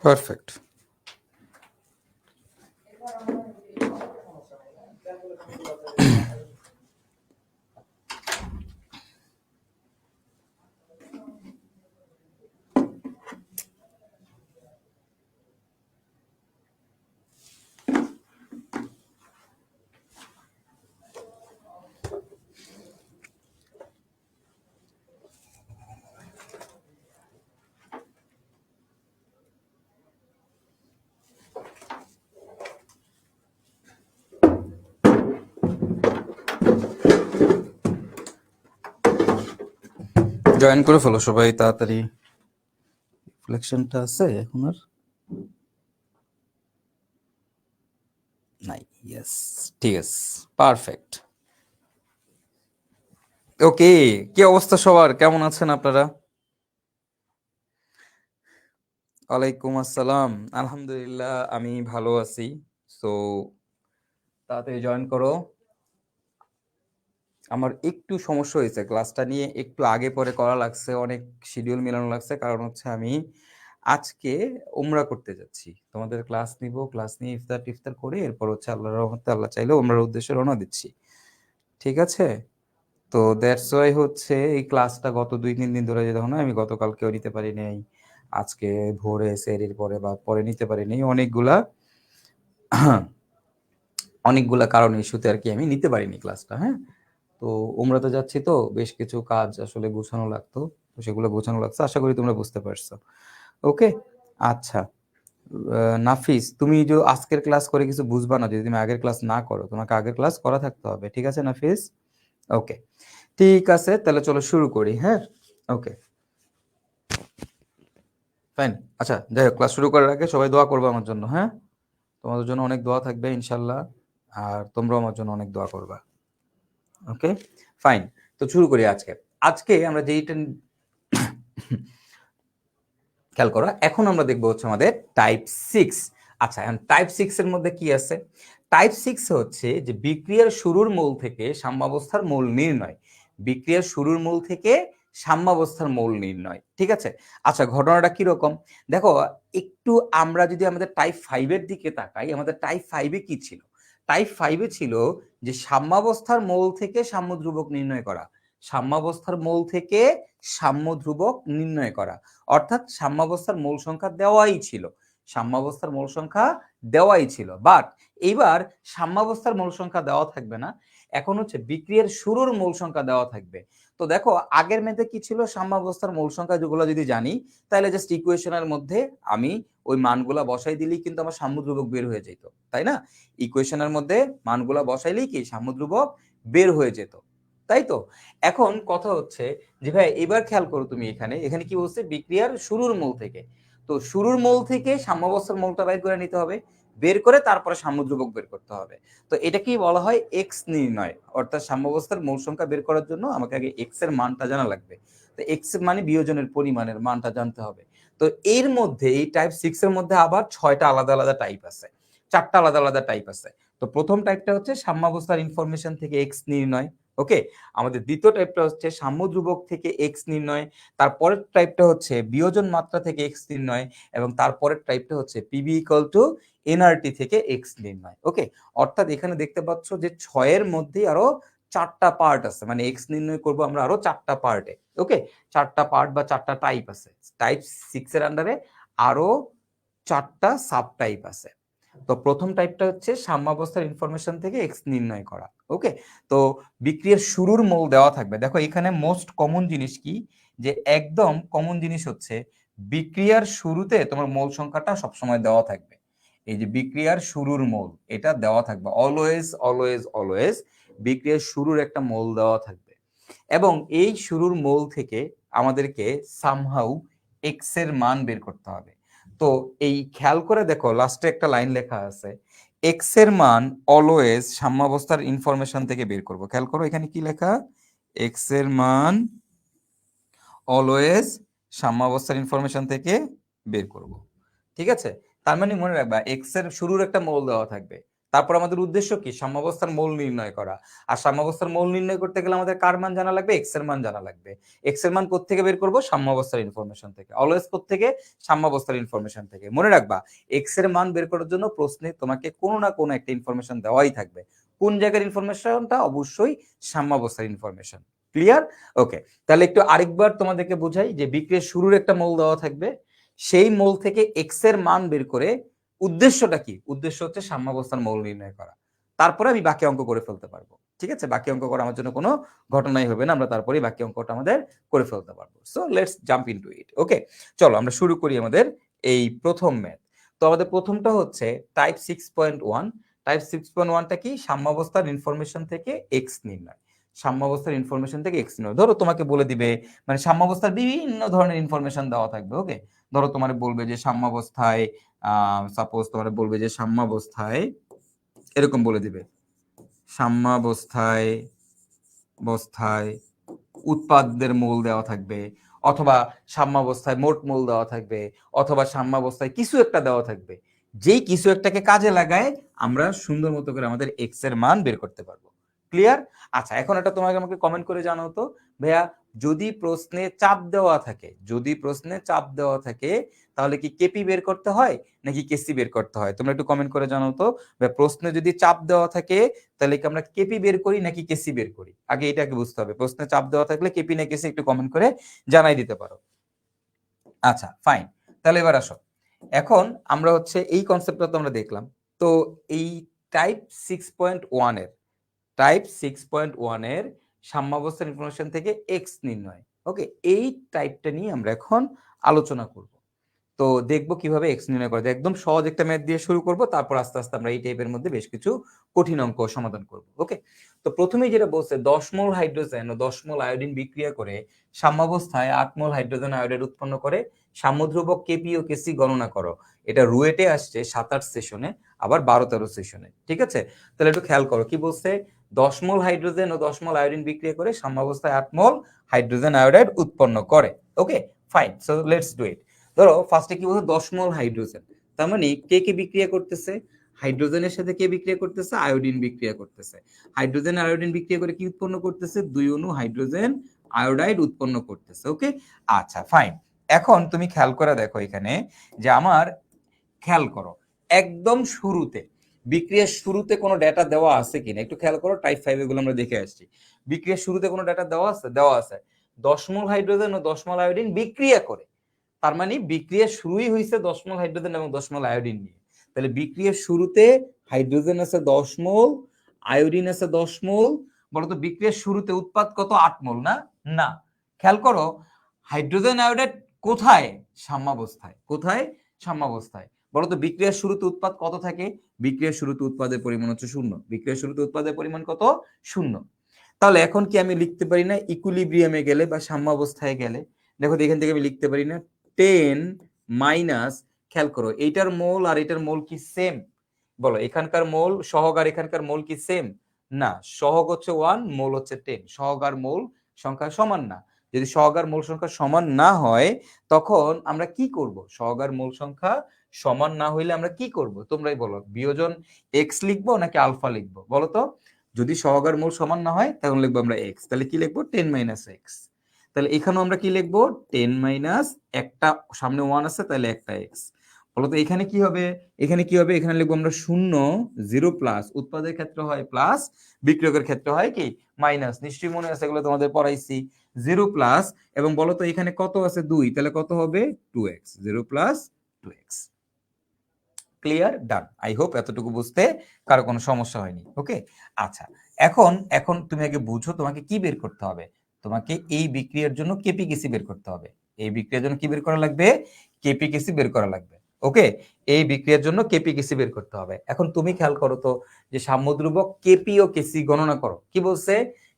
Perfect. Join করে ফেলো সবাই তাড়াতাড়ি। রিফ্লেকশনটা আছে এখন আর নাই। ইয়েস, ঠিক আছে, পারফেক্ট। ওকে, কি অবস্থা সবার, কেমন আছেন আপনারা? ওয়ালাইকুম আসসালাম। আলহামদুলিল্লাহ আমি ভালো আছি। সো তাড়াতাড়ি জয়েন করো। আমার একটু সমস্যা হয়েছে, ক্লাসটা নিয়ে একটু আগে পরে করা লাগছে, অনেক শিডিউল মেলানো লাগছে। কারণ হচ্ছে আমি আজকে উমরা করতে যাচ্ছি, তোমাদের ক্লাস নিব, ক্লাস নিয়ে ইফতার টিফতার করে এরপর হচ্ছে আল্লাহর রহমতে আল্লাহ চাইলে উমরার উদ্দেশ্যে রওনা দিচ্ছি। ঠিক আছে, তো দ্যাটস ওয়াই হচ্ছে এই ক্লাসটা গত 2-3 দিন ধরে যেতে হয়, আমি গতকালকেও নিতে পারি নাই, আজকে ভোরে সেরির পরে বা পরে নিতে পারি নাই, অনেকগুলা কারণ ইস্যুতে আর কি আমি নিতে পারিনি ক্লাসটা। হ্যাঁ, তো উমরাতে যাচ্ছি তো বেশ কিছু কাজ আসলে গোছানো লাগতো, তো সেগুলো গোছানো লাগছে, আশা করি তোমরা বুঝতে পারছো। ওকে, আচ্ছা। নাফিস, তুমি যে আজকের ক্লাস করে কিছু বুঝবা না যদি তুমি আগের ক্লাস না করো, তোমাকে আগের ক্লাস করা থাকতে হবে। ঠিক আছে নাফিস? ওকে, ঠিক আছে, তাহলে চলো শুরু করি। হ্যাঁ, ওকে, ফাইন। আচ্ছা, যাই হোক, ক্লাস শুরু করার আগে সবাই দোয়া করবে আমার জন্য। হ্যাঁ, তোমাদের জন্য অনেক দোয়া থাকবে ইনশাল্লাহ, আর তোমরাও আমার জন্য অনেক দোয়া করবা। ওকে, ফাইন। তো শুরু করি। আজকে আজকে আমরা যেইটা খেয়াল করো, এখন আমরা দেখবো হচ্ছে আমাদের টাইপ 6। আচ্ছা, এখন টাইপ 6 এর মধ্যে কি আছে? টাইপ 6 হচ্ছে যে বিক্রিয়ার শুরুর মূল থেকে সাম্যাবস্থার মূল নির্ণয়। বিক্রিয়ার শুরুর মূল থেকে সাম্যাবস্থার মূল নির্ণয়। ঠিক আছে, আচ্ছা, ঘটনাটা কিরকম দেখো একটু। আমরা যদি আমাদের টাইপ 5 এর দিকে তাকাই, আমাদের টাইপ 5 এ কি ছিল? টাইপ 5 এ ছিল যে সাম্যাবস্থার মূল থেকে সাম্য ধ্রুবক নির্ণয় করা। সাম্যাবস্থার মূল থেকে সাম্য ধ্রুবক নির্ণয় করা, অর্থাৎ সাম্যাবস্থার মূল সংখ্যা দেওয়াই ছিল। সাম্যাবস্থার মূল সংখ্যা দেওয়াই ছিল, বাট এইবার সাম্যাবস্থার মূল সংখ্যা দেওয়া থাকবে না, এখন হচ্ছে বিক্রিয়ার শুরুর মূল সংখ্যা দেওয়া থাকবে। তো দেখো আগের মেথে কি ছিল, সাম্যাবস্থার মূল সংখ্যা যেগুলো যদি জানি, তাহলে জাস্ট ইকুয়েশনের মধ্যে আমি ওই মানগুলা বসাই দিলেই কিন্তু আমার সাম্য ধ্রুবক বের হয়ে যেত, তাই না? ইকুয়েশনের মধ্যে মানগুলা বসাইলেই কি সাম্য ধ্রুবক বের হয়ে যেত, তাই তো? এখন কথা হচ্ছে যে ভাই এবার খেয়াল করো, তুমি এখানে এখানে কি বলছে, বিক্রিয়ার শুরুর মূল থেকে। তো শুরুর মূল থেকে সাম্যাবস্থার মূলটা বের করে নিতে হবে, বের করে তারপরে সাম্য ধ্রুবক বের করতে হবে। তো এটা কি বলা হয়, এক্স নির্ণয়। অর্থাৎ সাম্যাবস্থার মূল সংখ্যা বের করার জন্য আমাকে আগে এক্স এর মানটা জানা লাগবে। তো এক্স এর মানে বিয়োজনের পরিমাণের মানটা জানতে হবে। তো এর মধ্যে এই টাইপ 6 এর মধ্যে আবার 6টা আলাদা আলাদা টাইপ আছে, 4টা আলাদা আলাদা টাইপ আছে। তো প্রথম টাইপটা হচ্ছে সাম্যাবস্থার ইনফরমেশন থেকে এক্স নির্ণয়, ওকে, আমাদের দ্বিতীয় টাইপটা হচ্ছে সাম্য ধ্রুবক থেকে এক্স নির্ণয়, তারপরের টাইপটা হচ্ছে বিয়োজন মাত্রা থেকে এক্স নির্ণয়, এবং তারপরের টাইপটা হচ্ছে পিবি ইকুয়াল টু এনআরটি থেকে এক্স নির্ণয়। ওকে, অর্থাৎ এখানে দেখতে পাচ্ছ যে 6 এর মধ্যেই আরো 4টা পার্ট আছে, মানে এক্স নির্ণয় করব আমরা আরো 4টা পার্টে। ওকে, 4টা পার্ট বা 4টা টাইপ আছে। টাইপ 6 এর আন্ডারে আরো 4টা সাব টাইপ আছে। তো প্রথম টাইপটা হচ্ছে সাম্যাবস্থার ইনফরমেশন থেকে এক্স নির্ণয় করা। ওকে, তো বিক্রিয়ার শুরুর মোল দেওয়া থাকবে। দেখো এখানে মোস্ট কমন জিনিস কি, যে একদম কমন জিনিস হচ্ছে বিক্রিয়ার শুরুতে তোমার মোল সংখ্যাটা সবসময় দেওয়া থাকবে। এই যে বিক্রিয়ার শুরুর মোল এটা দেওয়া থাকবে, অলওয়েজ অলওয়েজ অলওয়েজ বিক্রিয়ার শুরুর একটা মোল দেওয়া থাকবে, এবং এই শুরুর মোল থেকে আমাদেরকে সামহাউ এক্স এর মান বের করতে হবে। তো এই খেয়াল করে দেখো লাস্টে একটা লাইন লেখা আছে, এক্স এর মান অলওয়েজ সাম্যাবস্থার ইনফরমেশন থেকে বের করব। খেয়াল করো এখানে কি লেখা, এক্স এর মান অলওয়েজ সাম্যাবস্থার ইনফরমেশন থেকে বের করব। ঠিক আছে, তার মানে মনে রাখবা এক্স এর শুরুর একটা মৌল দেওয়া থাকবে, তারপর আমাদের উদ্দেশ্য কি সাম্যাবস্থার মৌল নির্ণয় করা। আর সাম্যাবস্থার মৌল নির্ণয় করতে গেলে আমাদের কার মান জানা লাগবে, এক্স এর মান জানা লাগবে। এক্স এর মান কোত্থেকে বের করব, সাম্যাবস্থার ইনফরমেশন থেকে। অলওয়েজ কোত্থেকে, সাম্যাবস্থার ইনফরমেশন থেকে। মনে রাখবা এক্স এর মান বের করার জন্য প্রশ্নে তোমাকে কোনো না কোনো একটা ইনফরমেশন দেওয়াই থাকবে। কোন জায়গার ইনফরমেশনটা, অবশ্যই সাম্যাবস্থার ইনফরমেশন। ক্লিয়ার? ওকে, তাহলে একটু আরেকবার তোমাদেরকে বোঝাই যে বিক্রিয়ার শুরুর একটা মৌল দেওয়া থাকবে, সেই মৌল থেকে এক্স এর মান বের করে উদ্দেশ্যটা কি, উদ্দেশ্য হচ্ছে সাম্যাবস্থার মৌল নির্ণয় করা। তারপরে আমি বাকি অঙ্ক করে ফেলতে পারবো। ঠিক আছে, বাকি অঙ্ক করা আমার জন্য কোনো ঘটনাই হবে না, আমরা তারপরে বাকি অঙ্কটা আমাদের করে ফেলতে পারবো। So let's jump into it. Okay, চলো আমরা শুরু করি আমাদের এই প্রথম ম্যাথ। তো আমাদের প্রথমটা হচ্ছে টাইপ 6.1। টাইপ 6.1টা কি, সাম্যাবস্থার ইনফরমেশন থেকে এক্স নির্ণয়। সাম্যাবস্থার ইনফরমেশন থেকে এক্স নির্ণয়। ধরো তোমাকে বলে দিবে, মানে সাম্যাবস্থার বিভিন্ন ধরনের ইনফরমেশন দেওয়া থাকবে। ওকে, ধরো তোমার বলবে যে সাম্যাবস্থায়, সাপোজ তোমার বলবে যে সাম্যাবস্থায় এরকম বলে দিবে, সাম্যাবস্থায় বস্থায় উৎপাদের মোল দেওয়া থাকবে, অথবা সাম্যাবস্থায় মোট মোল দেওয়া থাকবে, অথবা সাম্যাবস্থায় কিছু একটা দেওয়া থাকবে। যেই কিছু একটাকে কাজে লাগায় আমরা সুন্দর মতো করে আমাদের এক্স এর মান বের করতে পারবো। ক্লিয়ার? আচ্ছা, এখন এটা তোমাকে আমাকে কমেন্ট করে জানাও তো ভাইয়া, যদি প্রশ্নে চাপ দেওয়া থাকে, যদি প্রশ্নে চাপ দেওয়া থাকে তাহলে কি কেপি বের করতে হয় নাকি কেসি বের করতে হয়? তোমরা একটু কমেন্ট করে জানাও তো। প্রশ্নে যদি চাপ দেওয়া থাকে তাহলে কি আমরা কেপি বের করি নাকি কেসি বের করি? আগে এটাকে বুঝতে হবে। প্রশ্নে চাপ দেওয়া থাকলে কেপি না কেসি একটু কমেন্ট করে জানাই দিতে পারো। আচ্ছা ফাইন, তাহলে এবার আসো, এখন আমরা হচ্ছে এই কনসেপ্টটা তো আমরা দেখলাম। তো এই টাইপ 6.1 এর, টাইপ 6.1 এর সাম্যাবস্থার ইনফরমেশন থেকে এক্স নির্ণয়। ওকে, এই টাইপটা নিয়ে আমরা এখন আলোচনা করব। তো দেখবো কিভাবে এক্স নির্ণয় করা যায়। একদম সহজ একটা ম্যাথ দিয়ে শুরু করব, তারপর আস্তে আস্তে আমরা এই টাইপের মধ্যে বেশ কিছু কঠিন অঙ্ক সমাধান করব। ওকে, তো প্রথমেই যেটা বলছে 10 মোল হাইড্রোজেন ও 10 মোল আয়োডিন বিক্রিয়া করে সাম্যাবস্থায় 8 মোল হাইড্রোজেন আয়োডাইড উৎপন্ন করে। সাম্যধ্রুবক কেপি ও কেসি গণনা করো। এটা রুয়েটে আসছে 7-8 সেশনে, আবার 12-13 সেশনে। ঠিক আছে, তাহলে একটু খেয়াল করো কি বলছে, 10 মোল হাইড্রোজেন ও 10 মোল আয়োডিন বিক্রিয়া করে সাম্যাবস্থায় 8 মোল হাইড্রোজেন আয়োডাইড উৎপন্ন করে। Okay fine, so let's do it. ধরো ফার্স্টে কি বলতো, 10 মোল হাইড্রোজেন, তার মানে কে কে বিক্রিয়া করতেছে, হাইড্রোজেনের সাথে কে বিক্রিয়া করতেছে, আয়োডিন বিক্রিয়া করতেছে। হাইড্রোজেন আয়োডিন বিক্রিয়া করে কি উৎপন্ন করতেছে, 2 অণু হাইড্রোজেন আয়োডাইড উৎপন্ন করতেছে। ওকে, আচ্ছা ফাইন। এখন তুমি খেয়াল করে দেখো এখানে যে আমার, খেয়াল করো একদম শুরুতে, বিক্রিয়ার শুরুতে কোনো ডেটা দেওয়া আছে কিনা একটু খেয়াল করো। টাইপ 5 এগুলো আমরা দেখে আসছি। বিক্রিয়ার শুরুতে কোনো ডেটা দেওয়া আছে, দেওয়া আছে 10 মোল হাইড্রোজেন ও 10 মোল আয়োডিন বিক্রিয়া করে। তার মানে বিক্রিয়া শুরুই হয়েছে 10 মোল হাইড্রোজেন এবং 10 মোল আয়োডিন নিয়ে। তাহলে বিক্রিয়ার শুরুতে হাইড্রোজেন আছে 10 মোল, আয়োডিন আছে 10 মোল। বলতো বিক্রিয়ার শুরুতে উৎপাদ কত, 8 মোল না? না, খেয়াল করো হাইড্রোজেন আয়োডাইড কোথায়, সাম্যাবস্থায়। কোথায়, সাম্যাবস্থায়। বলতো বিক্রিয়ার শুরুতে উৎপাদ কত থাকে, বিক্রিয়ার শুরুতে উৎপাদের পরিমাণ হচ্ছে 0। বিক্রিয়ার শুরুতে উৎপাদের পরিমাণ কত, 0। তাহলে এখন কি আমি লিখতে পারি না ইকুইলিব্রিয়ামে গেলে বা সাম্যাবস্থায় গেলে, দেখো এখান থেকে আমি লিখতে পারি না 10 মাইনাস, খেয়াল করো এইটার মোল আর এটার মোল কি সেম? বলো এখানকার মোল সহগ আর এখানকার মোল কি সেম? না, সহগ হচ্ছে 1, মোল হচ্ছে 10। সহগ আর মোল সংখ্যা সমান না। যদি সহগ আর মোল সংখ্যা সমান না হয় তখন আমরা কি করব, সহগ আর মোল সংখ্যা সমান না হইলে আমরা কি করব তোমরাই বলো। বিয়োজন এক্স লিখবো নাকি আলফা লিখবো বলো তো? যদি সহগের মূল সমান না হয় তখন লিখবো আমরা এক্স, তাহলে কি লিখবো 10 মাইনাস এক্স। তাহলে এখানেও আমরা কি লিখবো 10 মাইনাস একটা সামনে 1 আছে তাহলে একটা এক্স। বলতো এখানে কি হবে, এখানে কি হবে, এখানে লিখবো আমরা 0 0 প্লাস, উৎপাদের ক্ষেত্রে হয় প্লাস, বিক্রিয়কের ক্ষেত্রে হয় কি মাইনাস, নিশ্চয়ই মনে আছে এগুলো তোমাদের পড়াইছি। 0 প্লাস এবং বলতো এখানে কত আছে 2, তাহলে কত হবে 2x, 0 plus 2x। Clear, done. I hope এতটুকু বুঝতে কারো কোনো সমস্যা হয়নি। ওকে, আচ্ছা এখন এখন তুমি আগে বুঝো তোমাকে কি বের করতে হবে। তোমাকে এই বিক্রিয়ার জন্য কেপিকেসি বের করতে হবে। এই বিক্রিয়ার জন্য কি বের করা লাগবে, কেপিকেসি বের করা লাগবে। ওকে, এই বিক্রিয়ার জন্য কেপিকেসি বের করতে হবে। এখন তুমি খেয়াল করো তো যে সাম্যধ্রুবক কেপি ও কেসি গণনা করো। কি বলছে,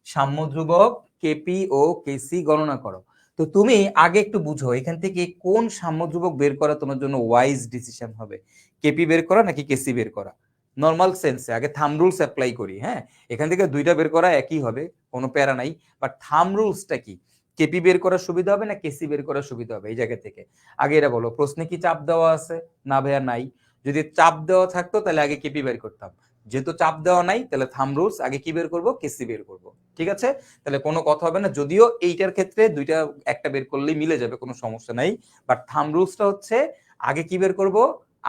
সাম্যধ্রুবক কেপি ও কেসি গণনা করো। তো তুমি আগে একটু বুঝো এখান থেকে কোন সাম্যধ্রুবক বের করা তোমার জন্য ওয়াইজ ডিসিশন হবে, কেপি বের করা নাকি কেসি বের করা। নর্মাল সেন্সে আগে থাম রুলস অ্যাপ্লাই করি। হ্যাঁ, এখান থেকে দুইটা বের করা একই হবে, কোনো প্যারা নাই, বাট থাম রুলসটা কি, কেপি বের করার সুবিধা হবে না কেসি বের করার সুবিধা হবে, এই জায়গা থেকে আগে এটা বলো। প্রশ্নে কি চাপ দেওয়া আছে, না ভাইয়া নাই। যদি চাপ দেওয়া থাকতো তাহলে আগে কেপি বের করতাম, যেহেতু চাপ দেওয়া নাই তাহলে থাম রুলস আগে কি বের করব, কেসি বের করব। ঠিক আছে, তাহলে কোনো কথা হবে না, যদিও এইটার ক্ষেত্রে দুইটা একটা বের করলেই মিলে যাবে, কোনো সমস্যা নাই, বাট থাম রুলসটা হচ্ছে আগে কি বের করব,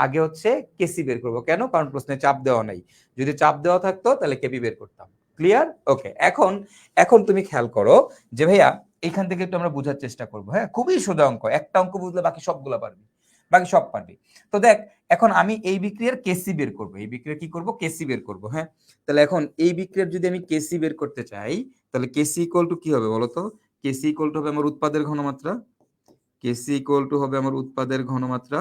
আগে হচ্ছে কেসি বের করব। কেন, কারণ প্রশ্নে চাপ দেওয়া নাই, যদি চাপ দেওয়া থাকতো তাহলে কেপি বের করতাম। ক্লিয়ার, ওকে। এখন এখন তুমি খেয়াল করো যে ভাইয়া এখান থেকে একটু আমরা বোঝার চেষ্টা করবো। হ্যাঁ, খুবই সোজা অঙ্ক, একটা অঙ্ক বুঝলে বাকি সবগুলা পারবি, বাকি সব পারবি। তো দেখ এখন আমি এই বিক্রিয়ার কেসি বের করব, এই বিক্রিয়া কি করব, কেসি বের করব। হ্যাঁ, তাহলে এখন এই বিক্রিয়ার যদি আমি কেসি বের করতে চাই তাহলে কেসি ইকুয়াল টু কি হবে বলতো, কেসি ইকুয়াল টু হবে আমার উৎপাদের ঘনমাত্রা, কেসি ইকুয়াল টু হবে আমার উৎপাদের ঘনমাত্রা,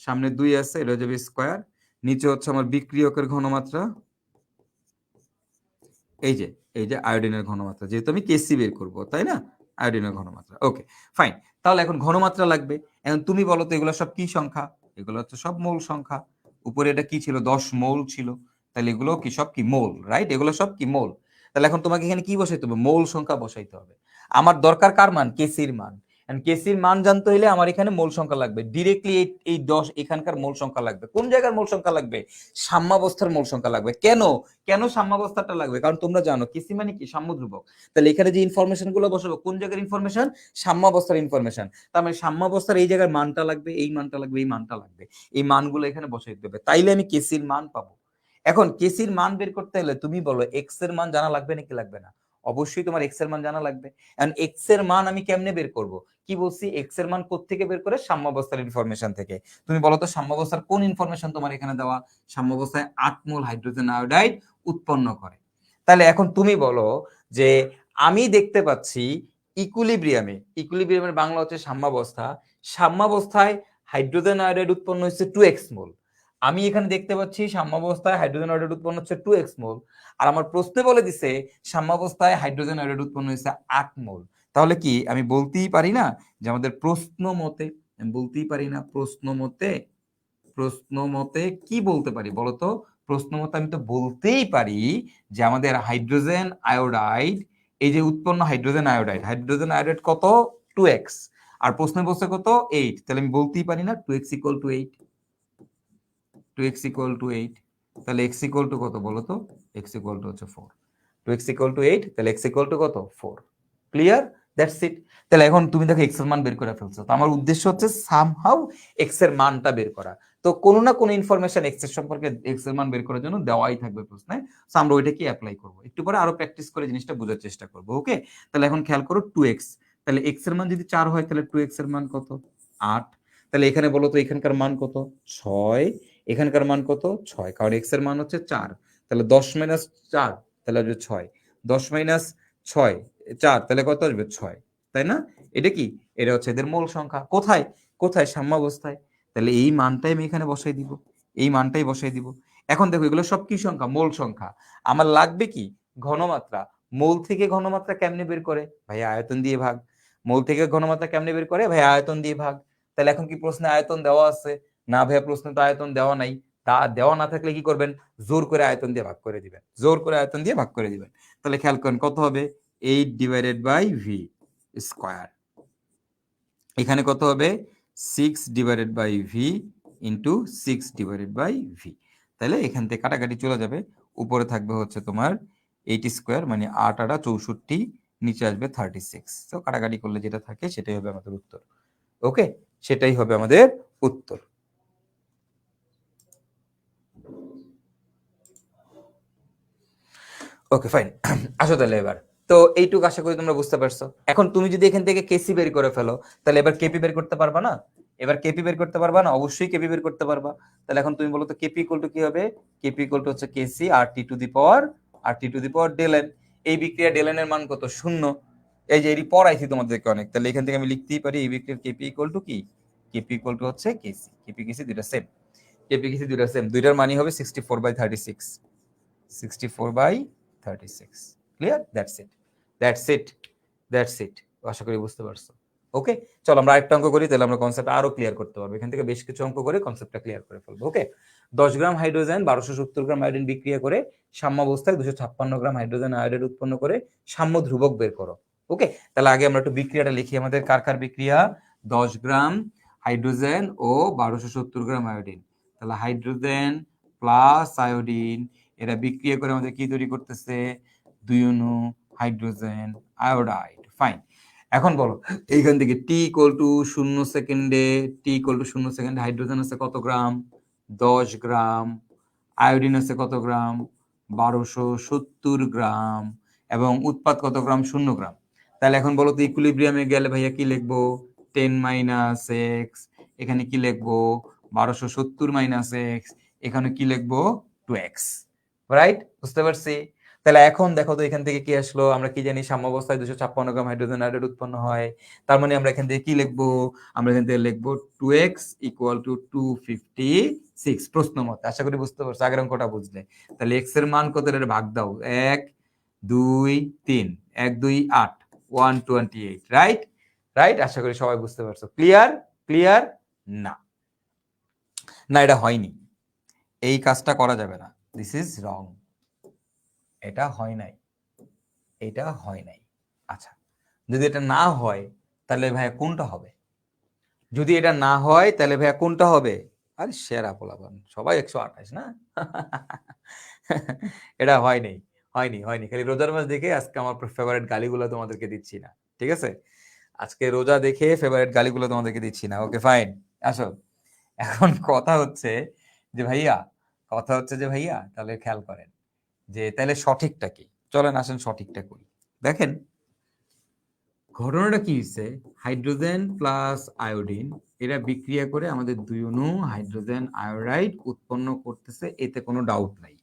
সামনে 2 আছে এটা যাবে স্কয়ার, নিচে হচ্ছে আমার বিক্রিয়কের ঘনমাত্রা, এই যে এই যে আয়োডিনের ঘনমাত্রা, যেহেতু আমি কেসি বের করব তাই না, আয়োডিনের ঘনমাত্রা। ওকে ফাইন, তাহলে এখন ঘনমাত্রা লাগবে। এখন তুমি বলো তো এগুলো সব কি সংখ্যা, এগুলো হচ্ছে সব মৌল সংখ্যা। উপরে এটা কি ছিল, 10 মৌল ছিল, তাহলে এগুলো কি সব কি মৌল, রাইট, এগুলো সব কি মৌল। তাহলে এখন তোমাকে এখানে কি বসাইতে হবে, মৌল সংখ্যা বসাইতে হবে। আমার দরকার কার মান, কেসির মান। কেসির মান জানতে হলে আমার এখানে মৌল সংখ্যা লাগবে, ডিরেক্টলি এই 10 এখানকার মৌল সংখ্যা লাগবে। কোন জায়গার মৌল সংখ্যা লাগবে, সাম্যাবস্থার মৌল সংখ্যা লাগবে। কেন, কেন সাম্যাবস্থাটা লাগবে, কারণ তোমরা জানো কেসি মানে কি সাম্যধ্রুবক। তাহলে এখানে যে ইনফরমেশন গুলো বসাবো কোন জায়গার ইনফরমেশন, সাম্যাবস্থার ইনফরমেশন। তার মানে সাম্যাবস্থার এই জায়গার মানটা লাগবে, এই মানটা লাগবে, এই মানটা লাগবে, এই মানগুলো এখানে বসাই দেবে, তাইলে আমি কেসির মান পাবো। এখন কেসির মান বের করতে হলে তুমি বলো এক্স এর মান জানা লাগবে নাকি লাগবে না, অবশ্যই তোমার এক্স এর মান জানা লাগবে। এখন এক্স এর মান আমি কেমনে বের করব, কি বলছি, এক্স এর মান কোত্থেকে বের করে, সাম্যাবস্থার ইনফরমেশন থেকে। তুমি বলো তো সাম্যাবস্থার কোন ইনফরমেশন তোমার এখানে দেওয়া, সাম্যাবস্থায় 8 মোল হাইড্রোজেন আয়োডাইড উৎপন্ন করে। তাহলে এখন তুমি বলো যে আমি দেখতে পাচ্ছি ইকুইলিব্রিয়ামে, ইকুইলিব্রিয়ামের বাংলা হচ্ছে সাম্যাবস্থা, সাম্যাবস্থায় হাইড্রোজেন আয়োডাইড উৎপন্ন হচ্ছে 2x মোল। আমি এখানে দেখতে পাচ্ছি সাম্যাবস্থায় হাইড্রোজেন আয়োডাইড উৎপন্ন হচ্ছে 2x মোল, আর আমার প্রশ্নে বলে দিছে সাম্যাবস্থায় হাইড্রোজেন আয়োডাইড উৎপন্ন হচ্ছে 8 মোল। তাহলে কি আমি বলতেই পারি না যে আমাদের প্রশ্ন মতে, আমি বলতেই পারি না প্রশ্ন মতে, প্রশ্ন মতে কি বলতে পারি বলতো, প্রশ্ন মতে আমি তো বলতেই পারি যে আমাদের হাইড্রোজেন আয়োডাইড, এই যে উৎপন্ন হাইড্রোজেন আয়োডাইড, হাইড্রোজেন আয়োডাইড কত 2x, আর প্রশ্নে বলছে কত 8, তাহলে আমি বলতেই পারি না 2x equal to 8, 2x equal to 8। তাহলে x ইকুয়াল টু কত বলো তো, x ইকুয়াল টু হচ্ছে 4, 2x ইকুয়াল টু 8, তাহলে x ইকুয়াল টু কত 4। ক্লিয়ার, দ্যাটস ইট। তাহলে এখন তুমি দেখো এক্স এর মান বের করে ফেলছো, তো আমার উদ্দেশ্য হচ্ছে সামহাউ এক্স এর মানটা বের করা। তো কোনো না কোনো ইনফরমেশন এক্স এর সম্পর্কে, এক্স এর মান বের করার জন্য দেওয়াই থাকবে প্রশ্নে, সো আমরা ওইটাকে অ্যাপ্লাই করব। একটু পরে আরো প্র্যাকটিস করে জিনিসটা বোঝার চেষ্টা করব। ওকে, তাহলে এখন খেয়াল করো 2x, তাহলে এক্স এর মান যদি 4 হয় তাহলে 2x এর মান কত 8। তাহলে এখানে বলো তো এখানকার মান কত 6, এখানকার মান কত 6, কারণ এক্স এর মান হচ্ছে 4, তাহলে 10 মাইনাস 4 তাহলে আসবে 6, 10 মাইনাস 6 4 তাহলে কত আসবে 6, তাই না। এটা কি, এটা হচ্ছে এদের মূল সংখ্যা, কোথায় কোথায় সাম্যাবস্থায়। তাহলে এই মানটাই আমি এখানে বসাই দিব, এই মানটাই বসাই দিব। এখন দেখো এগুলো সব কি সংখ্যা, মূল সংখ্যা। আমার লাগবে কি ঘনমাত্রা, মূল থেকে ঘনমাত্রা কেমনে বের করে, ভাই আয়তন দিয়ে ভাগ। মূল থেকে ঘনমাত্রা কেমনে বের করে, ভাই আয়তন দিয়ে ভাগ। তাহলে এখন কি প্রশ্নে আয়তন দেওয়া আছে, না ভাইয়া প্রশ্নে তো আয়তন দেওয়া নাই। তা দেওয়া না থাকলে কি করবেন, জোর করে আয়তন দিয়ে ভাগ করে দিবেন, জোর করে আয়তন দিয়ে ভাগ করে দিবেন। তাহলে খেয়াল করেন কত হবে 8 ডিভাইডেড বাই ভি স্কয়ার, এখানে কত হবে 6 divided by V into 6 divided by V. তাহলে এখান থেকে কাটাকাটি চলে যাবে, উপরে থাকবে হচ্ছে তোমার 8 স্কোয়ার মানে 8 8 64, নিচে আসবে 36। তো কাটাকাটি করলে যেটা থাকে সেটাই হবে আমাদের উত্তর। ওকে, সেটাই হবে আমাদের উত্তর। ওকে ফাইন, আসো তাহলে এবার। তো এইটুকু আশা করি তোমরা বুঝতে পারছো। এখন তুমি যদি এখান থেকে কেসি বের করে ফেলো, তাহলে এবার কেপি বের করতে পারবা না? এবার কেপি বের করতে পারবা না? অবশ্যই কেপি বের করতে পারবা। তাহলে এখন তুমি বলো তো কেপি ইকুয়াল টু কি হবে? কেপি ইকুয়াল টু হচ্ছে KC R T to the power del N. এই বিক্রিয়া ডেল এন এর মান কত? 0। এই যে এটি পড়াইছি তোমাদেরকে অনেক, তাহলে এখান থেকে আমি লিখতেই পারি এই বিক্রিয়ার কেপি ইকুয়াল টু কি? কেপি ইকুয়াল টু হচ্ছে কেসি। কেপি কেসি দুইটা সেম, কেপি কেসি দুইটা সেম, দুইটার মানই হবে 64/36। 64/36। Clear? That's it, that's it, that's it. আশা করি বুঝতে পারছো। ওকে, চলো আমরা আরেকটা অঙ্ক করি, তাহলে আমরা কনসেপ্ট আরো ক্লিয়ার করতে পারবো। এখান থেকে বেশ কিছু অঙ্ক করে কনসেপ্টটা ক্লিয়ার করে ফেলবো। ওকে, 10 গ্রাম হাইড্রোজেন 1270 গ্রাম আয়োডিন বিক্রিয়া করে সাম্যাবস্থায় 256 গ্রাম হাইড্রোজেন আয়োডাইড উৎপন্ন করে সাম্য ধ্রুবক বের করো। ওকে, তাহলে আগে আমরা একটু বিক্রিয়াটা লিখি। আমাদের কার কার বিক্রিয়া? 10 গ্রাম হাইড্রোজেন ও 1270 গ্রাম আয়োডিন। তাহলে হাইড্রোজেন প্লাস আয়োডিন এরা বিক্রিয়া করে আমাদের কি তৈরি করতেছে? 2 অণু হাইড্রোজেন আয়োডাইড। ফাইন, এখন বলো এইখান থেকে টি ইকুয়াল টু 0 সেকেন্ডে, টি ইকুয়াল টু 0 সেকেন্ডে হাইড্রোজেন আছে কত গ্রাম? 10 গ্রাম। আয়োডিন আছে কত গ্রাম? 1270 গ্রাম। এবং উৎপাদ কত গ্রাম? 0 গ্রাম। তাহলে এখন বলো তো ইকুইলিব্রিয়ামে গেলে ভাইয়া কি লিখবো? 10 মাইনাস এক্স। এখানে কি লিখবো? 1270 মাইনাস এক্স। এখানে কি লিখবো? 2x। রাইট? বুঝতে পারছি। তাহলে এখন দেখো তো এখান থেকে কি আসলো? আমরা কি জানি সাম্যাবস্থায় 256 গ্রাম হাইড্রোজেন আয়োডাইড উৎপন্ন হয়। তার মানে আমরা এখান থেকে কি লিখবো? আমরা এখান থেকে লিখবো 2x ইকুয়াল টু 256 প্রশ্ন মতে। আশা করি বুঝতে পারছো আগের অঙ্কটা বুঝলে। তাহলে x এর মান কত? এর ভাগ দাও। 1 2 3, 1 2 8, 128। রাইট? রাইট? আশা করি সবাই বুঝতে পারছো। ক্লিয়ার? ক্লিয়ার? না, না এটা হয়নি, এই কাজটা করা যাবে না। দিস ইজ রং, এটা হয় নাই, এটা হয় নাই। আচ্ছা, যদি এটা না হয় তাহলে ভাইয়া কোনটা হবে? যদি এটা না হয় তাহলে ভাইয়া কোনটা হবে? আরে সেরা পোলাপান, সবাই 128 না? এটা হয় নাই, হয়নি, হয়নি। খালি রোজার মাস দেখে আজকে আমার ফেভারিট গালিগুলো তোমাদেরকে দিচ্ছি না, ঠিক আছে? আজকে রোজা দেখে ফেভারিট গালিগুলো তোমাদেরকে দিচ্ছি না। ওকে ফাইন, আসো। এখন কথা হচ্ছে যে ভাইয়া, কথা হচ্ছে যে ভাইয়া তাহলে খেয়াল করেন যে তাহলে সঠিকটা কি। চলেন আসেন সঠিকটা করি। দেখেন ঘটনাটা কি হচ্ছে, হাইড্রোজেন প্লাস আয়োডিন এরা বিক্রিয়া করে আমাদের 2 অণু হাইড্রোজেন আয়োডাইড উৎপন্ন করতেছে, এতে কোনো ডাউট নাই।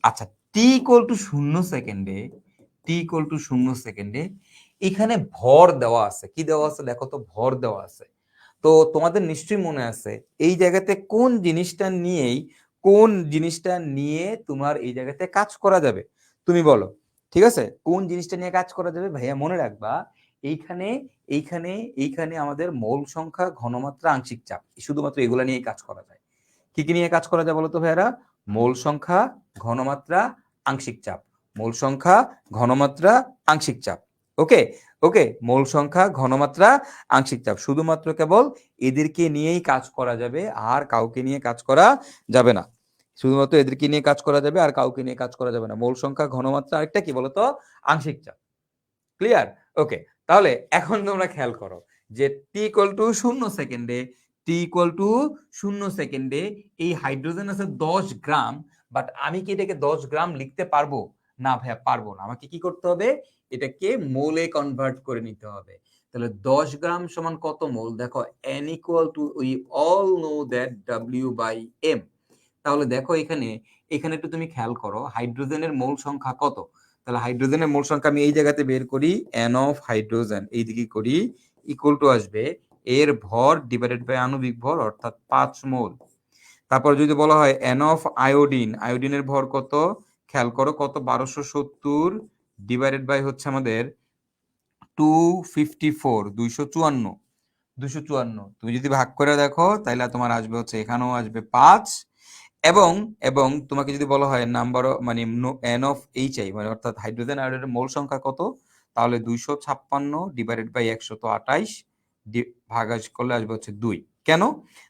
আচ্ছা, টি ইকুয়াল টু 0 সেকেন্ডে, টি ইকুয়াল টু 0 সেকেন্ডে এখানে ভর দেওয়া আছে। কি দেওয়া আছে দেখো তো? ভর দেওয়া আছে। তো তোমাদের নিশ্চয়ই মনে আছে এই জায়গাতে কোন জিনিসটা নিয়েই, কোন জিনিসটা নিয়ে তোমার এই জায়গাতে কাজ করা যাবে? তুমি বলো, ঠিক আছে? কোন জিনিসটা নিয়ে কাজ করা যাবে ভাইয়া? মনে রাখবা এইখানে, এইখানে, এইখানে আমাদের মোল সংখ্যা, ঘনমাত্রা, আংশিক চাপ, শুধুমাত্র এগুলা নিয়েই কাজ করা যায়। কি কি নিয়ে কাজ করা যায় বলো তো ভাইয়ারা? মোল সংখ্যা, ঘনমাত্রা, আংশিক চাপ। মোল সংখ্যা, ঘনমাত্রা, আংশিক চাপ। ওকে, ওকে, মোল সংখ্যা, ঘনমাত্রা, আংশিক চাপ, শুধুমাত্র কেবল এদেরকে নিয়েই কাজ করা যাবে, আর কাউকে নিয়ে কাজ করা যাবে না। শুধুমাত্র এদেরকে নিয়ে কাজ করা যাবে, আর কাউকে নিয়ে কাজ করা যাবে না। মোল সংখ্যা, ঘনমাত্রা, আরেকটা কি বলতো? আংশিক চাপ। ক্লিয়ার? ওকে, তাহলে এখন তোমরা খেয়াল করো যে টি ইকুয়াল টু 0 সেকেন্ডে, টি ইকুয়াল টু 0 সেকেন্ডে এই হাইড্রোজেন আছে 10 গ্রাম। বাট আমি কি এটাকে 10 গ্রাম লিখতে পারবো? না ভাইয়া, পারবো না। আমাকে কি করতে হবে? এটাকে মোলে কনভার্ট করে নিতে হবে। তাহলে 10 গ্রাম সমান কত মোল? দেখো n equal to, we all know that w by m। তাহলে দেখো এখানে, এখানে একটু তুমি খেয়াল করো হাইড্রোজেনের মোল সংখ্যা কত। তাহলে হাইড্রোজেনের মোল সংখ্যা আমি এই জায়গাতে বের করি, এন অফ হাইড্রোজেন এইদিকে করি, ইকুয়াল টু আসবে এর ভর ডিভাইডেড বাই আণবিক ভর, অর্থাৎ 5 মোল। তারপর যদি বলা হয় এন অফ আয়োডিন, আয়োডিনের ভর কত? খেয়াল করো কত? 1270 ডিভাইডেড বাই হচ্ছে আমাদের 254, 254, 254। তুমি যদি ভাগ করে দেখো তাহলে তোমার আসবে হচ্ছে, এখানেও আসবে 5। এবং, এবং তোমাকে যদি বলা হয় নাম্বার মানে এন অফ এইচ আই মানে অর্থাৎ হাইড্রোজেন আয়োডাইডের মোল সংখ্যা কত, তাহলে 256 ডিভাইডেড বাই 128 ভাগ করলে আসবে হচ্ছে 2। কেন?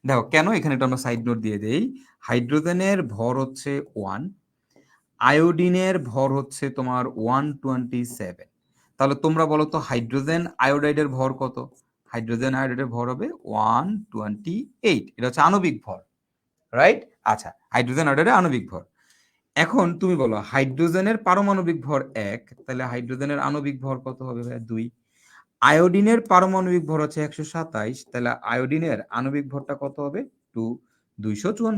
দেখো কেন, এখানে একটা আমরা সাইড নোট দিয়ে দেই। হাইড্রোজেনের ভর হচ্ছে 1, আয়োডিনের ভর হচ্ছে তোমার 127। তাহলে তোমরা বলো তো হাইড্রোজেন আয়োডাইডের ভর কত? হাইড্রোজেন আয়োডাইডের ভর হবে 128। এটা হচ্ছে আণবিক ভর, রাইট? আচ্ছা, হাইড্রোজেন আয়োডাইডের আণবিক ভর। এখন তুমি বলো হাইড্রোজেনের পারমাণবিক ভর 1, তাহলে হাইড্রোজেনের আণবিক ভর কত হবে ভাই? 2। আয়োডিনের পারমাণবিক ভর হচ্ছে 127, তাহলে আয়োডিনের আণবিক ভরটা কত হবে? 2, 254,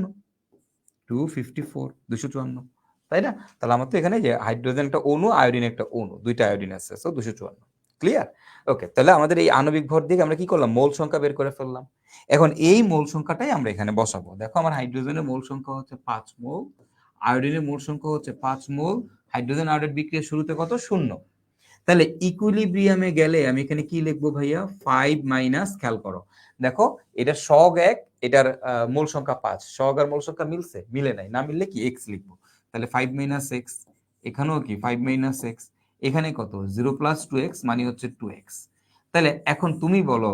254, 254, তাই না? তাহলে আমার তো এখানে যে হাইড্রোজেন একটা অণু, আয়োডিন একটা অণু, দুইটা আয়োডিন আছে, সো 254। ক্লিয়ার? ওকে, তাহলে আমাদের এই আণবিক ভর দিয়ে আমরা কি করলাম? মোল সংখ্যা বের করে ফেললাম। এখন এই মোল সংখ্যাটাই আমরা এখানে বসাবো। দেখো আমার হাইড্রোজেনের মোল সংখ্যা হচ্ছে 5 মোল, আয়োডিনের মোল সংখ্যা হচ্ছে 5 মোল। হাইড্রোজেন আয়োডাইড বিক্রিয়া শুরুতে কত? 0। তাহলে ইকুইলিব্রিয়ামে গেলে আমি এখানে কি লিখবো ভাইয়া? 5 মাইনাস, খেয়াল করো, দেখো এটা সহগ 1, এটার মূল সংখ্যা 5, সহগ আর মূল সংখ্যা মিলছে? মিলে নাই, না মিললে কি x লিখবো। তাহলে 5 মাইনাস x, এখানেও কি 5 মাইনাস x, এখানে কত? 0 প্লাস 2x মানে হচ্ছে 2x। তাহলে এখন তুমি বলো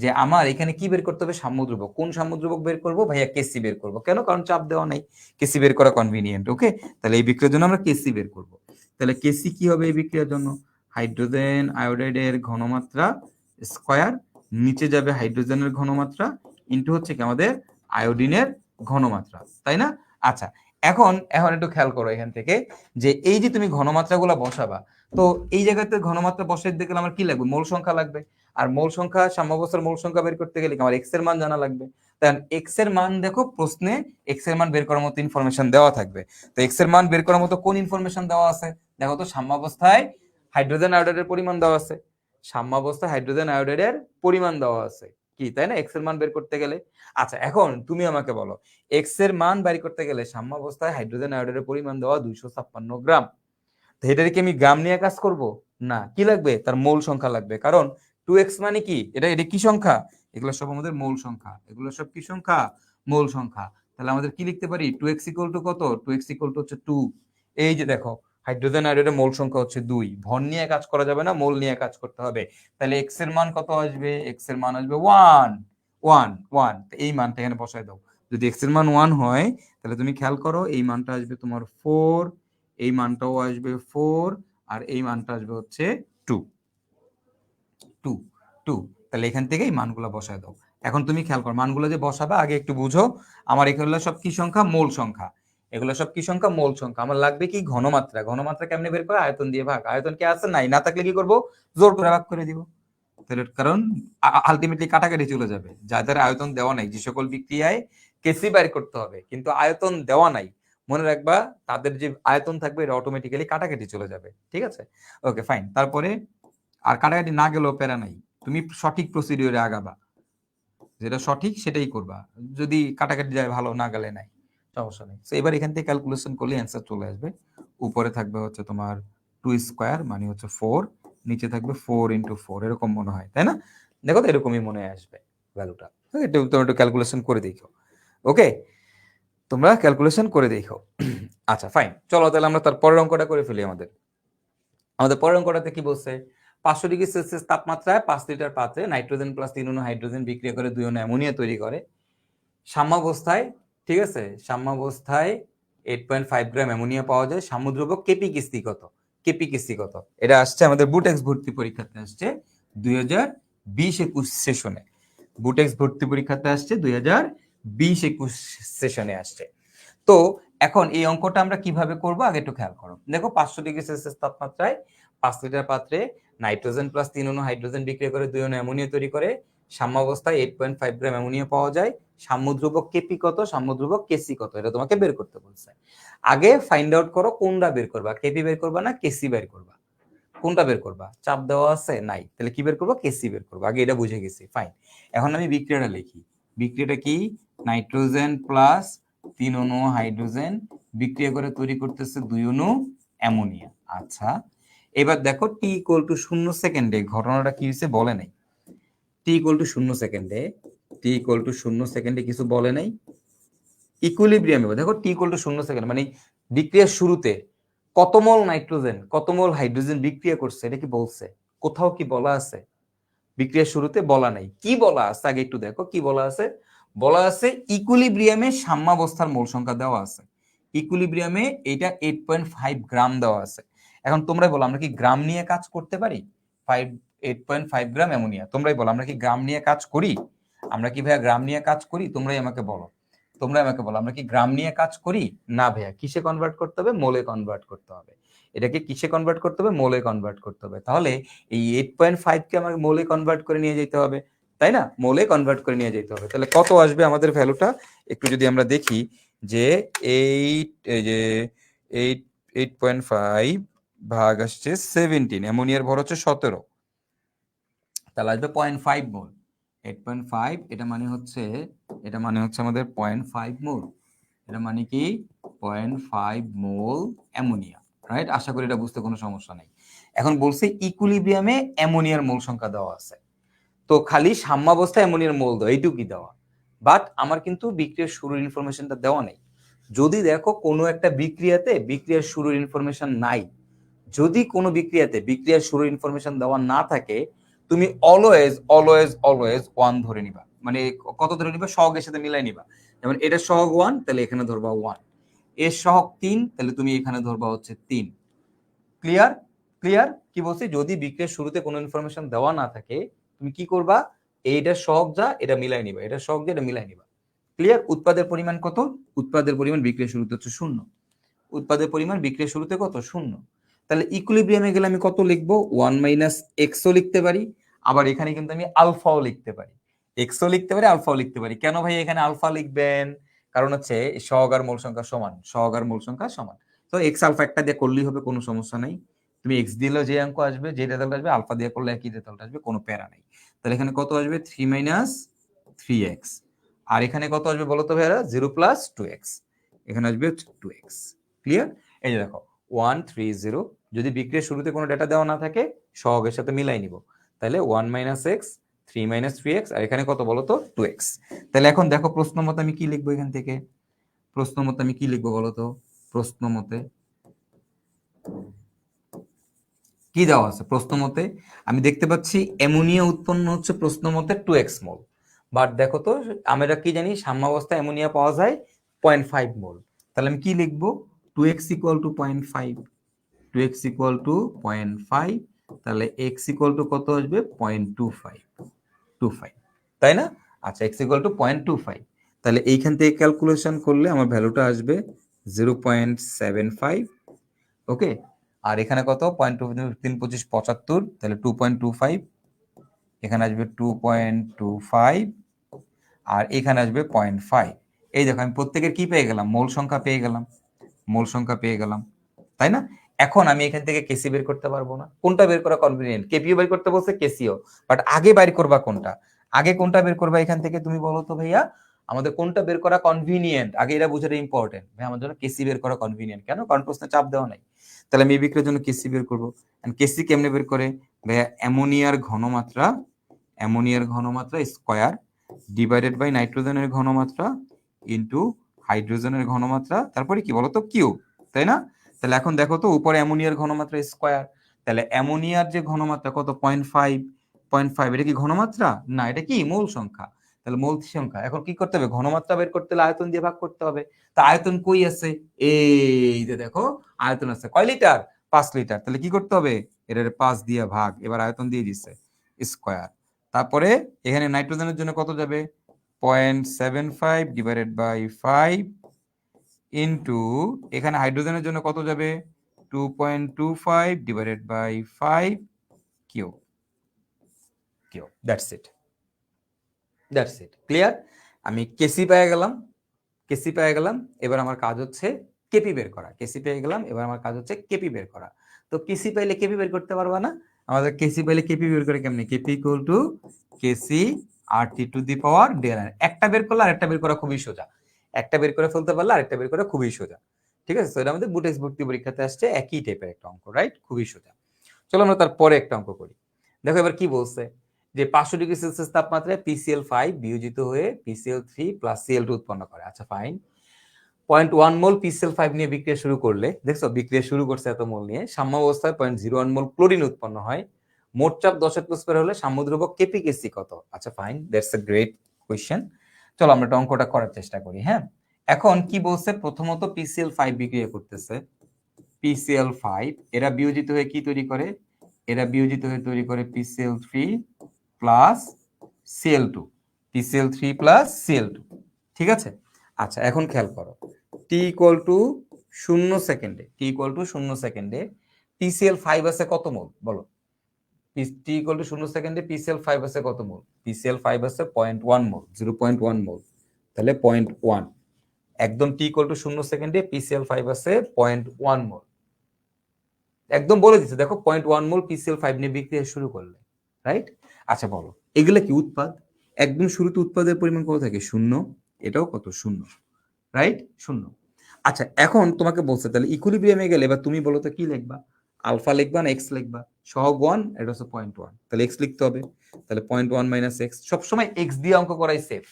যে আমার এখানে কি বের করতে হবে? সাম্যদ্রব্যক। কোন সাম্যদ্রব্যক বের করবো ভাইয়া? কেসি বের করবো। কেন? কারণ চাপ দেওয়া নাই, কেসি বের করা কনভিনিয়েন্ট। ওকে, তাহলে এই বিক্রিয়ার জন্য আমরা কেসি বের করবো। তাহলে কেসি কি হবে এই বিক্রিয়ার জন্য? হাইড্রোজেন আয়োডাইডের ঘনমাত্রা স্কয়ার, নিচে যাবে হাইড্রোজেনের ঘনমাত্রা ইনটু হচ্ছে কি আমাদের আয়োডিনের ঘনমাত্রা, তাই না? আচ্ছা, এখন এখন একটু খেয়াল করো এখান থেকে, যে এই যে তুমি ঘনমাত্রাগুলো বসাবা, তো এই জায়গাতে ঘনমাত্রা বসাই দিতে গেলে আমার কি লাগবে? মোল সংখ্যা লাগবে। আর মোল সংখ্যা, সাম্যাবস্থার মোল সংখ্যা বের করতে গেলে আমার এক্স এর মান জানা লাগবে। তাই এক্স এর মান, দেখো প্রশ্নে এক্স এর মান বের করার মতো ইনফরমেশন দেওয়া থাকবে। তো এক্স এর মান বের করার মতো কোন ইনফরমেশন দেওয়া আছে? দেখো তো, সাম্যাবস্থায় হাইড্রোজেন আয়োডাইডের পরিমাণ দেওয়া আছে, সাম্যাবস্থায় হাইড্রোজেন আয়োডাইডের পরিমাণ দেওয়া আছে, কি তাই না? এক্স এর মান বের করতে গেলে। আচ্ছা, এখন তুমি আমাকে বলো এক্স এর মান বের করতে গেলে সাম্যাবস্থায় হাইড্রোজেন আয়োডাইডের পরিমাণ দেওয়া 256 গ্রাম। তো এটাকে কি আমি গ্রাম নিয়ে কাজ করব? না, কি লাগবে? তার মোল সংখ্যা লাগবে। কারণ 2x মানে কি? এটা এটা কি সংখ্যা? এগুলো সব আমাদের মোল সংখ্যা। এগুলো সব কি সংখ্যা? মোল সংখ্যা। তাহলে আমাদের কি লিখতে পারি? 2x ইকুয়াল টু কত? 2x ইকুয়াল টু হচ্ছে 2। এই যে দেখো, হাইড্রোজেন আয়োডাইডের মোল সংখ্যা হচ্ছে 2। ভর নিয়ে কাজ করা যাবে না, মোল নিয়ে কাজ করতে হবে। তাহলে x এর মান কত আসবে? x এর মান আসবে 1 1 1। এই মানটা এখানে বসায় দাও। যদি x এর মান 1 হয়, তাহলে তুমি খেয়াল করো এই মানটা আসবে তোমার 4, এই মানটাও আসবে 4, আর এই মানটা আসবে হচ্ছে 2 2 2। তাহলে এখান থেকে এই মানগুলো বসায় দাও। এখন তুমি খেয়াল করো, মানগুলো যে বসাবে আগে একটু বুঝো। আমার এগুলো সব কি সংখ্যা? মোল সংখ্যা। এগুলো সব কি সংখ্যা? মোল সংখ্যা। আমার লাগবে কি? ঘনমাত্রা। ঘনমাত্রা কেমনে বের করে? আয়তন দিয়ে ভাগ। আয়তন কি আছে? নাই, না থাকলে কি করব? জোর করে ভাগ করে দিব। তাহলে কারণ আলটিমেটলি কাটাকাটি চলে যাবে। যাদের আয়তন দেওয়া নাই, যে সকল বিক্রিয়ায় কেসি বাইর করতে হবে কিন্তু আয়তন দেওয়া নাই, মনে রাখবা তাদের যে আয়তন থাকবে এটা অটোমেটিক্যালি কাটাকাটি চলে যাবে। ঠিক আছে? ওকে, ফাইন। তারপরে আর কাটাকাটি না গেলেও প্যারা নাই, তুমি সঠিক প্রসিডিওরে আগাবা, যেটা সঠিক সেটাই করবা। যদি কাটাকাটি যায় ভালো, না গেলে নাই, সমস্যা নেই। তো এবার এখান থেকে ক্যালকুলেশন করলে অ্যান্সার চলে আসবে। উপরে থাকবে হচ্ছে তোমার 2 স্কয়ার মানে হচ্ছে 4, নিচে থাকবে 4 ইন্টু 4, এরকম মনে হয়, তাই না? দেখো তো এরকমই মনে আসবে ভ্যালুটা। একটু তোমরা একটু ক্যালকুলেশন করে দেখো। ওকে, তোমরা ক্যালকুলেশন করে দেখো। আচ্ছা, ফাইন। চলো তাহলে আমরা তার পরের অঙ্কটা করে ফেলি। আমাদের আমাদের পরের অঙ্কটাতে কি বলছে? 500 ডিগ্রি সেলসিয়াস তাপমাত্রায় 5 লিটার পাত্রে নাইট্রোজেন প্লাস 3 অণু হাইড্রোজেন বিক্রিয়া করে 2 অণু অ্যামোনিয়া তৈরি করে। সাম্যাবস্থায়, ঠিক আছে, সাম্যাবস্থায় 8.5 গ্রাম অ্যামোনিয়া পাওয়া যায়। সাম্যদ্রব্যক কেপি কিস্তি কত? কেপি কিস্তি কত? এটা আসছে আমাদের বুটেক্স ভর্তি পরীক্ষাতে আসছে 2020-21 সেশনে। বুটেক্স ভর্তি পরীক্ষাতে আসছে 2020-21 সেশনে আসছে। তো এখন এই অঙ্কটা আমরা কিভাবে করব আগে একটু খেয়াল করো। দেখো, 500 ডিগ্রি সেলসিয়াস তাপমাত্রায় 5 লিটার পাত্রে নাইট্রোজেন প্লাস 3 অণু হাইড্রোজেন বিক্রিয়া করে 2 অণু অ্যামোনিয়া তৈরি করে। সাম্যাবস্থায় 8.5 গ্রাম অ্যামোনিয়া পাওয়া যায়। সাম্যদ্রব্যক কেপি কত? সাম্যদ্রব্যক কেসি কত? এটা তোমাকে বের করতে বলছে। আগে ফাইন্ড আউট করো কোনটা বের করবা, কেপি বের করবা না কেসি বের করবা? কোনটা বের করবা? চাপ দেওয়া আছে নাই, তাহলে কি বের করবো? কেসি বের করবো। আগে এটা বুঝে গেছি, ফাইন। এখন আমি বিক্রিয়াটা লিখি। বিক্রিয়াটা কি? নাইট্রোজেন প্লাস 3 অণু হাইড্রোজেন বিক্রিয়া করে তৈরি করতেছে 2 অণু অ্যামোনিয়া। আচ্ছা, এবার দেখো টি ইকুয়াল টু 0 সেকেন্ডে ঘটনাটা কি হয়েছে বলে নাই। টি ইকুয়াল টু 0 সেকেন্ডে, টি ইকুয়াল টু 0 সেকেন্ডে কিছু বলে নাই। ইকুইলিব্রিয়ামে দেখো টি ইকুয়াল টু 0 সেকেন্ড মানে বিক্রিয়ার শুরুতে কত মোল নাইট্রোজেন কত মোল হাইড্রোজেন বিক্রিয়া করছে এটা কি বলছে? কোথাও কি বলা আছে? বিক্রিয়ার শুরুতে বলা নাই। কি বলা আছে আগে একটু দেখো, কি বলা আছে? বলা আছে ইকুইলিব্রিয়ামে সাম্যাবস্থার মোল সংখ্যা দেওয়া আছে। ইকুইলিব্রিয়ামে এটা 8.5 গ্রাম দেওয়া আছে। এখন তোমরাই বলো আমরা কি গ্রাম নিয়ে কাজ করতে পারি? 8.5 গ্রাম অ্যামোনিয়া, তোমরাই বলো আমরা কি গ্রাম নিয়ে কাজ করি? আমরা কি ভাইয়া গ্রাম নিয়ে কাজ করি? তোমরাই আমাকে বলো, আমরা কি গ্রাম নিয়ে কাজ করি? না ভাইয়া, কিসে কনভার্ট করতে হবে? মোলে কনভার্ট করতে হবে। এটাকে কিসে কনভার্ট করতে হবে? মোলে কনভার্ট করতে হবে। তাহলে এই 8.5 কে আমাকে মোলে কনভার্ট করে নিয়ে যেতে হবে, তাই না? মোলে কনভার্ট করে নিয়ে যেতে হবে। তাহলে কত আসবে আমাদের ভ্যালুটা একটু যদি আমরা দেখি, যে 8.5 ভাগ আসছে 17, অ্যামোনিয়ার ভর হচ্ছে 17, তাহলে আসবে 0.5 মোল। 8.5 এটা মানে হচ্ছে আমাদের 0.5 মোল। এটা মানে কি 0.5 মোল অ্যামোনিয়া, রাইট? আশা করি এটা বুঝতে কোনো সমস্যা নেই। এখন বলছে ইকুইলিব্রিয়ামে অ্যামোনিয়ার মোল সংখ্যা দেওয়া আছে, তো খালি সাম্যাবস্থায় অ্যামোনিয়ার মোল দাও, এইটুকুই দেওয়া। বাট আমার কিন্তু বিক্রিয়ার শুরুর ইনফরমেশনটা দেওয়া নেই। যদি দেখো কোনো একটা বিক্রিয়াতে বিক্রিয়ার শুরুর ইনফরমেশন নাই, যদি কোনো বিক্রিয়াতে বিক্রিয়ার শুরুর ইনফরমেশন দেওয়া না থাকে, তুমি অলওয়েজ অলওয়েজ অলওয়েজ 1 ধরে নিবা। মানে কত ধরে নিবা? সহগের সাথে মিলাই নিবা। যেমন এটা সহগ 1, তাহলে এখানে ধরবা 1। এর সহগ 3, তাহলে তুমি এখানে ধরবা হচ্ছে 3। ক্লিয়ার? ক্লিয়ার? কি বলছি? যদি বিক্রিয়ার শুরুতে কোনো ইনফরমেশন দেওয়া না থাকে, তুমি কি করবা? এইটার সহগ যা, এটা মিলাই নিবা, এটার সহগ যা, এটা মিলাই নিবা। ক্লিয়ার? উৎপাদের পরিমাণ কত? উৎপাদের পরিমাণ বিক্রিয়ার শুরুতে হচ্ছে 0। উৎপাদের পরিমাণ বিক্রিয়ার শুরুতে কত? 0। তাহলে ইকুইলিব্রিয়ামে গেলে আমি কত লিখবো? 1 মাইনাস এক্সও লিখতে পারি, আবার এখানে কিন্তু আমি আলফাও লিখতে পারি, এক্সও লিখতে পারি, আলফাও লিখতে পারি। কেন ভাই এখানে আলফা লিখবেন? কারণ হচ্ছে সহগ আর মূল সংখ্যা সমান, সহগ আর মূল সংখ্যা সমান। তো এক্স আলফা একটা দিয়ে করলেই হবে, কোনো সমস্যা নাই। তুমি এক্স দিলেও যে অঙ্ক আসবে, যে রেজাল্ট আসবে, আলফা দিয়ে করলে একই রেজাল্ট আসবে, কোনো প্যারা নাই। তাহলে এখানে কত আসবে? 3 মাইনাস 3x। আর এখানে কত আসবে বলো তো ভাইরা? 0 প্লাস 2x। এখানে আসবে 2x। ক্লিয়ার? এই যে দেখো 1 3 0, যদি বিক্রিয়ার শুরুতে কোনো ডেটা দেওয়া না থাকে, সহগের সাথে মিলাই নিব। তাহলে 1 মাইনাস এক্স, 3 মাইনাস 3x, আর এখানে কত বলো তো? 2x। তাহলে এখন দেখো প্রশ্ন মতে আমি কি লিখবো এখান থেকে? প্রশ্ন মতে আমি কি লিখবো বলো তো? প্রশ্ন মতে কি দেওয়া আছে? প্রশ্ন মতে আমি দেখতে পাচ্ছি অ্যামোনিয়া উৎপন্ন হচ্ছে প্রশ্ন মতে 2x মোল। বাট দেখো তো আমরা কি জানি? সাম্যাবস্থায় অ্যামোনিয়া পাওয়া যায় 0.5 মোল। তাহলে আমি কি লিখবো? 2x equal to 0.5, 2x equal to 0.5, তাহলে x ইকুয়াল টু কত আসবে? 0.25, তাই না? আচ্ছা, x ইকুয়াল টু 0.25, তাহলে এইখান থেকে ক্যালকুলেশন করলে আমার ভ্যালুটা আসবে 0.75। ওকে, আর এখানে কত? 0.2, 3 25 75, তাহলে 2.25, এখানে আসবে 2.25, আর এখানে আসবে 0.5। এই দেখো আমি প্রত্যেকের কি পেয়ে গেলাম? মূল সংখ্যা পেয়ে গেলাম, মূল সংখ্যা পেয়ে গেলাম, তাই না? এখন আমি এখান থেকে কেসি বের করতে পারবো না? কোনটা বের করা কনভিনিয়েন্ট? কেপিও বের করতে বলছে, কেসিও। বাট আগে বের করবা কোনটা? আগে কোনটা বের করবা এখান থেকে তুমি বলো তো ভাইয়া? আমাদের কোনটা বের করা কনভিনিয়েন্ট আগে এটা বোঝাটা ইম্পর্টেন্ট। ভাই আমার জন্য কেসি বের করা কনভিনিয়েন্ট। কেন? কারণ প্রশ্নে চাপ দেওয়া নাই। তাহলে আমি এই বিক্রিয়ার জন্য কেসি বের করবো। কেসি কেমনে বের করে? ভাইয়া অ্যামোনিয়ার ঘনমাত্রা স্কয়ার ডিভাইডেড বাই নাইট্রোজেনের ঘনমাত্রা ইনটু হাইড্রোজেনের ঘনমাত্রা, তারপরে কি বলতো? কিউব, তাই না? তাহলে এখন দেখো তো উপরে অ্যামোনিয়ার ঘনমাত্রা স্কয়ার, তাহলে অ্যামোনিয়ার যে ঘনমাত্রা কত? 0.5, 0.5 এটা কি ঘনমাত্রা? না, এটা কি মূল সংখ্যা। তাহলে মূল সংখ্যা এখন কি করতে হবে? ঘনমাত্রা বের করতে হলে আয়তন দিয়ে ভাগ করতে হবে। তা আয়তন কই আছে? এই যে দেখো আয়তন আছে, কয় লিটার? 5 লিটার। তাহলে কি করতে হবে? এটার 5 দিয়ে ভাগ, এবার আয়তন দিয়ে দিচ্ছে স্কয়ার। তারপরে এখানে নাইট্রোজেনের জন্য কত যাবে? 0.75 ডিভাইডেড বাই 5 ইন্টু এখানে হাইড্রোজেনের জন্য কত যাবে? 2.25 divided by 5 cube. That's it, that's it. Clear? আমি কেসি পেয়ে গেলাম, কেসি পেয়ে গেলাম। এবার আমার কাজ হচ্ছে কেপি বের করা। কেসি পেয়ে গেলাম, এবার আমার কাজ হচ্ছে কেপি বের করা। তো কেসি পাইলে কেপি বের করতে পারবা না? আমাদের কেসি পাইলে কেপি বের করে কেমনে? KP equal to KC R T to the power del n. একটা বের করলে আরেকটা বের করা খুবই সোজা, একটা বের করে ফেলতে পারলে আরেকটা বের করা খুবই সোজা। ঠিক আছে? তো এটা আমাদের বুটেক্স ভর্তি পরীক্ষাতে আসছে, একই টাইপের একটা অঙ্ক, রাইট? খুবই সোজা। চলো আমরা তারপরে একটা অঙ্ক করি। দেখো এবার কি বলছে, যে 500 ডিগ্রি সেলসিয়াস তাপমাত্রায় PCl5 বিয়োজিত হয়ে PCl3 প্লাস Cl2 উৎপন্ন করে। আচ্ছা ফাইন। 0.1 মোল PCl5 নিয়ে বিক্রিয়া শুরু করলে, দেখছো বিক্রিয়া শুরু করছে এত মোল নিয়ে, সাম্য অবস্থায় 0.01 মোল ক্লোরিন উৎপন্ন হয়। মোট চাপ 10 অ্যাটমোস্ফিয়ার হলে সাম্য দ্রবক কেপিকেসি কত? আচ্ছা fine, that's a great question. চলো আমরা একটা অঙ্কটা করার চেষ্টা করি। হ্যাঁ, এখন কি বলছে, প্রথমত PCl5 বিক্রিয়া করতেছে, PCl5 এরা বিয়োজিত হয়ে কি তৈরি করে, এরা বিয়োজিত হয়ে তৈরি করে PCl3 plus Cl2, PCl3 plus Cl2, ঠিক আছে। আচ্ছা এখন খেয়াল করো, t ইকুয়াল টু 0 সেকেন্ডে, t ইকুয়াল টু 0 সেকেন্ডে PCl5 আছে কত মোল বলো, t ইকুয়াল টু 0 সেকেন্ডে PCl5 আছে কত মোল, PCl5 আছে 0.1 মোল, 0.1 মোল, তাহলে 0.1, একদম t ইকুয়াল টু 0 সেকেন্ডে PCl5 আছে 0.1 মোল, একদম বলে দিচ্ছে দেখো 0.1 মোল PCl5 নিয়ে বিক্রিয়া শুরু করলে, রাইট। আচ্ছা বলো এগুলো কি উৎপাদ, একদম শুরুতে উৎপাদের পরিমাণ কত থাকে, 0, এটাও কত 0, রাইট 0। আচ্ছা এখন তোমাকে বলছে তাহলে ইকুইলিব্রিয়ামে গেলে এবার তুমি বলো তো কি লিখবা, আলফা লিখবা না এক্স লিখবা, সহগ 1, এটা হচ্ছে 0.1, তাহলে এক্স লিখতে হবে, তাহলে 0.1 মাইনাস এক্স, সবসময় এক্স দিয়ে অঙ্ক করাই সেফ,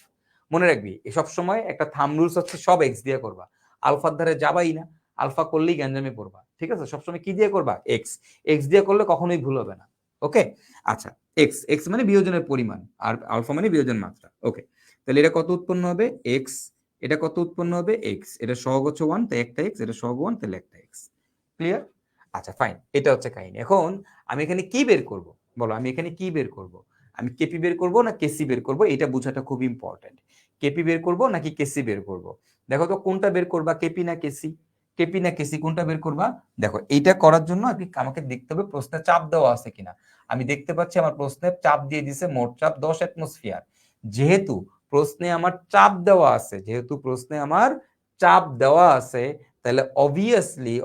মনে রাখবি সবসময় একটা থাম রুলস হচ্ছে সব এক্স দিয়ে করবা, আলফার ধারে যাবাই না, আলফা করলেই গ্যাঞ্জামে পড়বা, ঠিক আছে, সবসময় কি দিয়ে করবা, এক্স, এক্স দিয়ে করলে কখনোই ভুল হবে না, ওকে। আচ্ছা এক্স, এক্স মানে বিয়োজনের পরিমাণ, আর আলফা মানে বিয়োজন মাত্রা, ওকে। তাহলে এটা কত উৎপন্ন হবে এক্স, এটা কত উৎপন্ন হবে এক্স, এটা সহগ হচ্ছে 1 তাই একটা এক্স, এটা সহগ 1 তাহলে একটা এক্স, ক্লিয়ার। আচ্ছা ফাইন, এটা হচ্ছে কাহিনী। এখন আমি এখানে কি বের করব বলো, আমি এখানে কি বের করব, আমি কেপি বের করব না কেসি বের করব, এটা বোঝাটা খুব ইম্পর্টেন্ট, কেপি বের করব নাকি কেসি বের করব, দেখো তো কোনটা বের করবা, কেপি না কেসি, কেপি না কেসি কোনটা বের করবা, দেখো এইটা করার জন্য আমাকে দেখতে হবে প্রশ্নে চাপ দেওয়া আছে কিনা, আমি দেখতে পাচ্ছি আমার প্রশ্নে চাপ দিয়ে দিছে মোট চাপ 10 অ্যাটমসফিয়ার, যেহেতু প্রশ্নে আমার চাপ দেওয়া আছে, যেহেতু প্রশ্নে আমার চাপ দেওয়া আছে, তাহলে অবভিয়াসলি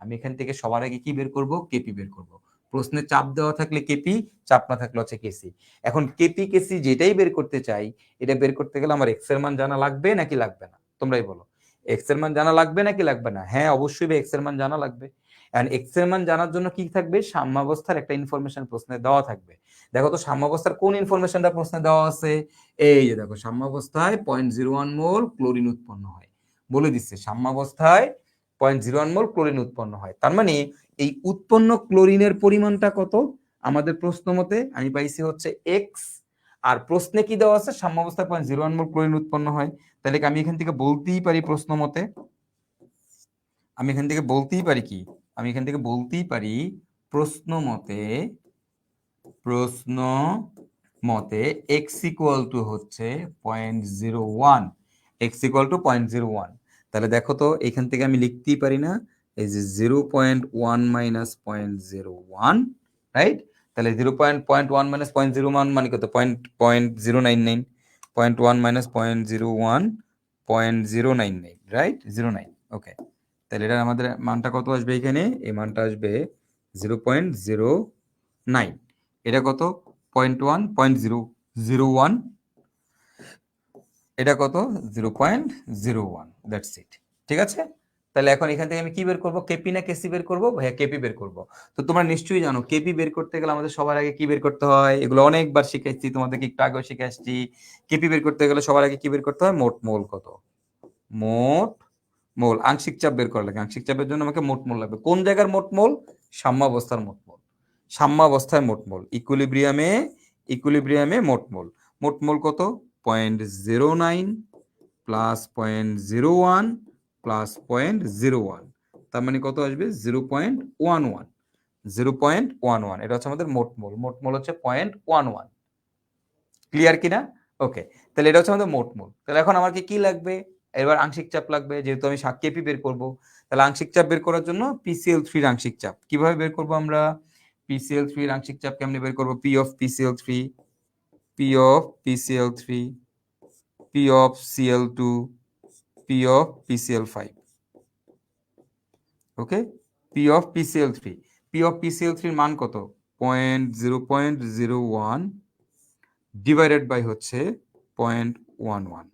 আমি এখান থেকে সবার আগে কি বের করব, কেপি বের করব, প্রশ্নে চাপ দেওয়া থাকলে কেপি, চাপ না থাকলে হচ্ছে কেসি। এখন কেপি কেসি যেটাই বের করতে চাই, এটা বের করতে গেলে আমার এক্স এর মান জানা লাগবে নাকি লাগবে না, তোমরাই বলো, এক্স এর মান জানা লাগবে নাকি লাগবে না, হ্যাঁ অবশ্যই এক্স এর মান জানা লাগবে, এন্ড এক্স এর মান জানার জন্য কি থাকবে, সাম্যাবস্থার একটা ইনফরমেশন প্রশ্নে দেওয়া থাকবে, দেখো তো সাম্যাবস্থার কোন ইনফরমেশনটা প্রশ্নে দেওয়া আছে, এই যে দেখো সাম্যাবস্থায় 0.01 মোল ক্লোরিন উৎপন্ন হয়, বলে দিচ্ছে সাম্যাবস্থায় 0.01 মোল ক্লোরিন উৎপন্ন হয়, তার মানে এই উৎপন্ন ক্লোরিনের পরিমাণটা কত, আমাদের প্রশ্ন মতে আমি পাইছি হচ্ছে এক্স, আর প্রশ্নে কি দেওয়া আছে সাম্যাবস্থায় 0.01 মোল ক্লোরিন উৎপন্ন হয়, তাহলে আমি এখান থেকে বলতেই পারি প্রশ্ন মতে, আমি এখান থেকে বলতেই পারি কি, আমি এখান থেকে বলতেই পারি প্রশ্ন মতে, প্রশ্ন মতে এক্স ইকুয়াল টু হচ্ছে 0.01, এক্স ইকুয়াল টু 0.01, তাহলে দেখো তো এখান থেকে আমি লিখতেই পারি না, এই যে 0.1 মাইনাস 0.01, রাইট, তাহলে 0.1 মাইনাস 0.01 মানে কত, 0.099, 0.1 মাইনাস 0.01, 0.099, রাইট 09, ওকে। তাহলে এটা আমাদের মানটা কত আসবে, এখানে এই মানটা আসবে 0.009, এটা কত 0.1, 0.001, এটা কত 0.01, দ্যাটস ইট, ঠিক আছে। তাহলে এখন এখান থেকে আমি কি বের করব, কেপি না কেসি বের করব, ভাইয়া কেপি বের করব। তো তোমরা নিশ্চয়ই জানো কেপি বের করতে গেলে আমাদের সবার আগে কি বের করতে হয়, এগুলো অনেকবার শিখাইছি তোমাদেরকে, একটু আগেও শিখাইছি, কেপি বের করতে গেলে সবার আগে কি বের করতে হয়, মোট মোল কত, মোট মোল, আংশিক চাপ বের করা লাগে, আংশিক চাপের জন্য আমাকে মোট মোল লাগবে, কোন জায়গার মোট মোল, সাম্যাবস্থার মোট মোল, সাম্যাবস্থায় মোট মোল, ইকুইলিব্রিয়ামে, ইকুইলিব্রিয়ামে মোট মোল, মোট মোল কত 0.09 প্লাস 0.01 প্লাস 0.01, তার মানে কত আসবে 0.11, 0.11, এটা হচ্ছে আমাদের মোট মোল, মোট মোল হচ্ছে 0.11, ক্লিয়ার কিনা, ওকে। তাহলে এটা হচ্ছে আমাদের মোট মোল, তাহলে এখন আমাকে কি লাগবে, এবার আংশিক চাপ লাগবে, যেহেতু আমি কেপি বের করব, তাহলে আংশিক চাপ বের করার জন্য PCl3 এর আংশিক চাপ কিভাবে বের করব আমরা, PCl3 এর আংশিক চাপ কেমনে বের করব, P of PCl3, P of PCl3, P of Cl2, P of PCl5, okay, P of PCl3, P of PCl3 এর মান কত 0.01 ডিভাইডেড বাই হচ্ছে 0.11,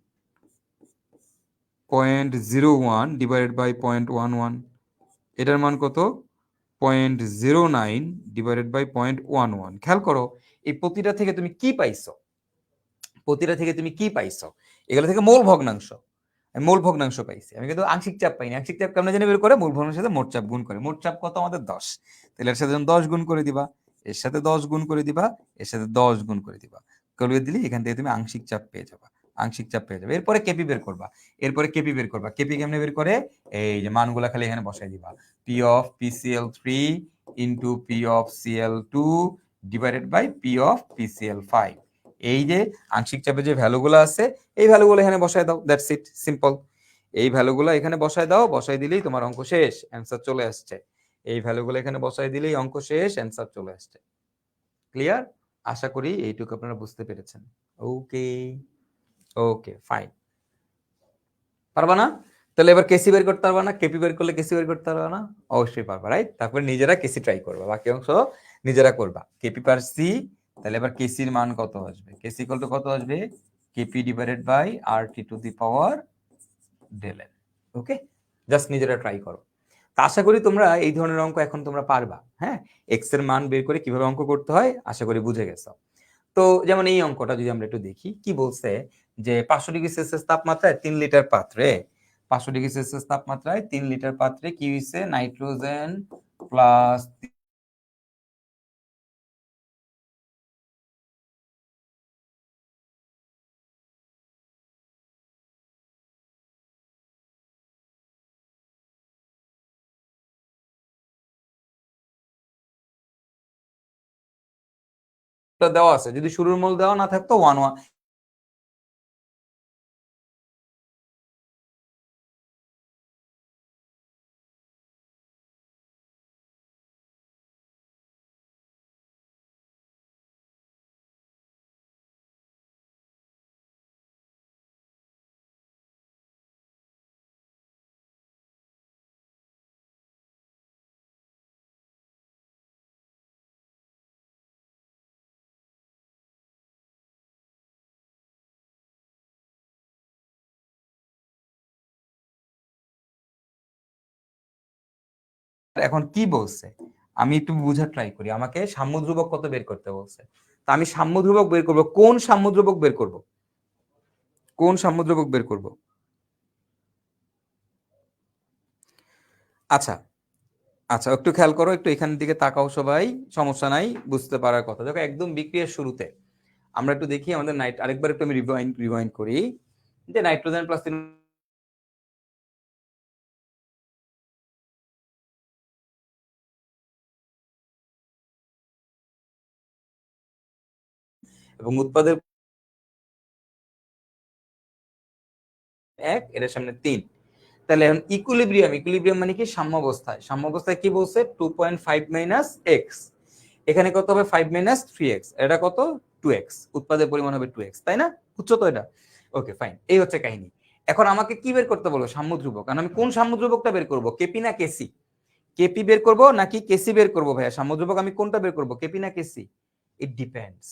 0.01 ডিভাইডেড বাই 0.11, এটার মান কত 0.09 ডিভাইডেড বাই 0.11, খেয়াল করো এই প্রতিটা থেকে তুমি কি পাইছো, প্রতিটা থেকে তুমি কি পাইছো, এগুলো থেকে মোল ভগ্নাংশ, আমি মোল ভগ্নাংশ পাইছি, আমি কিন্তু আংশিক চাপ পাইনি, আংশিক চাপ কেমন জানি বের করে, মোল ভগ্নাংশের সাথে মোট চাপ গুণ করে, মোট চাপ কত আমাদের 10, তাহলে এর সাথে 10 গুণ করে দিবা, এর সাথে 10 গুণ করে দিবা, এর সাথে 10 গুণ করে দিবা, করে দিলে এখান থেকে তুমি আংশিক চাপ পেয়ে যাবা, আংশিক চাপ পেয়ে যাবে। এরপরে কেপি বের করবা, কেপি কেমনে বের করে, এই যে মানগুলা খালি এখানে বসাই দিবা, P of PCl3 into P of Cl2 divided by P of PCl5। এই যে আংশিক চাপে যে ভ্যালুগুলো আছে এই ভ্যালুগুলো এখানে বসায় দাও, দ্যাটস ইট, সিম্পল। এই ভ্যালুগুলো এখানে বসায় দাও, বসাই দিলেই তোমার অঙ্ক শেষ, অ্যান্সার চলে আসছে। এই ভ্যালুগুলো এখানে বসাই দিলেই অঙ্ক শেষ, অ্যান্সার চলে আসছে। ক্লিয়ার? আশা করি এইটুকু আপনারা বুঝতে পেরেছেন। ওকে ওকে ফাইন। পারবা না? তাহলে এবার কেসি বের করতে পারবা না? কেপি বের করলে কেসি বের করতে পারবা না? অবশ্যই পারবা, রাইট? তারপরে নিজেরা কেসি ট্রাই করবা, বাকি অংশ নিজেরা করবা। কেপি পারছি, তাহলে এবার কেসির মান কত আসবে? কেসি ইকুয়াল টু কত আসবে? KP divided by RT to the power del n। Okay, just নিজেরা ট্রাই করো। তা আশা করি তোমরা এই ধরনের অঙ্ক এখন তোমরা পারবা। হ্যাঁ, এক্স এর মান বের করে কিভাবে অঙ্ক করতে হয় আশা করি বুঝে গেছো। তো যেমন এই অঙ্কটা যদি আমরা একটু দেখি, কি বলছে যে 500 ডিগ্রি সেলসিয়াস তাপমাত্রায় 3 লিটার পাত্রে, 500 ডিগ্রি সেলসিয়াস তাপমাত্রায় 3 লিটার পাত্রে কি হইছে, নাইট্রোজেন প্লাস দেওয়া আছে, যদি শুরুর মোল দেওয়া না থাকতো 1 এখন কি বলছে আমি একটু বোঝার ট্রাই করি। আমাকে সাম্য ধ্রুবক কত বের করতে বলছে, তা আমি সাম্য ধ্রুবক বের করব। কোন সাম্য ধ্রুবক বের করব? কোন সাম্য ধ্রুবক বের করব? আচ্ছা আচ্ছা, একটু খেয়াল করো, একটু এখানের দিকে তাকাও সবাই, সমস্যা নাই, বুঝতে পারার কথা। দেখো একদম বিক্রিয়ার শুরুতে আমরা একটু দেখি আমাদের আরেকবার একটু আমি রিভাইন্ড করি, যে নাইট্রোজেন প্লাস এবং উৎপাদের 1 এর সামনে 3, তাহলে এখন ইকুইলিব্রিয়াম মানে কি? সাম্যাবস্থায়। সাম্যাবস্থায় কি বলছে? 2.5 মাইনাস এক্স, এখানে কত হবে? 5 মাইনাস 3x, এটা কত? 2x, উৎপাদের পরিমাণ হবে 2x, তাই না? বুঝছো তো এটা? ওকে ফাইন, এই হচ্ছে কাহিনী। এখন আমাকে কি বের করতে বলো? সাম্য ধ্রুবক। কারণ আমি কোন সাম্য ধ্রুবকটা বের করব, কেপি না কেসি? কেপি বের করব নাকি কেসি বের করব? ভাইয়া সাম্য ধ্রুবক আমি কোনটা বের করব, কেপি না কেসি? It depends,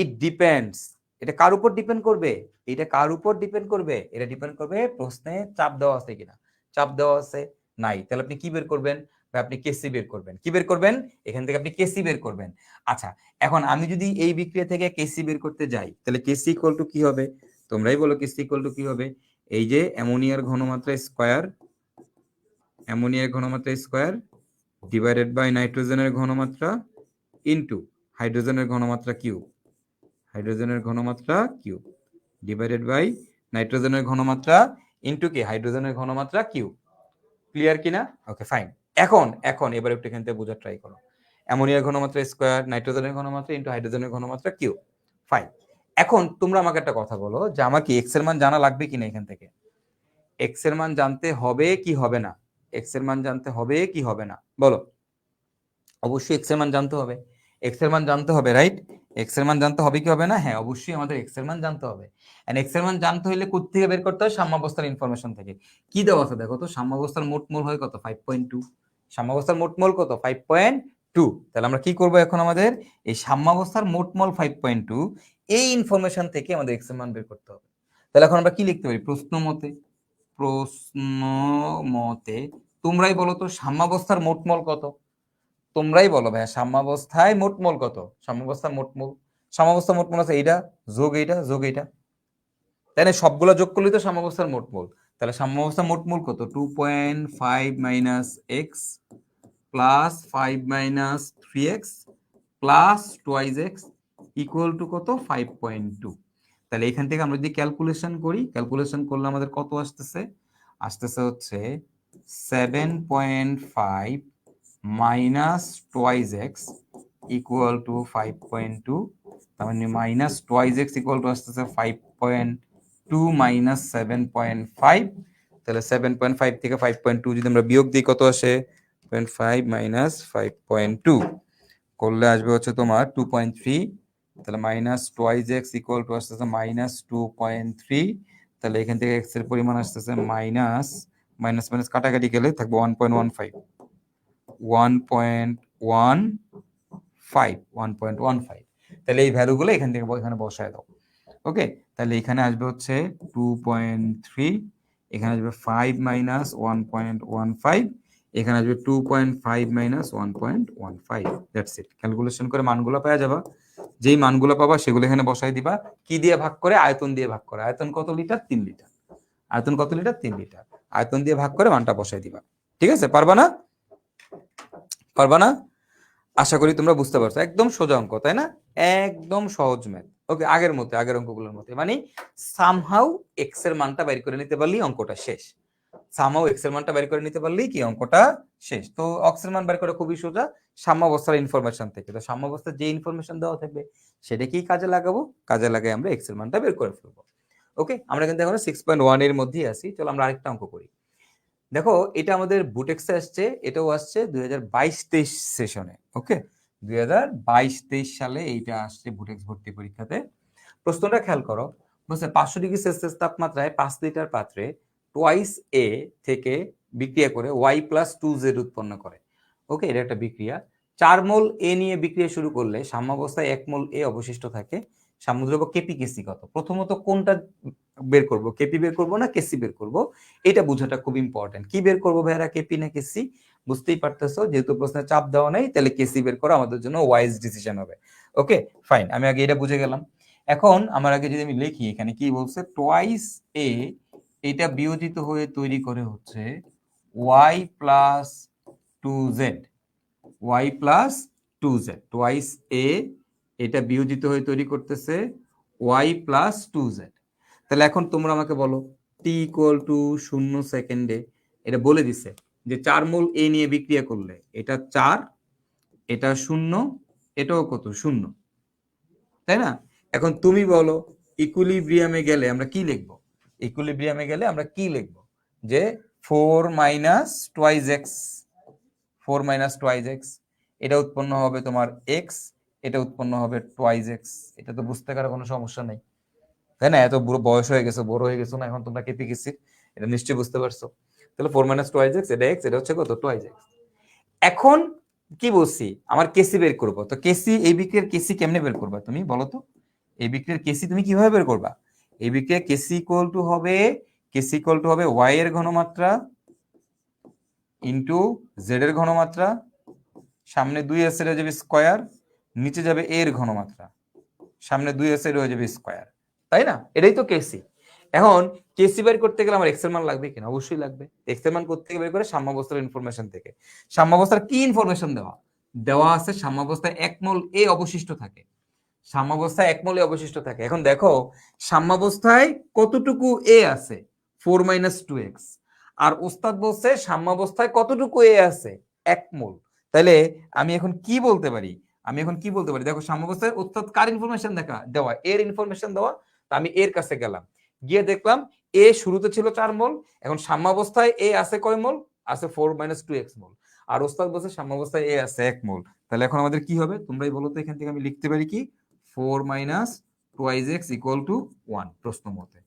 it depends. এটা কার উপর ডিপেন্ড করবে? এটা কার উপর ডিপেন্ড করবে? এটা ডিপেন্ড করবে প্রশ্নে চাপ দেওয়া আছে কিনা। চাপ দেওয়া আছে নাই, তাহলে আপনি কি বের করবেন? আপনি কেসি বের করবেন। কি বের করবেন? এখান থেকে আপনি কেসি বের করবেন। আচ্ছা, এখন আমি যদি এই বিক্রিয়া থেকে কেসি বের করতে যাই, তাহলে কেসি ইকুয়াল টু কি হবে? তোমরাই বলো কেসি ইকুয়াল টু কি হবে? এই যে অ্যামোনিয়ার ঘনমাত্রা স্কয়ার, অ্যামোনিয়ার ঘনমাত্রা স্কয়ার ডিভাইডেড বাই নাইট্রোজেনের ঘনমাত্রা ইনটু হাইড্রোজেনের ঘনমাত্রা কিউব, হাইড্রোজেনের ঘনমাত্রা কিউব ডিভাইডেড বাই নাইট্রোজেনের ঘনমাত্রা ইনটু কি? হাইড্রোজেনের ঘনমাত্রা কিউব। ক্লিয়ার কিনা? Okay fine. এখন এখন এবার একটু এখান থেকে বোঝার ট্রাই করো। অ্যামোনিয়ার ঘনমাত্রা স্কয়ার, নাইট্রোজেনের ঘনমাত্রা ইনটু হাইড্রোজেনের ঘনমাত্রা কিউব। ফাইন। এখন তোমরা আমাকে একটা কথা বলো যে আমার কি এক্স এর মান জানা লাগবে কিনা? এখান থেকে এক্স এর মান জানতে হবে কি হবে না? এক্স এর মান জানতে হবে কি হবে না বলো? অবশ্যই এক্স এর মান জানতে হবে। এক্স এর মান জানতে হবে, রাইট? এক্স এর মান জানতে হবে কি হবে না? হ্যাঁ, অবশ্যই আমাদের এক্স এর মান জানতে হবে। এন্ড এক্স এর মান জানতে হলে কোথা থেকে বের করতে হয়? সাম্যাবস্থার ইনফরমেশন থেকে। কি দেওয়া আছে দেখো তো, সাম্যাবস্থার মোট মোল হয় কত? 5.2। সাম্যাবস্থার মোট মোল কত? 5.2। তাহলে আমরা কি করব এখন? আমাদের এই সাম্যাবস্থার মোট মোল 5.2, এই ইনফরমেশন থেকে আমাদের এক্স এর মান বের করতে হবে। তাহলে এখন আমরা কি লিখতে পারি? প্রশ্ন মতে তোমরাই বলো তো সাম্যাবস্থার মোট মোল কত? তোমরাই বলো ভাইয়া, সাম্যাবস্থায় মোট মোল কত? সাম্যাবস্থার মোট মোল, সাম্যাবস্থার মোট মোল আছে এইটা যোগ এইটা যোগ এইটা, তাই না? সবগুলো যোগ করলেই তো সাম্যাবস্থার মোট মোল। তাহলে সাম্যাবস্থার মোট মোল কত? 2.5 minus x plus 5 minus 3x plus twice x equal to কত? 5.2। তাহলে এখান থেকে আমরা যদি ক্যালকুলেশন করি, ক্যালকুলেশন করলে আমাদের কত আসতেছে? আসতেছে হচ্ছে 7.5 minus twice x equal to 5.2, তার মানে minus twice x equal to আসতেছে 5.2 মাইনাস 7.5। তাহলে 7.5 থেকে 5.2 যদি আমরা বিয়োগ দিই কত আসে? 0.5 মাইনাস 5.2 করলে আসবে হচ্ছে তোমার 2.3। তাহলে minus twice x equal to আসতেছে মাইনাস 2.3। তাহলে এখান থেকে এক্স এর পরিমাণ আসতেছে মাইনাস মাইনাস মাইনাস কাটাকাটি গেলে থাকবে 1.15 1.15। তাহলে এই ভ্যালুগুলো এখান থেকে এখানে বসায় দাও। ওকে, তাহলে এখানে আসবে হচ্ছে 2.3, এখানে আসবে 5 মাইনাস 1.15, এখানে আসবে 2.5 মাইনাস 1.15। That's it. ক্যালকুলেশন করে মানগুলো পাওয়া যাবা। যেই মানগুলো পাবা সেগুলো এখানে বসাই দিবা। কি দিয়ে ভাগ করে? আয়তন দিয়ে ভাগ করে। আয়তন কত লিটার? 3 লিটার। আয়তন কত লিটার? 3 লিটার। আয়তন দিয়ে ভাগ করে মানটা বসাই দিবা। ঠিক আছে? পারবা না? পারবা না? আশা করি তোমরা বুঝতে পারছো। একদম সোজা অঙ্ক, তাই না? একদম সহজ ম্যাথ। ওকে, আগের মতো, আগের অঙ্কগুলোর মতো। মানে সামহাউ এক্স এর মানটা বের করে নিতে পারলেই অঙ্কটা শেষ। সামহাউ এক্স এর মানটা বের করে নিতে পারলেই কি অঙ্কটা শেষ। তো অক্স এর মান বের করা খুবই সোজা সাম্যাবস্থার ইনফরমেশন থেকে। তো সাম্যাবস্থার যে ইনফরমেশন দেওয়া থাকবে সেটা কি কাজে লাগাবো? কাজে লাগাই আমরা এক্স এর মানটা বের করে ফেলবো। ওকে, আমরা কিন্তু এখন 6.1 এর মধ্যেই আছি। চলো আমরা আরেকটা অঙ্ক করি। দেখো, এটা আমাদের বুটেক্সে আসছে, এটাও আসছে 2022-23 সেশনে। ওকে, 2022-23 সালে এইটা আসছে বুটেক্স ভর্তি পরীক্ষাতে। প্রশ্নটা খেয়াল করো, বলছে 500 ডিগ্রি সেলসিয়াস তাপমাত্রায় 5 লিটার পাত্রে টোয়াইস এ থেকে বিক্রিয়া করে ওয়াই প্লাস 2z উৎপন্ন করে। ওকে, এটা একটা বিক্রিয়া। 4 মোল এ নিয়ে বিক্রিয়া শুরু করলে সাম্যাবস্থায় 1 মোল এ অবশিষ্ট থাকে। সাম্যদ্রব্য কেপি কেসি কত? প্রথমত কোনটা বের করব, কেপি বের করব না কেসি বের করব? এটা বোঝাটা খুব ইম্পর্টেন্ট। কি বের করবো ভাইরা, কেপি না কেসি? বুঝতেই পারতেছো, যেহেতু প্রশ্নে চাপ দেওয়া নেই, তাহলে কেসি বের করা আমাদের জন্য ওয়াইজ ডিসিশন হবে। ওকে ফাইন, আমি আগে এটা বুঝে গেলাম। এখন আমার আগে যদি আমি লিখি, এখানে কি বলছে? টোয়াইস এ, এটা বিয়োজিত হয়ে তৈরি করে হচ্ছে Y plus 2z, Y plus 2z। Twice A, এটা বিয়োজিত হয়ে তৈরি করতেছে ওয়াই প্লাস 2z। তাহলে এখন তোমরা আমাকে বলো, টি ইকুয়াল টু 0 সেকেন্ডে এটা বলে দিছে যে 4 মোল এ নিয়ে বিক্রিয়া করলে এটা 4, এটা 0, এটাও কত? 0, তাই না? এখন তুমি বলো ইকুইলিব্রিয়ামে গেলে আমরা কি লিখবো? ইকুইলিব্রিয়ামে গেলে আমরা কি লিখবো? যে 4 minus twice x, 4 minus twice x, এটা উৎপন্ন হবে তোমার এক্স, এটা উৎপন্ন হবে টোয়াইজ এক্স। এটা তো বুঝতে কারো কোনো সমস্যা নেই, তাই না? এত বুড়ো বয়স হয়ে গেছে, বড় হয়ে গেছো না এখন তোমরা, কেপি কেসি এটা নিশ্চয়ই বুঝতে পারছো। তাহলে 4 মাইনাস টোয়াইজ এক্স, এটা এক্স, এটা হচ্ছে কত? Twice x. এখন কি বলছি? আমার কেসি বের করবো। তো কেসি, এই বিক্রিয়ার কেসি কেমনে বের করবা তুমি বলো তো? এই বিক্রিয়ার কেসি তুমি কিভাবে বের করবা? এই বিক্রিয়ার কেসি ইকুয়াল টু হবে, কেসি ইকুয়াল টু হবে ওয়াই এর ঘনমাত্রা ইন্টু জেড এর ঘনমাত্রা, সামনে 2s এর হয়ে যাবে স্কয়ার, নিচে যাবে a এর ঘনমাত্রা, সামনে 2s এর হয়ে যাবে স্কয়ার, তাই না? এটাই তো কেসি। এখন কেসি বের করতে গেলে আমার এক্স এর মান লাগবে কিনা? অবশ্যই লাগবে। এক্স এর মান করতে বের করে সাম্যাবস্থার ইনফরমেশন থেকে। সাম্যাবস্থার কি ইনফরমেশন দেওয়া? দেওয়া আছে সাম্যাবস্থায় 1 মোল এ অবশিষ্ট থাকে। সাম্যাবস্থায় 1 মোল এ অবশিষ্ট থাকে। এখন দেখো সাম্যাবস্থায় কতটুকু এ আছে? 4 মাইনাস 2x। আর ওস্তাদ বলছে সাম্যাবস্থায় কতটুকু এ আছে? 1 মোল। তাহলে আমি এখন কি বলতে পারি? আমি এখন কি বলতে পারি? দেখো সাম্যাবস্থায় ওস্তাদ কার ইনফরমেশন দেওয়া? এর ইনফরমেশন দেওয়া। তো আমি এর কাছে গেলাম, গিয়ে দেখলাম এ শুরুতে ছিল 4 মোল, এখন সাম্যাবস্থায় এ আছে কয় মোল? আছে 4 মাইনাস 2x মোল। আর ওস্তাদ বলছে সাম্যাবস্থায় এ আছে 1 মোল। তাহলে এখন আমাদের কি হবে তোমরাই বলো তো? এখান থেকে আমি লিখতে পারি কি? 4 minus twice x equal to 1, প্রশ্ন মতে।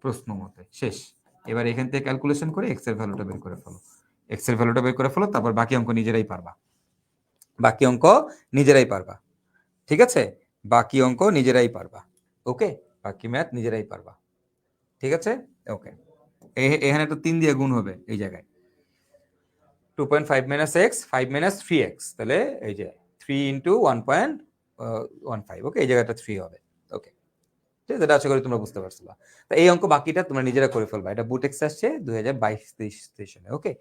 প্রশ্ন মতে শেষ। এবার এখান থেকে ক্যালকুলেশন করে এক্স এর ভ্যালুটা বের করে ফেলো। এক্স এর ভ্যালুটা বের করে ফেলো, তারপর বাকি অঙ্ক নিজেরাই পারবা। বাকি অঙ্ক নিজেরাই পারবা, ঠিক আছে? বাকি অঙ্ক নিজেরাই পারবা। ওকে, বাকি ম্যাথ নিজেরাই পারবা, ঠিক আছে? ওকে, এখানে একটা 3 দিয়ে গুণ হবে এই জায়গায়। 2.5 মাইনাস এক্স, 5 মাইনাস 3x, তাহলে এই যে 3 ইন্টু 1.15। ওকে, এই জায়গাটা 3 হবে। ওকে, ঠিক আছে? এটা আশা করি তোমরা বুঝতে পারছো। তো এই অঙ্ক বাকিটা তোমরা নিজেরা করে ফেলবা। এটা বুটেক্স আসছে 2022-23 সেশনে। ওকে,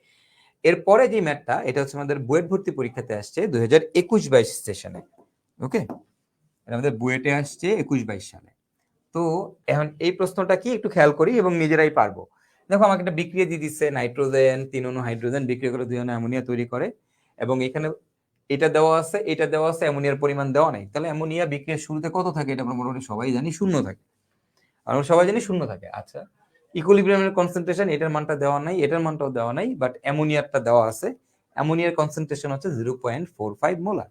এরপরে যে ম্যাথটা, এটা হচ্ছে আমাদের বুয়েট ভর্তি পরীক্ষাতে আসছে 2021-22 সেশনে। ওকে, এটা আমাদের বুয়েটে আসছে 21-22 সালে। তো এখন এই প্রশ্নটা কি একটু খেয়াল করি এবং নিজেরাই পারবো। দেখো আমাকে একটা বিক্রিয়া দিয়ে দিচ্ছে, নাইট্রোজেন 3 অণু হাইড্রোজেন বিক্রিয়া করে 2 অণু অ্যামোনিয়া তৈরি করে, এবং এখানে এটা দেওয়া আছে, এটা দেওয়া আছে, অ্যামোনিয়ার পরিমাণ দেওয়া নাই। তাহলে অ্যামোনিয়া বিক্রিয়ার শুরুতে কত থাকে? এটা আমরা মোটামুটি সবাই জানি, শূন্য থাকে। আমরা সবাই জানি শূন্য থাকে। আচ্ছা, ইকুইলিব্রিয়ামের কনসেন্ট্রেশন, এটার মানটা দেওয়া নাই, এটার মানটাও দেওয়া নাই, বাট অ্যামোনিয়ারটা দেওয়া আছে। অ্যামোনিয়ার কনসেন্ট্রেশন হচ্ছে 0.45 মোলার।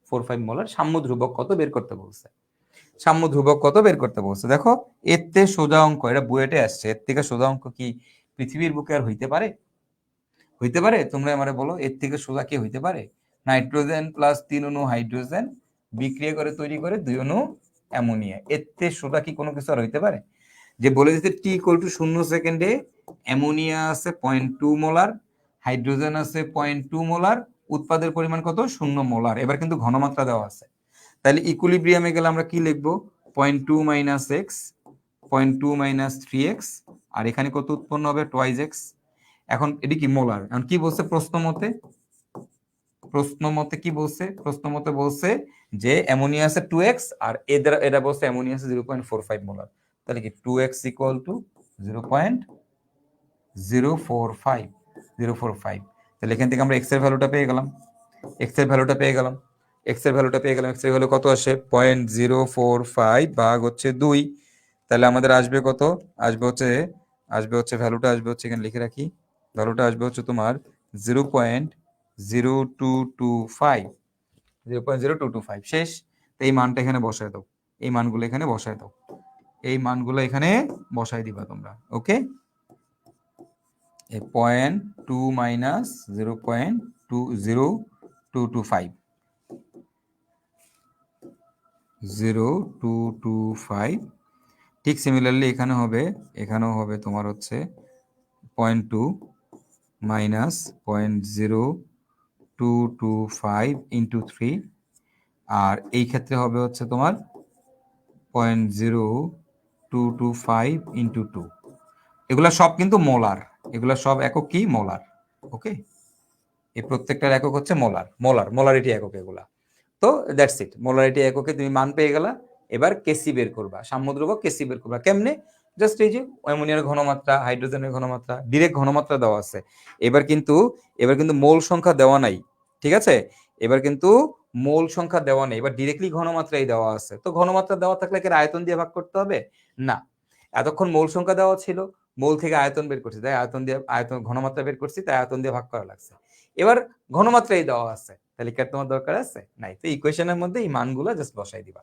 45 মোলার। সাম্য ধ্রুবক কত বের করতে বলছে? সাম্য ধ্রুবক কত বের করতে বলছে? দেখো, এর থেকে সোজা অঙ্ক, এটা বুয়েটে আসছে, এর থেকে সোজা অঙ্ক কি পৃথিবীর বুকে আর হইতে পারে? হইতে পারে? তোমরা আমারে বলো, এর থেকে সোজা কি হইতে পারে? নাইট্রোজেন প্লাস 3 অণু হাইড্রোজেন বিক্রিয়া করে তৈরি করে 2 অণু অ্যামোনিয়া। এর থেকে সোজা কি কোনো কিছু আর হইতে পারে? যে বলে দিতে টি ইকুয়াল টু 0 সেকেন্ডে অ্যামোনিয়া আছে 0.2 মোলার, হাইড্রোজেন আছে 0.2 মোলার, উৎপাদের পরিমাণ কত? 0 মোলার। এবার কিন্তু ঘনমাত্রা দেওয়া আছে। তাহলে ইকুইলিব্রিয়ামে গেলে আমরা কি লিখবো? 0.2 মাইনাস এক্স, 0.2 মাইনাস 3x, আর এখানে কত উৎপন্ন হবে? Twice x. এখন এটি কি মোলার? এখন কি বলছে প্রশ্ন মতে? প্রশ্ন মতে কি বলছে? প্রশ্ন মতে বলছে যে অ্যামোনিয়া আছে 2x, আর এটা বলছে অ্যামোনিয়া আছে 0.45 মোলার। তাহলে কি 2x ইকুয়াল টু 0.045, 045। তাহলে এখান থেকে আমরা এক্স এর ভ্যালুটা পেয়ে গেলাম, এক্স এর ভ্যালুটা পেয়ে গেলাম, এক্স এর ভ্যালুটা পেয়ে গেলাম। এক্স এর ভ্যালু কত আসে? 0.045 ভাগ হচ্ছে 2। তাহলে আমাদের আসবে কত? আসবে হচ্ছে ভ্যালুটা আসবে হচ্ছে, এখানে লিখে রাখি, ভ্যালুটা আসবে হচ্ছে তোমার 0.0225, 0.0225। শেষ। এই মানটা এখানে বসায় দাও, এই মানগুলো এখানে বসায় দাও, এই মানগুলো এখানে বসায় দিবা তোমরা। ওকে, 0.2 মাইনাস 0.205, 0.225। ঠিক সিমিলারলি এখানেও হবে তোমার হচ্ছে 0.2 মাইনাস 0.0225 ইন্টু 3, আর এই ক্ষেত্রে হবে হচ্ছে তোমার 0.0225 ইন্টু 2। এগুলা সব কিন্তু মোলার, এগুলা সব একক কি? মোলার। ওকে, এই প্রত্যেকটার একক হচ্ছে মোলার, মোলারিটি একক এগুলা। তো দ্যাটস ইট, মোলারিটি এককে তুমি মান পেয়ে গেলা। এবার কেসি বের করবা, সাম্য ধ্রুবক কেসি বের করবা কেমনে? জাস্ট এই যে অ্যামোনিয়ার ঘনমাত্রা, হাইড্রোজেনের ঘনমাত্রা, ডিরেক্ট ঘনমাত্রা দেওয়া আছে। এবার কিন্তু মোল সংখ্যা দেওয়া নাই, ঠিক আছে? এবার কিন্তু মোল সংখ্যা দেওয়া নেই, এবার ডিরেক্টলি ঘনমাত্রাই দেওয়া আছে। তো ঘনমাত্রা দেওয়া থাকলে কি আয়তন দিয়ে ভাগ করতে হবে? না, এতক্ষণ মোল সংখ্যা দেওয়া ছিল, মোল থেকে আয়তন বের করছি, তাই আয়তন ঘনমাত্রা বের করছি, তাই আয়তন দিয়ে ভাগ করা লাগছে। এবার ঘনমাত্রাই দেওয়া আছে, তাহলে কি তোমার দরকার আছে? নাই। তো ইকুয়েশনের মধ্যে এই মানগুলো জাস্ট বসাই দিবা,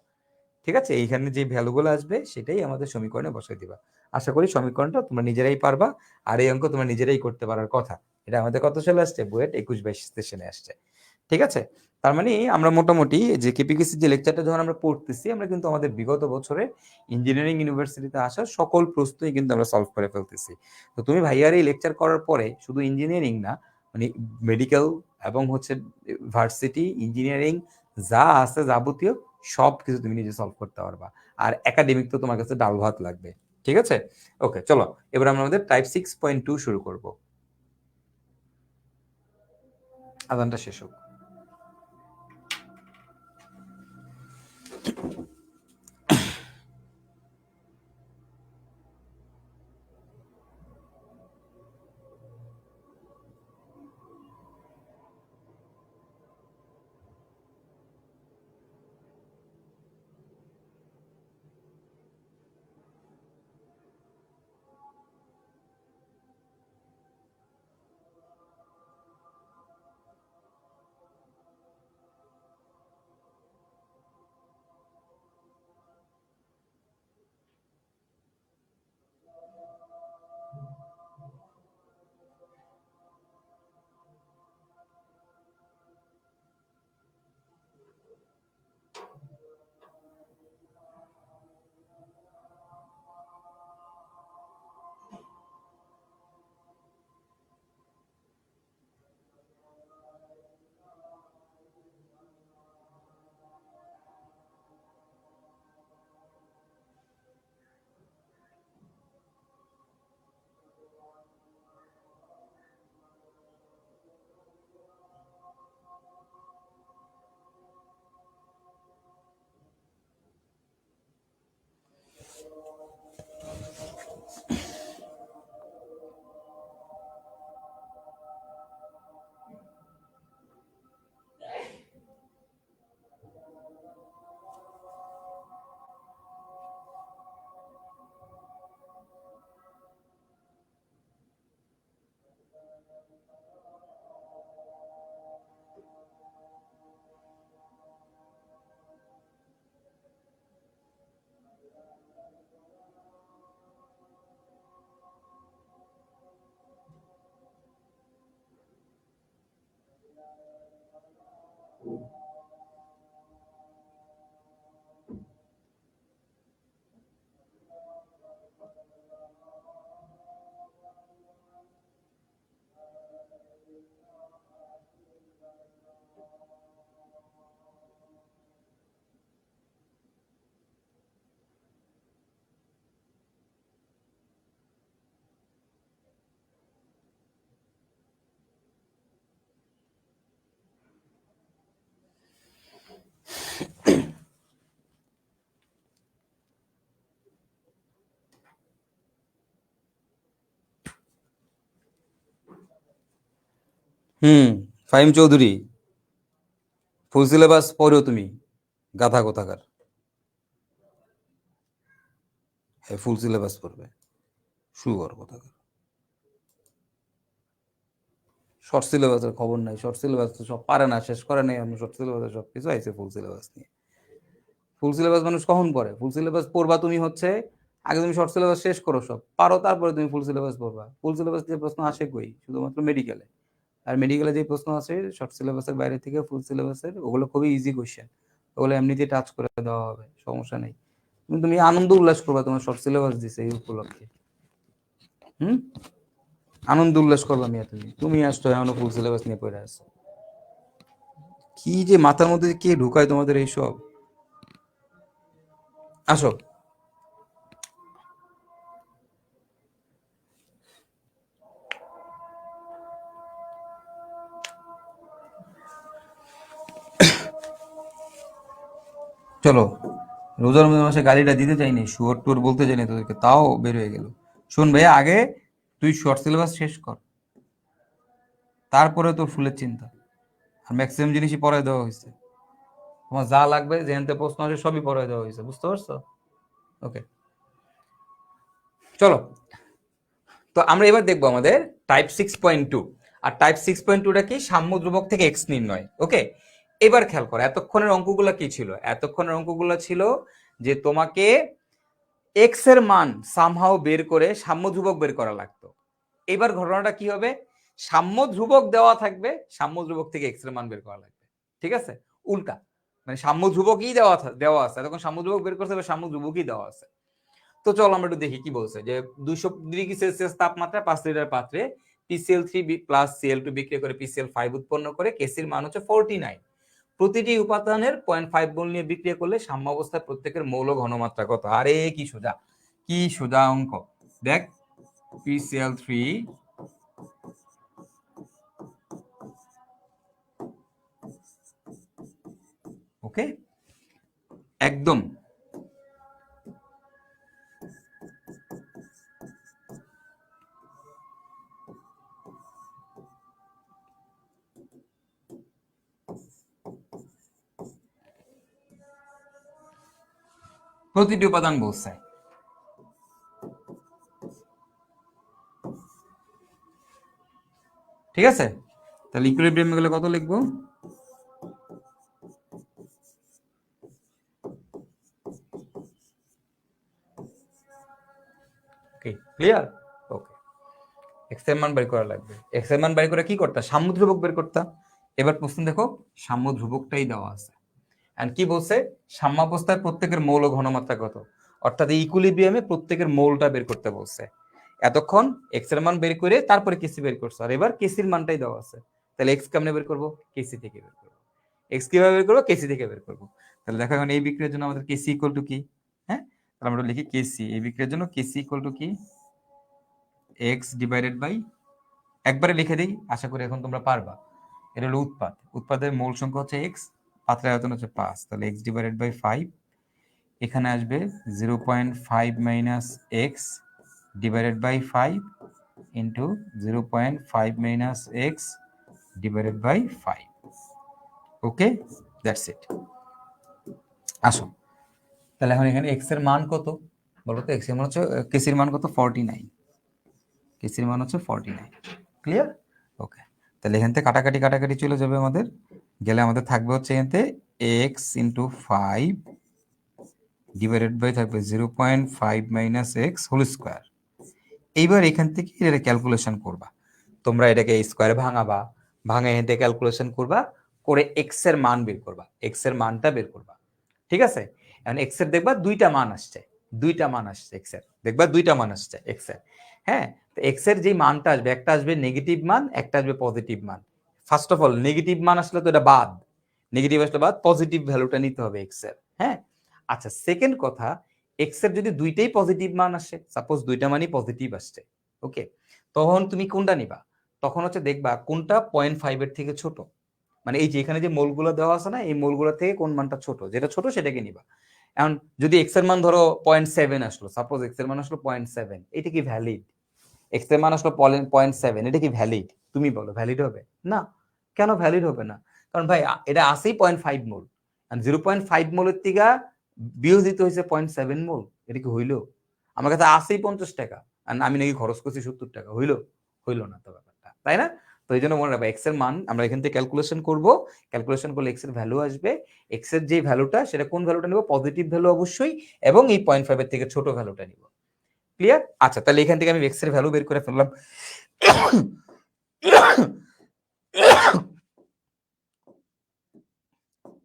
ঠিক আছে? এইখানে যে ভ্যালুগুলো আসবে সেটাই আমাদের সমীকরণে বসাই দিবা। আশা করি সমীকরণটা তোমরা নিজেরাই পারবা, আর এই অঙ্ক তোমরা নিজেরাই করতে পারার কথা। এটা আমাদের কত সালে আসছে? বুয়েট 21-22 সেশনে আসছে, ঠিক আছে? তার মানে আমরা মোটামুটি যে কেপিকেসি যে লেকচারটা যখন আমরা পড়তেছি, আমরা কিন্তু আমাদের বিগত বছরে ইঞ্জিনিয়ারিং ইউনিভার্সিটিতে আসা সকল প্রশ্নই কিন্তু আমরা সলভ করে ফেলতেছি। তো তুমি ভাইয়ার এই লেকচার করার পরে শুধু ইঞ্জিনিয়ারিং না, মানে মেডিকেল এবং হচ্ছে ভার্সিটি ইঞ্জিনিয়ারিং যা আছে যাবতীয় সব কিছু তুমি নিজে সলভ করতে পারবা। আর একাডেমিক তো তোমার কাছে ডাল ভাত লাগবে, ঠিক আছে? ওকে, চলো এবার আমরা আমাদের টাইপ 6.2 শুরু করব। আদানটা শেষ হোক। হুম, ফাহিম চৌধুরী ফুল সিলেবাস পড়ো তুমি, গাধা কোথাকার। হ্যাঁ, ফুল সিলেবাস পড়বে, শুয়োর কোথাকার। শর্ট সিলেবাসের খবর নাই, শর্ট সিলেবাস তো সব পারে না, শেষ করে নাই, আমি শর্ট সিলেবাসে সব কিছু আইছে ফুল সিলেবাস নিয়ে। ফুল সিলেবাস মানুষ কখন পড়ে? ফুল সিলেবাস পড়বা তুমি হচ্ছে আগে তুমি শর্ট সিলেবাস শেষ করো, সব পারো, তারপরে তুমি ফুল সিলেবাস পড়বা। ফুল সিলেবাস যে প্রশ্ন আসে কই? শুধুমাত্র মেডিকেলে। আর মেডিকেলে যে প্রশ্ন আছে শর্ট সিলেবাসের বাইরে থেকে ফুল সিলেবাসের, ওগুলো খুবই ইজি কোশ্চেন, ওগুলো এমনিতেই টাচ করে দেওয়া হবে, সমস্যা নেই। তুমি আনন্দ উল্লাস করবা, তোমার শর্ট সিলেবাস দিছে এই উপলক্ষে। হুম, আনন্দ উল্লাস করবা মিয়া, তুমি আসছো এখনো ফুল সিলেবাস নিয়ে পড়ে আসছো। কি যে মাথার মধ্যে কে ঢুকায় তোমাদের এইসব? আসো। চলো, রোজার মাসে গালিটা দিতে চাইনি, শুয়োর টুয়োর বলতে চাইনি তোদেরকে, তাও বের হয়ে গেল। শোন ভাইয়া, আগে তুই শর্ট সিলেবাস শেষ কর, তারপরে তোর ফুলের চিন্তা। আর ম্যাক্সিমাম জিনিসই পড়ায় দেওয়া হয়েছে, তোমার যা লাগবে যেখান থেকে প্রশ্ন আসে সবই পড়ায় দেওয়া হয়েছে, বুঝতে পারছো? ওকে, চলো। তো আমরা এবার দেখবো আমাদের টাইপ 6.2। আর টাইপ 6.2টা কি? সাম্য ধ্রুবক থেকে এক্স নির্ণয়। ওকে, এবার খেয়াল করো এতক্ষণের অঙ্কগুলো কি ছিল। এতক্ষণের অঙ্কগুলো ছিল যে তোমাকে এক্স এর মান সামহাও বের করে সাম্য ধ্রুবক বের করা লাগতো। এবার ঘটনাটা কি হবে? সাম্য ধ্রুবক দেওয়া থাকবে, সাম্য ধ্রুবক থেকে এক্স এর মান বের করা লাগবে। ঠিক আছে, উল্টা, মানে সাম্য ধ্রুবকই দেওয়া আছে, তখন সাম্য ধ্রুবক বের করতে হবে, সাম্য ধ্রুবকই দেওয়া আছে। তো চলো আমরা একটু দেখি কি বলছে, যে 200 ডিগ্রি সেলসিয়াস তাপমাত্রায় 5 লিটার পাত্রে PCl3 প্লাস Cl2 বিক্রিয়া করে PCl5 উৎপন্ন করে, কেসির মান হচ্ছে 49। প্রতিটি উপাদানের 0.5 মোল নিয়ে বিক্রিয়া করলে সাম্যাবস্থায় প্রত্যেকের মৌল ঘনমাত্রা কত? আরে কি সোজা, কি সোজা অঙ্ক। দেখ, PCl3 ওকে, একদম প্রতিটি উপাদান বলছে। ঠিক আছে, তাহলে ইকুইলিব্রিয়ামে গেলে কত লিখবো? ওকে, ক্লিয়ার? ওকে, এক্স এর মান বের করা লাগবে। এক্স এর মান বের করে কি করতে? সাম্য ধ্রুবক বের করতে। এবার প্রশ্ন দেখো, সাম্য ধ্রুবকটাই দেওয়া আছে। এন্ড কি বলছে? সাম্যাবস্থায় প্রত্যেকের মৌল ঘনমাত্রা কত, অর্থাৎ এই ইকুইলিব্রিয়ামে প্রত্যেকের মৌলটা বের করতে বলছে। এতক্ষণ এক্স এর মান বের করে তারপরে কেসি বের করছে, আর এবার কেসির মানটাই দেওয়া আছে। তাহলে এক্স কেমনে বের করবো? কেসি থেকে বের করবো। এক্স কিভাবে বের করবো? কেসি থেকে বের করবো। তাহলে দেখো এখন এই বিক্রিয়ার জন্য আমাদের কেসি ইকুয়াল টু কি? হ্যাঁ, তাহলে আমরা লিখি কেসি, এই বিক্রিয়ার জন্য কেসি ইকুয়াল টু কি? এক্স ডিভাইডেড বাই, একবারে লিখে দিই, আশা করি এখন তোমরা পারবা। এটা হলো উৎপাদ, উৎপাদের মূল সংখ্যা হচ্ছে এক্স, পাত্রের আয়তন হচ্ছে 5, তাহলে এক্স ডিভাইডেড বাই 5, এখানে আসবে 0.5 minus x divided by 5 into 0.5 minus x divided by 5। Okay, that's it. আসো, তাহলে এখন এখানে এক্স এর মান কত বলো তো? এক্স এর মান হচ্ছে, কেসির মান কত? 49, কেসির মান হচ্ছে 49। ক্লিয়ার? ওকে, তাহলে এখান থেকে কাটাকাটি কাটাকাটি চলে যাবে আমাদের, গেলে আমাদের থাকবে হচ্ছে এখান থেকে এক্স ইন্টু 5 ডিভাইডেড বাই থাকবে 0.5 মাইনাস এক্স হোল স্কোয়ার। এইবার এখান থেকে এটা ক্যালকুলেশন করবা, তোমরা এটাকে স্কোয়ারে ভাঙাবা, ভাঙে এখান থেকে ক্যালকুলেশন করবা, করে এক্স এর মান বের করবা, এক্স এর মানটা বের করবা। ঠিক আছে, এখন এক্স এর দেখবা দুইটা মান আসছে, দুইটা মান আসছে এক্স এর, দেখবা দুইটা মান আসছে এক্স এর। হ্যাঁ, তো এক্স এর যে মানটা আসবে, একটা আসবে নেগেটিভ মান, একটা আসবে পজিটিভ মান। ফার্স্ট অফ অল নেগেটিভ মান আসলে তো এটা বাদ, নেগেটিভ আসলে বাদ, পজিটিভ ভ্যালুটা নিতে হবে এক্স এর। হ্যাঁ, আচ্ছা, সেকেন্ড কথা, এক্স এর যদি দুইটাই পজিটিভ মান আসে, সাপোজ দুইটা মানই পজিটিভ আসছে, ওকে, তখন তুমি কোনটা নিবা? তখন হচ্ছে দেখবা কোনটা 0.5 এর থেকে ছোট, মানে এই যে এখানে যে মোলগুলো দেওয়া আছে না, এই মোলগুলো থেকে কোন মানটা ছোট, যেটা ছোট সেটাকে নিবা। এখন যদি এক্স এর মান ধরো 0.7 আসলো, সাপোজ এক্স এর মান আসলো 0.7, এটা কি ভ্যালিড? এক্স এর মান আসলো 0.7, এটা কি ভ্যালিড? তুমি বলো ভ্যালিড হবে? না। কেন ভ্যালিড হবে না? কারণ ভাই এটা আসেই 0.5 মোল, আর 0.5 মোলের থেকে বিয়োগ দিতে হয়েছে 0.7 মোল, এটা কি হইলো? আমার কাছে আসেই 50 টাকা, আর আমি নাকি খরচ করছি 70 টাকা, হইলো? হইলো না তো ব্যাপারটা, তাই না? তো এই জন্য মনে রাখবো এক্স এর মান আমরা এখান থেকে ক্যালকুলেশন করব, ক্যালকুলেশন করলে এক্স এর ভ্যালু আসবে, এক্স এর যে ভ্যালুটা সেটা কোন ভ্যালুটা নিব? পজিটিভ ভ্যালু অবশ্যই, এবং এই 0.5 এর থেকে ছোট ভ্যালুটা নিব। ক্লিয়ার? আচ্ছা, তাহলে এখান থেকে আমি এক্স এর ভ্যালু বের করে ফেললাম।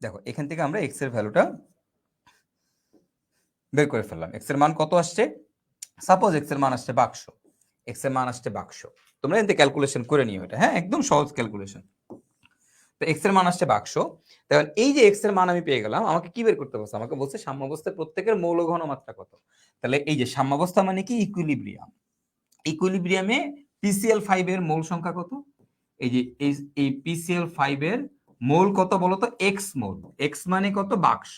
দেখো এখান থেকে আমরা এক্স এর ভ্যালুটা বের করে ফেললাম। এক্স এর মান কত আসছে? সাপোজ এক্স এর মান আসছে বাক্স, এক্স এর মান আসছে বাক্স। তোমরা এতে ক্যালকুলেশন করে নিও এটা, হ্যাঁ, একদম সহজ ক্যালকুলেশন। তো এক্স এর মান আসছে বাক্স। তাহলে এই যে এক্স এর মান আমি পেয়ে গেলাম, আমাকে কি বের করতে বলছে? আমাকে বলছে সাম্যাবস্থায় প্রত্যেকের মৌল ঘনমাত্রা কত। তাহলে এই যে সাম্যাবস্থা মানে কি? ইকুইলিব্রিয়াম। ইকুইলিব্রিয়ামে PCl5 এর মোল সংখ্যা কত? এই যে এই PCl5 এর মোল কত বলতো? x মোল। x মানে কত? বাক্স।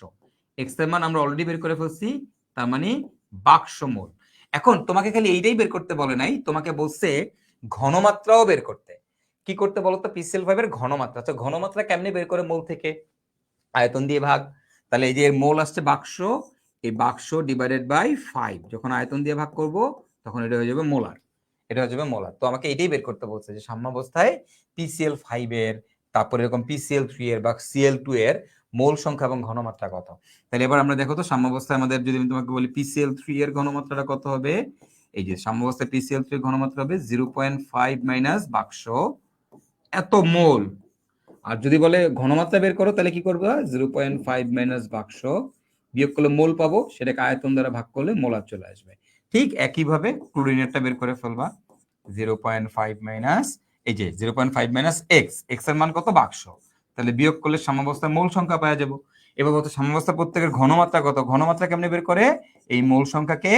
x এর মান আমরা অলরেডি বের করে ফেলছি, তার মানে বাক্স মোল। এখন তোমাকে খালি এইটাই বের করতে বলে নাই, তোমাকে বলছে ঘনমাত্রাও বের করতে। কি করতে বলতো? PCl5 এর ঘনমাত্রা। আচ্ছা, ঘনমাত্রা কেমনে বের করে? মোল থেকে আয়তন দিয়ে ভাগ। তাহলে এই যে মোল আসছে বাক্স, এই বাক্স ডিভাইডেড বাই 5, যখন আয়তন দিয়ে ভাগ করব তখন এটা হয়ে যাবে মোলার। এটা হয়ে যাবে মোলার। তো আমাকে এটাই বের করতে বলছে যে সাম্যাবস্থায় PCl5 এর, তারপর এরকম PCl3 এর বা Cl2 এর মোল সংখ্যা এবং ঘনমাত্রা কত। তাহলে এবার আমরা দেখো তো সাম্যাবস্থায় আমাদের, যদি আমি তোমাকে বলি PCl3 এর ঘনমাত্রাটা কত হবে, এই যে সাম্যাবস্থায় PCl3 এর ঘনমাত্রা হবে 0.5 মাইনাস বাক্স এত মোল। আর যদি বলে ঘনমাত্রা বের করো, তাহলে কি করবে? 0.5 মাইনাস বাক্স বিয়োগ করলে মোল পাবো, সেটাকে আয়তন দ্বারা ভাগ করলে মোলার চলে আসবে। ঠিক একইভাবে ক্লোরিনেরটা বের করে ফেলবা। 0.5 মাইনাস, এই যে 0.5 মাইনাস এক্স, এক্স এর মান কত? বাক্স। তাহলে বিয়োগ করলে সাম্যাবস্থার মোল সংখ্যা পাওয়া যাবে। এবার বলতো সাম্যাবস্থা প্রত্যেকের ঘনমাত্রা কত? ঘনমাত্রা কেমনে বের করে? এই মোল সংখ্যাকে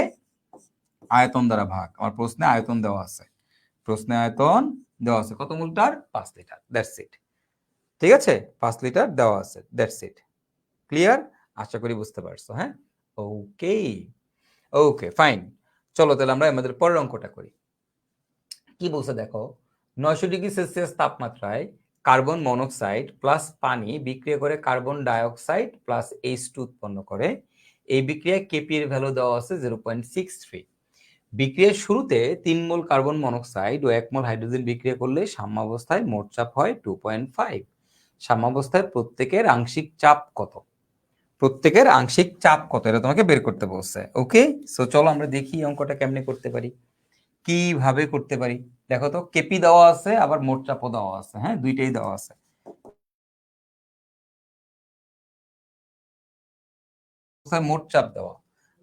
আয়তন দ্বারা ভাগ। আমার প্রশ্নে আয়তন দেওয়া আছে, প্রশ্নে আয়তন দেওয়া আছে কত মোলটার? 5 লিটার। That's it. ঠিক আছে, 5 লিটার দেওয়া আছে, দ্যাটস ইট। ক্লিয়ার? আশা করি বুঝতে পারছো। হ্যাঁ, ওকে ওকে ফাইন। চলো তাহলে আমরা আমাদের পরের অঙ্কটা করি। কি বলছে দেখো, 900°C তাপমাত্রায় কার্বন মনোক্সাইড প্লাস পানি বিক্রিয়া করে কার্বন ডাইঅক্সাইড প্লাস H2 উৎপন্ন করে। এই বিক্রিয়ায় কেপি এর ভ্যালু দেওয়া আছে 0.63। বিক্রিয়ার শুরুতে 3 মোল কার্বন মনোক্সাইড ও 1 মোল হাইড্রোজেন বিক্রিয়া করলে সাম্যাবস্থায় মোট চাপ হয় 2.5। সাম্যাবস্থায় প্রত্যেকের আংশিক চাপ কত? প্রত্যেকের আংশিক চাপ কত, এটা তোমাকে বের করতে বলছে। ওকে, সো চলো আমরা দেখি অঙ্কটা কেমনে করতে পারি, কিভাবে করতে পারি। দেখো তো, কেপি দেওয়া আছে, আবার মোট চাপও দেওয়া আছে, হ্যাঁ, দুইটাই দেওয়া আছে। মোট চাপ দেওয়া।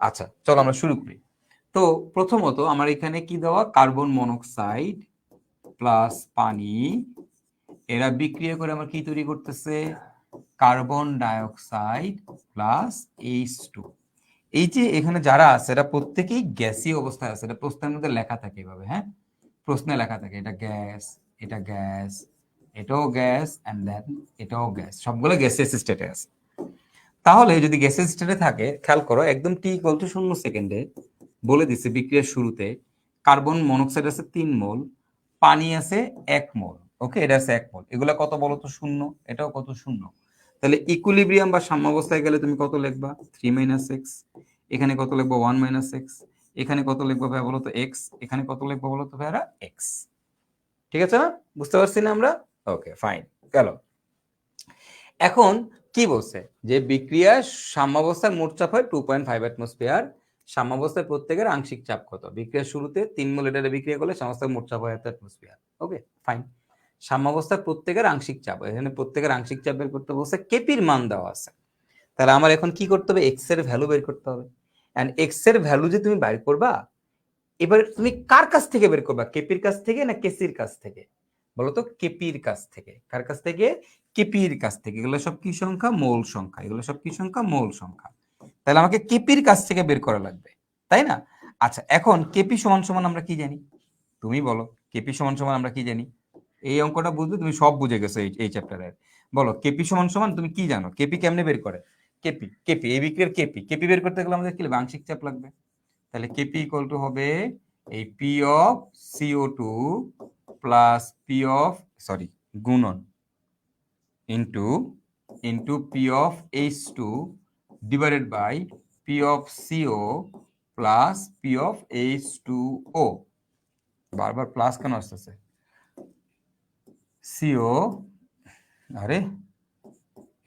আচ্ছা, চলো আমরা শুরু করি। তো প্রথমত আমার এখানে কি দেওয়া? কার্বন মনোক্সাইড প্লাস পানি, এরা বিক্রিয়া করে আমার কি তৈরি করতেছে? Carbon dioxide plus H2। এই যে এখানে যারা আছে এরা প্রত্যেকেই গ্যাসীয় অবস্থায় আছে, এটা প্রশ্নের মধ্যে লেখা থাকে এভাবে, হ্যাঁ, প্রশ্নে লেখা থাকে এটা গ্যাস, এটা গ্যাস, এটাও গ্যাস, এন্ড দেন এটাও গ্যাস, সবগুলো গ্যাসিয়াস স্টেটে আছে। তাহলে যদি গ্যাসিয়াস স্টেটে থাকে, খেয়াল করো একদম t=0 সেকেন্ডে বলে দিচ্ছে বিক্রিয়ার শুরুতে কার্বন মনোক্সাইড আছে 3 মোল, পানি আছে 1 মোল। ওকে, এটা আছে 1 মোল। এগুলা কত বলো তো? 0। এটাও কত? 0। তাহলে ইকুইলিব্রিয়াম বা সাম্যাবস্থায় গেলে তুমি কত লিখবা? 3 মাইনাস এক্স। এখানে কত লিখবো? 1 মাইনাস এক্স। এখানে কত লিখবো ভাই বলো তো? এক্স। এখানে কত লিখবো বলো তো ভাইরা? এক্স। ঠিক আছে না? বুঝতে পারছি না আমরা? ওকে ফাইন, গেল। এখন কি বলছে যে বিক্রিয়ার সাম্যাবস্থার মোট চাপ হয় 2.5 অ্যাটমসফিয়ার। সাম্যাবস্থায় প্রত্যেকের আংশিক চাপ কত? বিক্রিয়ার শুরুতে 3 মোল লিটারে বিক্রিয়া করলে সাম্যাবস্থার মোট চাপ হয় 1 অ্যাটমসফিয়ার। Okay fine. সাম্যাবস্থায় প্রত্যেকের আংশিক চাপ, এখানে প্রত্যেকের আংশিক চাপ বের করতে বলছে, কেপির মান দেওয়া আছে। তাহলে আমার এখন কি করতে হবে? এক্স এর ভ্যালু বের করতে হবে। এন্ড এক্স এর ভ্যালু যে তুমি বের করবা, এবার তুমি কার কাছ থেকে বের করবা? কেপির কাছ থেকে না কেসির কাছ থেকে? বলতো কেপির কাছ থেকে। কার কাছ থেকে? কেপির কাছ থেকে। এগুলো সব কি সংখ্যা? মৌল সংখ্যা। এগুলো সব কি সংখ্যা? মৌল সংখ্যা। তাহলে আমাকে কেপির কাছ থেকে বের করা লাগবে, তাই না? আচ্ছা, এখন কেপি সমান সমান আমরা কি জানি? তুমি বলো, কেপি সমান সমান আমরা কি জানি? এই অঙ্কটা বুঝলে তুমি সব বুঝে গেছো এই চ্যাপ্টারের। বলো, কেপি সমান সমান তুমি কি জানো? কেপি কেমনে বের করে? কেপি কেপি এই বিক্রিয়ার কেপি, কেপি বের করতে গেলে আমাদের কি লাগবে? আংশিক চাপ লাগবে। তাহলে কেপি ইকুয়াল টু হবে এই P of CO2 plus P of গুণন into P of H two divided by P of CO plus P of H two O, বারবার প্লাস কেন আসতেছে, সিও আরে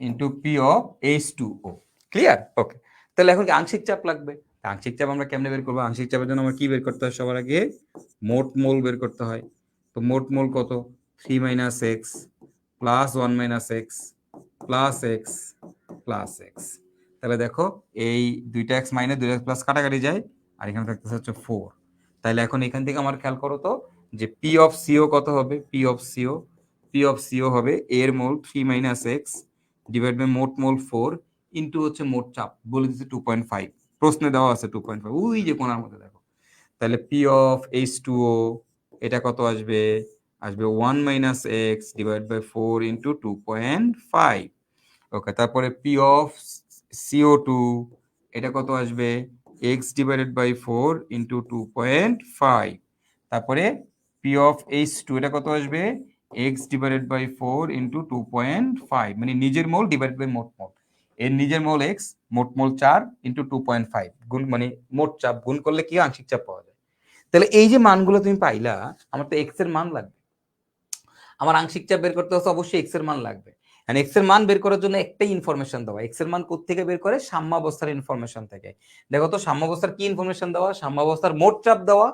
into P of H two O. Clear? Okay, তাহলে এখন কি আংশিক চাপ লাগবে? আংশিক চাপ আমরা কেমনে বের করবো? আংশিক চাপের জন্য আমরা কি বের করতে হয়? সবার আগে মোট মোল বের করতে হয়। তো মোট মোল কত? 3 minus x plus 1 minus x plus x plus x. তাহলে দেখো এই দুইটা এক্স মাইনাস দুইটা এক্স প্লাস কাটাকাটি যায়, আর এখানে থাকতেছে হচ্ছে 4। তাহলে এখন এখান থেকে আমার খেয়াল করো তো যে পি অফ সিও কত হবে? পি অফ সিও হবে এর মোল 3 মাইনাস এক্স ডিভাইড বাই মোট মোল 4 ইন্টু হচ্ছে মোট চাপ বলে দিচ্ছে 2.5, প্রশ্নে দেওয়া আছে 2.5, ওই যে কোণার মধ্যে দেখো। তাহলে P of H two O এটা কত আসবে? আসবে 1 minus x divide by 4 into 2.5। Okay, তারপরে পি অফ সিও টু এটা কত আসবে? X divided by 4 into 2.5। তারপরে পি অফ এইচ টু এটা কত আসবে? এক্স ডিভাইডেড বাই 4 ইন্টু 2.5, মানে নিজের মোল ডিভাইড বাই মোট মোল। এর নিজের মোল এক্স, মোট মোল 4 ইন্টু 2.5 গুণ, মানে মোট চাপ গুণ করলে কি আংশিক চাপ পাওয়া যায়। তাহলে এই যে মানগুলো তুমি পাইলা, আমার তো এক্স এর মান লাগবে, আমার আংশিক চাপ বের করতে হচ্ছে, অবশ্যই এক্স এর মান লাগবে। এক্স এর মান বের করার জন্য একটাই ইনফরমেশন দেওয়া। এক্স এর মান কোত্থেকে বের করে? সাম্যাবস্থার ইনফরমেশন থেকে। দেখো তো সাম্যাবস্থার কি ইনফরমেশন দেওয়া? সাম্যাবস্থার মোট চাপ দেওয়া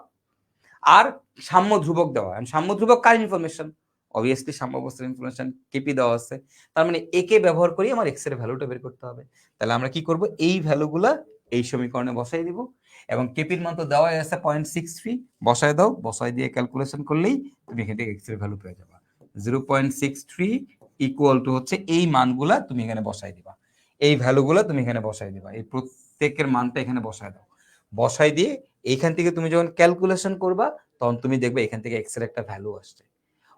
আর সাম্য ধ্রুবক দেওয়া। সাম্য ধ্রুবক কার ইনফরমেশন? অবভিয়াসলি সাম্যাবস্থার ইনফরমেশন কেপি দেওয়া আছে। তার মানে একে ব্যবহার করি আমার এক্স এর ভ্যালুটা বের করতে হবে। তাহলে আমরা কি করব? এই ভ্যালুগুলা এই সমীকরণে বসাই দিব, এবং কেপির মান তো দেওয়াই আছে 0.63, বসায় দাও, বসায় দিয়ে ক্যালকুলেশন করলেই তুমি এখান থেকে এক্স এর ভ্যালু পেয়ে যাবে। 0.63 ইকুয়াল টু হচ্ছে এই মানগুলা তুমি এখানে বসাই দিবা, এই ভ্যালুগুলা তুমি এখানে বসাই দিবা, এই প্রত্যেকের মানটা এখানে বসায় দাও। বসাই দিয়ে এইখান থেকে তুমি যখন ক্যালকুলেশন করবা তখন তুমি দেখবে এখান থেকে এক্স এর একটা ভ্যালু আসছে।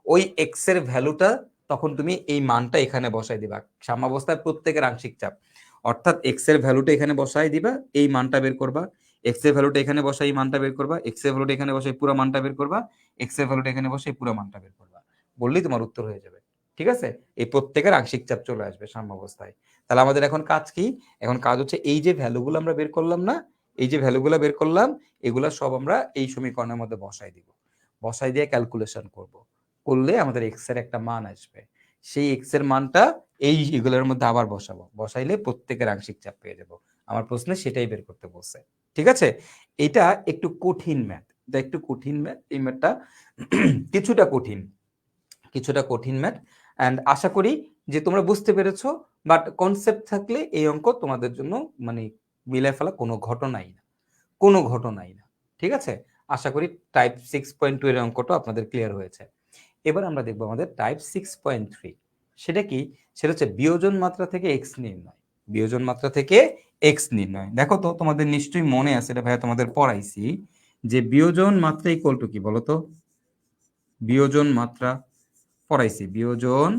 ওই এক্স এর ভ্যালুটা তখন তুমি এই মানটা এখানে বসাই দিবা, সাম্যাবস্থায় প্রত্যেকের আংশিক চাপ, অর্থাৎ এক্স এর ভ্যালুটা এখানে বসাই দিবা, এই মানটা বের করবা, এক্স এর ভ্যালুটা এখানে বসাই এই মানটা বের করবা, এক্স এর ভ্যালুটা এখানে বসাই পুরো মানটা বের করবা, এক্স এর ভ্যালুটা এখানে বসাই পুরো মানটা বের করবা, বললেই তোমার উত্তর হয়ে যাবে। ঠিক আছে? এই প্রত্যেকের আংশিক চাপ চলে আসবে সাম্যাবস্থায়। তাহলে আমাদের এখন কাজ কি? এখন কাজ হচ্ছে এই যে ভ্যালুগুলো আমরা বের করলাম না, এই যে ভ্যালুগুলো বের করলাম, এগুলা সব আমরা এই সমীকরণের মধ্যে বসাই দিব, বসাই দিয়ে ক্যালকুলেশন করব, করলে আমাদের এক্স এর একটা মান আসবে। সেই এক্স এর মানটা এই এগুলোর মধ্যে আবার বসাবো, বসাইলে প্রত্যেকের আংশিক চাপ পেয়ে যাব। আমার প্রশ্নে সেটাই বের করতে বলছে। ঠিক আছে? এটা একটু কঠিন ম্যাথ, এটা একটু কঠিন ম্যাথ, এই ম্যাথটা কিছুটা কঠিন ম্যাথ। অ্যান্ড আশা করি যে তোমরা বুঝতে পেরেছো, বাট কনসেপ্ট থাকলে এই অঙ্ক তোমাদের জন্য মানে মিলাই ফেলা কোনো ঘটনাই না। ঠিক আছে? আশা করি টাইপ 6.2 এর অঙ্কটা আপনাদের ক্লিয়ার হয়েছে। এবার আমরা দেখবো আমাদের টাইপ 6.3। সেটা কি? সেটা হচ্ছে বিয়োজন মাত্রা থেকে এক্স নির্ণয়। বিয়োজন মাত্রা থেকে এক্স নির্ণয়। দেখো তো তোমাদের নিশ্চয়ই মনে আছে, এটা ভাইয়া তোমাদের পড়াইছি, যে বিয়োজন মাত্রা ইকুয়াল টু কি বলতো? বিয়োজন মাত্রা পড়াইছি, বিয়োজন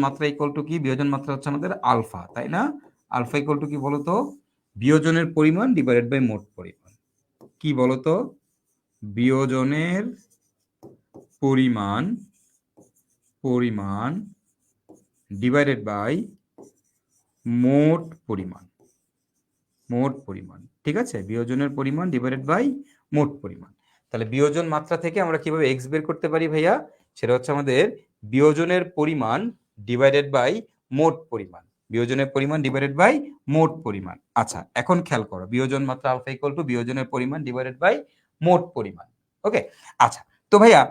মাত্রা ইকুয়াল টু কি? বিয়োজন মাত্রা হচ্ছে আমাদের আলফা, তাই না? আলফা ইকুয়াল টু কি বলতো? বিয়োজনের পরিমাণ ডিভাইডেড বাই মোট পরিমাণ। কি বলতো? বিয়োজনের পরিমাণ ডিভাইডেড বাই মোট পরিমাণ। ঠিক আছে? বিয়োজনের পরিমাণ ডিভাইডেড বাই মোট পরিমাণ। তাহলে বিয়োজন মাত্রা থেকে আমরা কিভাবে এক্স বের করতে পারি ভাইয়া? সেটা হচ্ছে আমাদের বিয়োজনের পরিমাণ ডিভাইডেড বাই মোট পরিমাণ। বিয়োজনের পরিমাণ ডিভাইডেড বাই মোট পরিমাণ। আচ্ছা, এখন খেয়াল করো, বিয়োজন মাত্রা আলফা ইকুয়াল টু বিয়োজনের পরিমাণ ডিভাইডেড বাই মোট পরিমাণ। ওকে, আচ্ছা, তো ভাইয়া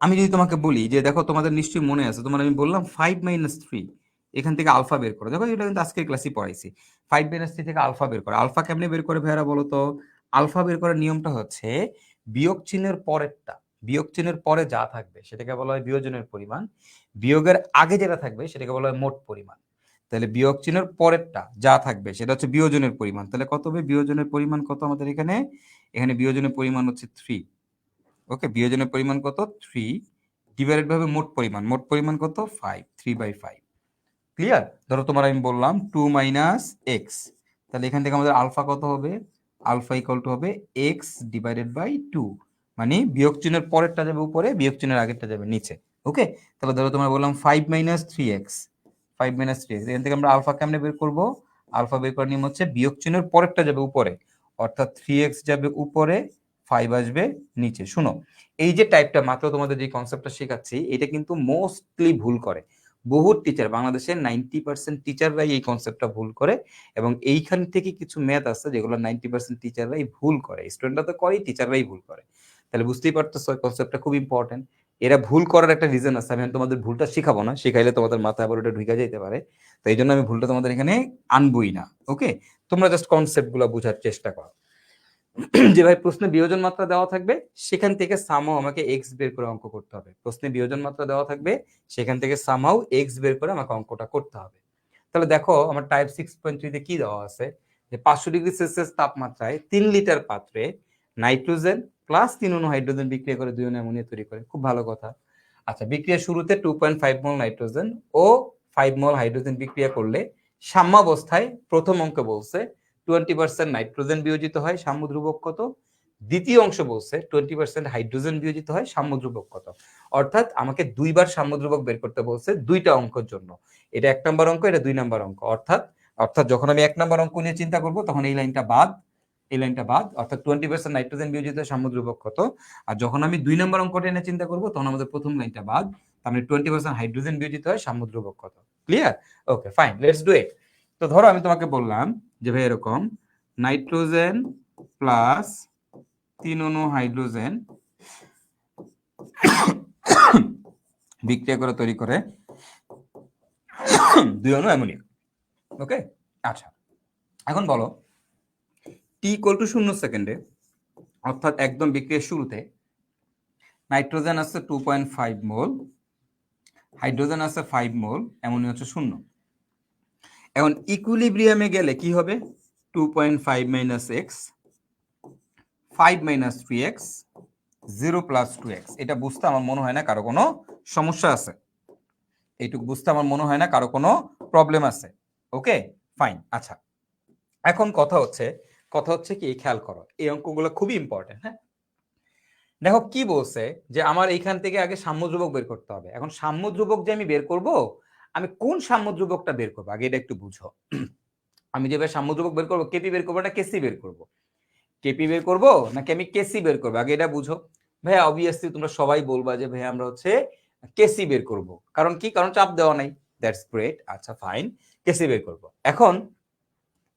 আমি যদি তোমাকে বলি যে দেখো তোমাদের নিশ্চয়ই মনে আছে, তোমার আমি বললাম 5 মাইনাস 3, এখান থেকে আলফা বের করো। দেখো এটা কিন্তু আজকের ক্লাসে পড়াইছি, 5 মাইনাস 3 থেকে আলফা বের করো। আলফা কেমনে বের করে ভাইয়ারা বলো তো? আলফা বের করার নিয়মটা হচ্ছে বিয়োগ চিহ্নের পরেরটা, বিয়োগ চিহ্নের পরে যা থাকবে সেটাকে বলা হয় বিয়োজনের পরিমাণ, বিয়োগের আগে যেটা থাকবে সেটাকে বলা হয় মোট পরিমাণ। তাহলে বিয়োগ চিহ্নের পরেরটা যা থাকবে সেটা হচ্ছে বিয়োজনের পরিমাণ। তাহলে কত হবে বিয়োজনের পরিমাণ? কত আমাদের এখানে? এখানে বিয়োজনের পরিমাণ হচ্ছে 3। ওকে, বিয়োজনের পরিমাণ কত? 3 ডিভাইডেড ভাবে মোট পরিমাণ কত? 5, 3/5। ক্লিয়ার? ধরো তোমার আমি বললাম 2 মাইনাস এক্স, তাহলে এখান থেকে আমাদের আলফা কত হবে? আলফা ইকুয়াল টু হবে এক্স ডিভাইডেড বাই 2, মানে বিয়োগ চিহ্নের পরেরটা যাবে উপরে, বিয়োগ চিহ্নের আগেরটা যাবে নিচে। ওকে, তাহলে ধরো তোমার বললাম 5 - 3x, 5 - 3x, এখান থেকে আমরা আলফা কেমনে বের করব? আলফা বের করার নিয়ম হচ্ছে বিয়োগ চিহ্নের পরেরটা যাবে উপরে, অর্থাৎ 3x যাবে উপরে, 5 আসবে নিচে। শুনো, এই যে টাইপটা মাত্র তোমাদের যে কনসেপ্টটা শেখাচ্ছি, এটা কিন্তু মোস্টলি ভুল করে বহুত টিচার, বাংলাদেশের 90% টিচাররাই এই কনসেপ্টটা ভুল করে, এবং এইখান থেকে কিছু ম্যাথ আছে যেগুলো 90% টিচাররাই ভুল করে, স্টুডেন্টরা তো করেই, টিচাররাই ভুল করে। তাহলে বুঝতেই পারতেছো কনসেপ্টটা খুব ইম্পর্টেন্ট। এরা ভুল করার একটা রিজন আছে, আমি তোমাদের ভুলটা শিখাবো না, শিখাইলে তোমাদের মাথায় আবার ওটা ঢুকে যেতে পারে, তো এই জন্য আমি ভুলটা তোমাদের এখানে আনবই না। ওকে, তোমরা জাস্ট কনসেপ্ট গুলো বোঝার চেষ্টা করো। যে ভাই প্রশ্নে বিয়োজন মাত্রা দেওয়া থাকবে, সেখান থেকে সামহাও আমাকে এক্স বের করে অঙ্ক করতে হবে। প্রশ্নে বিয়োজন মাত্রা দেওয়া থাকবে, সেখান থেকে সামহাও এক্স বের করে আমাকে অঙ্কটা করতে হবে। তাহলে দেখো আমার টাইপ 6.3 তে কি দেওয়া আছে, যে 500 ডিগ্রি সেলসিয়াস তাপমাত্রায় 3 লিটার পাত্রে নাইট্রোজেন প্লাস 3 অণু হাইড্রোজেন বিক্রিয়া করে 2 অণু অ্যামোনিয়া তৈরি করে। খুব ভালো কথা। আচ্ছা, বিক্রিয়ার শুরুতে 2.5 মোল নাইট্রোজেন ও 5 মোল হাইড্রোজেন বিক্রিয়া করলে সাম্যাবস্থায় প্রথম অঙ্ক বলছে 20% নাইট্রোজেন বিয়োজিত হয়, সাম্য ধ্রুবক কত? দ্বিতীয় অংশ বলছে 20% হাইড্রোজেন বিয়োজিত হয়, সাম্য ধ্রুবক কত? অর্থাৎ আমাকে দুইবার সাম্য ধ্রুবক বের করতে বলছে দুইটা অঙ্কের জন্য। এটা 1 নম্বর অঙ্ক, এটা 2 নম্বর অঙ্ক। অর্থাৎ অর্থাৎ যখন আমি 1 নম্বর অঙ্ক নিয়ে চিন্তা করব, তখন এই লাইনটা বাদ, এই লাইনটা বাদ, অর্থাৎ 20% নাইট্রোজেন বিয়োজিত হয়, সাম্য ধ্রুবক কত? আর যখন আমি 2 নম্বর অঙ্কটা নিয়ে চিন্তা করব, তখন আমাদের প্রথম লাইনটা বাদ, তার মানে 20% হাইড্রোজেন বিয়োজিত হয়, সাম্য ধ্রুবক কত? Clear? Okay fine, let's do it. তো ধরো আমি তোমাকে বললাম যে ভাই এরকম নাইট্রোজেন প্লাস 3 অণু হাইড্রোজেন বিক্রিয়া করে তৈরি করে 2 অণু অ্যামোনিয়া। ওকে, আচ্ছা এখন বলো টি ইকুয়াল টু 0 সেকেন্ডে, অর্থাৎ একদম বিক্রিয়ার শুরুতে নাইট্রোজেন আছে 2.5 মোল, হাইড্রোজেন আছে 5 মোল, অ্যামোনিয়া হচ্ছে 0। এখন ইকুইলিব্রিয়ামে গেলে কি হবে? 2.5 minus x, 5 minus 3x, 0 plus 2x। এটা বুঝতে আমার মনে হয় না কারো কোনো সমস্যা আছে, এইটুকু বুঝতে আমার মনে হয় না কারো কোনো প্রবলেম আছে। Okay fine. আচ্ছা এখন কথা হচ্ছে কি, খেয়াল করো এই অঙ্কগুলো খুবই ইম্পর্টেন্ট। হ্যাঁ দেখো কি বলছে, যে আমার এইখান থেকে আগে সাম্য ধ্রুবক বের করতে হবে। এখন সাম্য ধ্রুবক যে আমি বের করব, আমি কোন সাম্য ধ্রুবকটা বের করবো আগে এটা একটু বুঝো। আমি যেভাবে সাম্য ধ্রুবক বের করবো, কেপি বের করবো না কেসি বের করবো? কেপি বের করবো নাকি আমি কেসি বের করবো, আগে এটা বুঝো। ভাইয়া অবভিয়াসলি তোমরা সবাই বলবা যে ভাইয়া আমরা হচ্ছে কেসি বের করব, কারণ কি? কারণ চাপ দেওয়া নাই। That's great. আচ্ছা ফাইন, কেসি বের করব। এখন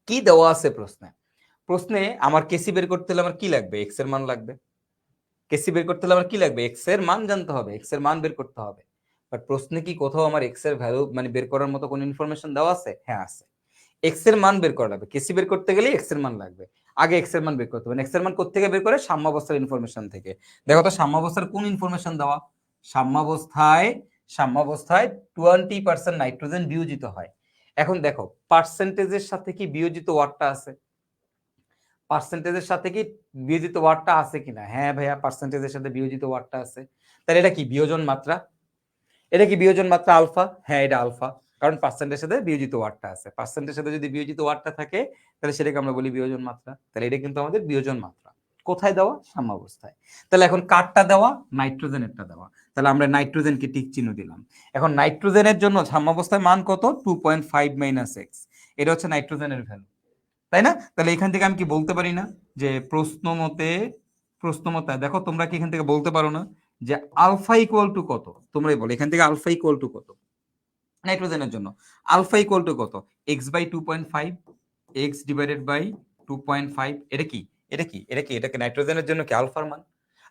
কি দেওয়া আছে প্রশ্নে? প্রশ্নে আমার কেসি বের করতে হলে আমার কি লাগবে? এক্স এর মান লাগবে। কেসি বের করতে হলে আমার কি লাগবে? এক্স এর মান জানতে হবে, এক্স এর মান বের করতে হবে। বাট প্রশ্নে কি কোথাও আমার এক্স এর ভ্যালু মানে বের করার মতো কোনো ইনফরমেশন দেওয়া আছে? হ্যাঁ আছে। এক্স এর মান বের করা লাগবে, কেসি বের করতে গেলে এক্স এর মান লাগবে। আগে এক্স এর মান বের করতে হবে। এক্স এর মান কোত্থেকে বের করে? সাম্যাবস্থার ইনফরমেশন থেকে। দেখো তো সাম্যাবস্থার কোন ইনফরমেশন দেওয়া? সাম্যাবস্থায় 20% নাইট্রোজেন বিয়োজিত হয়। এখন দেখো পার্সেন্টেজের সাথে কি বিয়োজিত ওয়ার্ডটা আছে? পার্সেন্টেজের সাথে কি বিয়োজিত ওয়ার্ডটা আছে কিনা? হ্যাঁ ভাইয়া পার্সেন্টেজের সাথে বিয়োজিত ওয়ার্ডটা আছে। তাহলে এটা কি বিয়োজন মাত্রা? এটা কি বিয়োজন মাত্রা আলফা? হ্যাঁ এটা আলফা, কারণ পার্সেন্টের সাথে বিয়োজিত ওয়ার্ডটা আছে। পার্সেন্টের সাথে যদি বিয়োজিত ওয়ার্ডটা থাকে, তাহলে সেটাকে আমরা বলি বিয়োজন মাত্রা। তাহলে এটা কিন্তু আমাদের বিয়োজন মাত্রা। কোথায় দেওয়া? সাম্যাবস্থায়। তাহলে এখন কারটা দেওয়া? নাইট্রোজেনেরটা দেওয়া। তাহলে আমরা নাইট্রোজেনকে টিক চিহ্ন দিলাম। এখন নাইট্রোজেনের জন্য সাম্যাবস্থায় মান কত? 2.5 মাইনাস এক্স। এটা হচ্ছে নাইট্রোজেনের ভ্যালু, তাই না? তাহলে এখান থেকে আমি কি বলতে পারি না যে প্রশ্ন মতে দেখো তোমরা কি এখান থেকে বলতে পারো না যে আলফা ইকুয়াল টু কত? তোমরাই বলো এখান থেকে আলফা ইকুয়াল টু কত নাইট্রোজেনের জন্য? আলফা ইকুয়াল টু কত? X by 2.5, x divided by 2.5। এটা কি এটাকে নাইট্রোজেনের জন্য কি আলফার মান।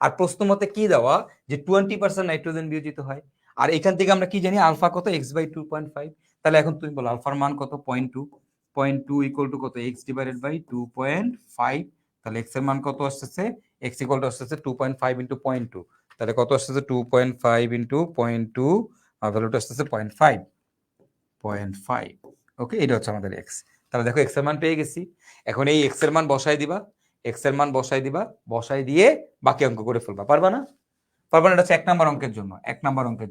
আর প্রশ্ন মতে কি দেওয়া যে 20% নাইট্রোজেন বিয়োজিত হয়, আর এখান থেকে আমরা কি জানি আলফা কত? X by 2.5। তাহলে এখন তুমি বলো আলফার মান কত? 0.2 ইকুয়াল টু কত? X divided by 2.5। তাহলে এক্স এর মান কত আসছে? এক্স ইকুয়াল টু আসছে 2.5 ইন্টু 0.2। তাহলে কত আসছে? 2.5 ইন্টু 0.2, আর ভ্যালুটা আসছে 0.5। ওকে, এটা হচ্ছে আমাদের এক্স। তাহলে দেখো এক্স এর মান পেয়ে গেছি। এখন এই এক্স এর মান বসাই দিবা, বসাই দিয়ে বাকি অঙ্ক করে ফেলবা। পারবা না? এটা হচ্ছে 1 নম্বর অঙ্কের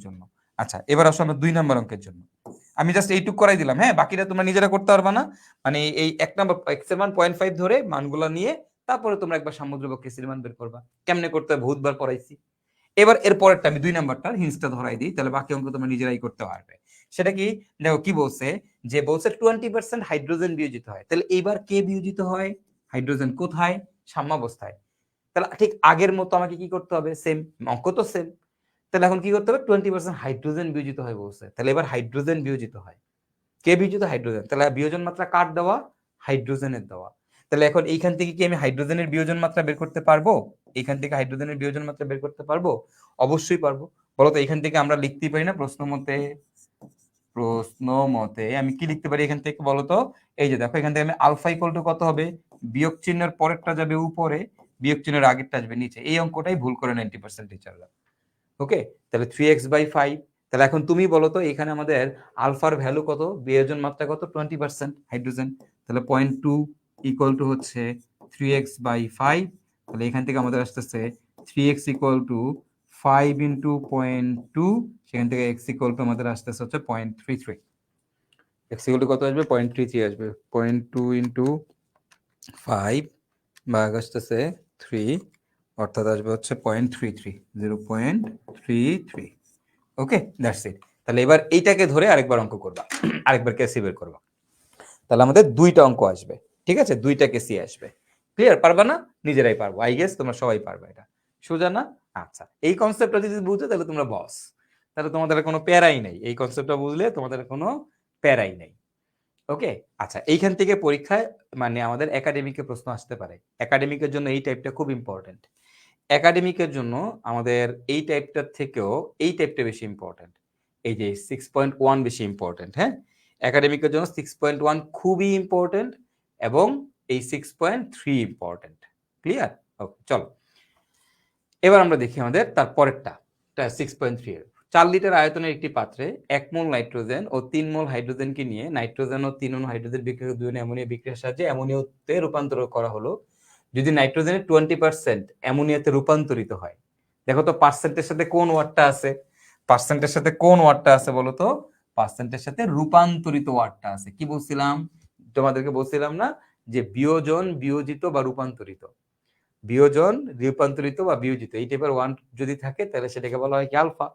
জন্য। আচ্ছা এবার আসো আমরা 2 নম্বর অঙ্কের জন্য। আমি জাস্ট এইটুক করাই দিলাম, হ্যাঁ বাকিটা তোমরা নিজেরা করতে পারবা না। মানে এই 1 নম্বর এক্স এর মান 0.5 ধরে মানগুলো নিয়ে তারপরে তোমরা একবার সাম্যদ্রব্য কেসির মান বের করবা। কেমনে করতে হয় বহুতবার পড়াইছি। এবার এর পরেরটা আমি 2 নাম্বারটা হিন্সটা ধরাই দিই, তাহলে বাকি অঙ্ক তোমরা নিজেরাই করতে পারবে। সেটা কি দেখো কি বলছে, যে বলছে 20% হাইড্রোজেন বিয়োজিত হয়, তাহলে এইবার কে বিয়োজিত হয়? হাইড্রোজেন। কোথায়? সাম্যাবস্থায়। তাহলে ঠিক আগের মতো আমাকে কি করতে হবে? সেম, অঙ্ক তো সেম। তাহলে এখন কি করতে হবে? 20% হাইড্রোজেন বিয়োজিত হয় বলছে, তাহলে এবার হাইড্রোজেন বিয়োজিত হয়। কে বিয়োজিত? হাইড্রোজেন। তাহলে বিয়োজন মাত্রা কার দেওয়া? হাইড্রোজেনের দেওয়া। তাহলে এখন এইখান থেকে কি আমি হাইড্রোজেনের বিয়োজন মাত্রা বের করতে পারবো? এইখান থেকে হাইড্রোজেনের বিয়োজন মাত্রা বের করতে পারবো? অবশ্যই পারবো। বলতো এখান থেকে আমরা লিখতেই পারি না প্রশ্ন মতে? প্রশ্ন মতে আমি কি লিখতে পারি এখান থেকে বলতো? এই যে দেখো এখান থেকে আমি আলফা ইকুয়াল টু কত হবে? বিয়োগ চিহ্নের পরেরটা যাবে উপরে, বিয়োগ চিহ্নের আগেরটা আসবে নিচে। এই অঙ্কটাই ভুল করে 90% টিচাররা। ওকে, তাহলে 3x/5। তাহলে এখন তুমি বলো তো এখানে আমাদের আলফার ভ্যালু কত? বিয়োজন মাত্রা কত? 20% হাইড্রোজেন। তাহলে 0.2 ইকুয়াল টু হচ্ছে 3x/5। তাহলে এখান থেকে আমাদের আসতেছে 3x ইকুয়াল টু 5 ইন্টু 0.2, সেখান থেকে x ইকুয়াল টু আমাদের আসতেছে হচ্ছে 0.33। x ইকুয়াল টু কত আসবে? 0.33 আসবে। 0.2 ইন্টু 5 ভাগ আসতেছে 3, অর্থাৎ আসবে হচ্ছে 0.33, 0.33। ওকে, দ্যাটস ইট। তাহলে এবার এইটাকে ধরে আরেকবার অঙ্ক করবা, আরেকবার কেসি বের করবা। তাহলে আমাদের 2টা অঙ্ক আসবে, ঠিক আছে? 2টা কেসি আসবে। ক্লিয়ার? পারবা না? নিজেরাই পারবো, আই গেস তোমরা সবাই পারবে। এটা সোজা না? আচ্ছা, এই কনসেপ্টটা যদি বুঝো তাহলে তোমরা বস, তাহলে তোমাদের কোনো প্যারাই নাই। এই কনসেপ্টটা বুঝলে তোমাদের কোনো প্যারাই নাই। ওকে, আচ্ছা, এইখান থেকে পরীক্ষায় মানে আমাদের একাডেমিকে প্রশ্ন আসতে পারে। একাডেমিকের জন্য এই টাইপটা খুব ইম্পর্টেন্ট। একাডেমিকের জন্য আমাদের এই টাইপটার থেকেও এই টাইপটা বেশি ইম্পর্টেন্ট। এই যে 6.1 বেশি ইম্পর্টেন্ট। হ্যাঁ, একাডেমিকের জন্য 6.1 খুবই ইম্পর্টেন্ট এবং এই 6.3 ইম্পর্টেন্ট। ক্লিয়ার? ওকে, চলো এবার আমরা দেখি আমাদের তার পরেরটা 6.3 এর। 4 লিটার আয়তনের একটি পাত্রে 1 মোল নাইট্রোজেন ও 3 মোল হাইড্রোজেনকে নিয়ে নাইট্রোজেন ও 3 মোল হাইড্রোজেন বিক্রিয়া 2 অ্যামোনিয়া বিক্রিয়ার সাহায্যে অ্যামোনিয়াতে রূপান্তর করা হলো। যদি নাইট্রোজেনের 20% অ্যামোনিয়াতে রূপান্তরিত হয়, দেখো তো পার্সেন্টের সাথে কোন ওয়ার্ডটা আছে? পার্সেন্টের সাথে কোন ওয়ার্ডটা আছে বলো তো? পার্সেন্টের সাথে রূপান্তরিত ওয়ার্ডটা আছে। কি বলছিলাম তোমাদেরকে? বলছিলাম না যে বিয়োজন, বিয়োজিত বা রূপান্তরিত। বিয়োজন, রূপান্তরিত বা বিয়োজিত এই টাইপের ওয়ান যদি থাকে তাহলে সেটাকে বলা হয় কি? আলফা।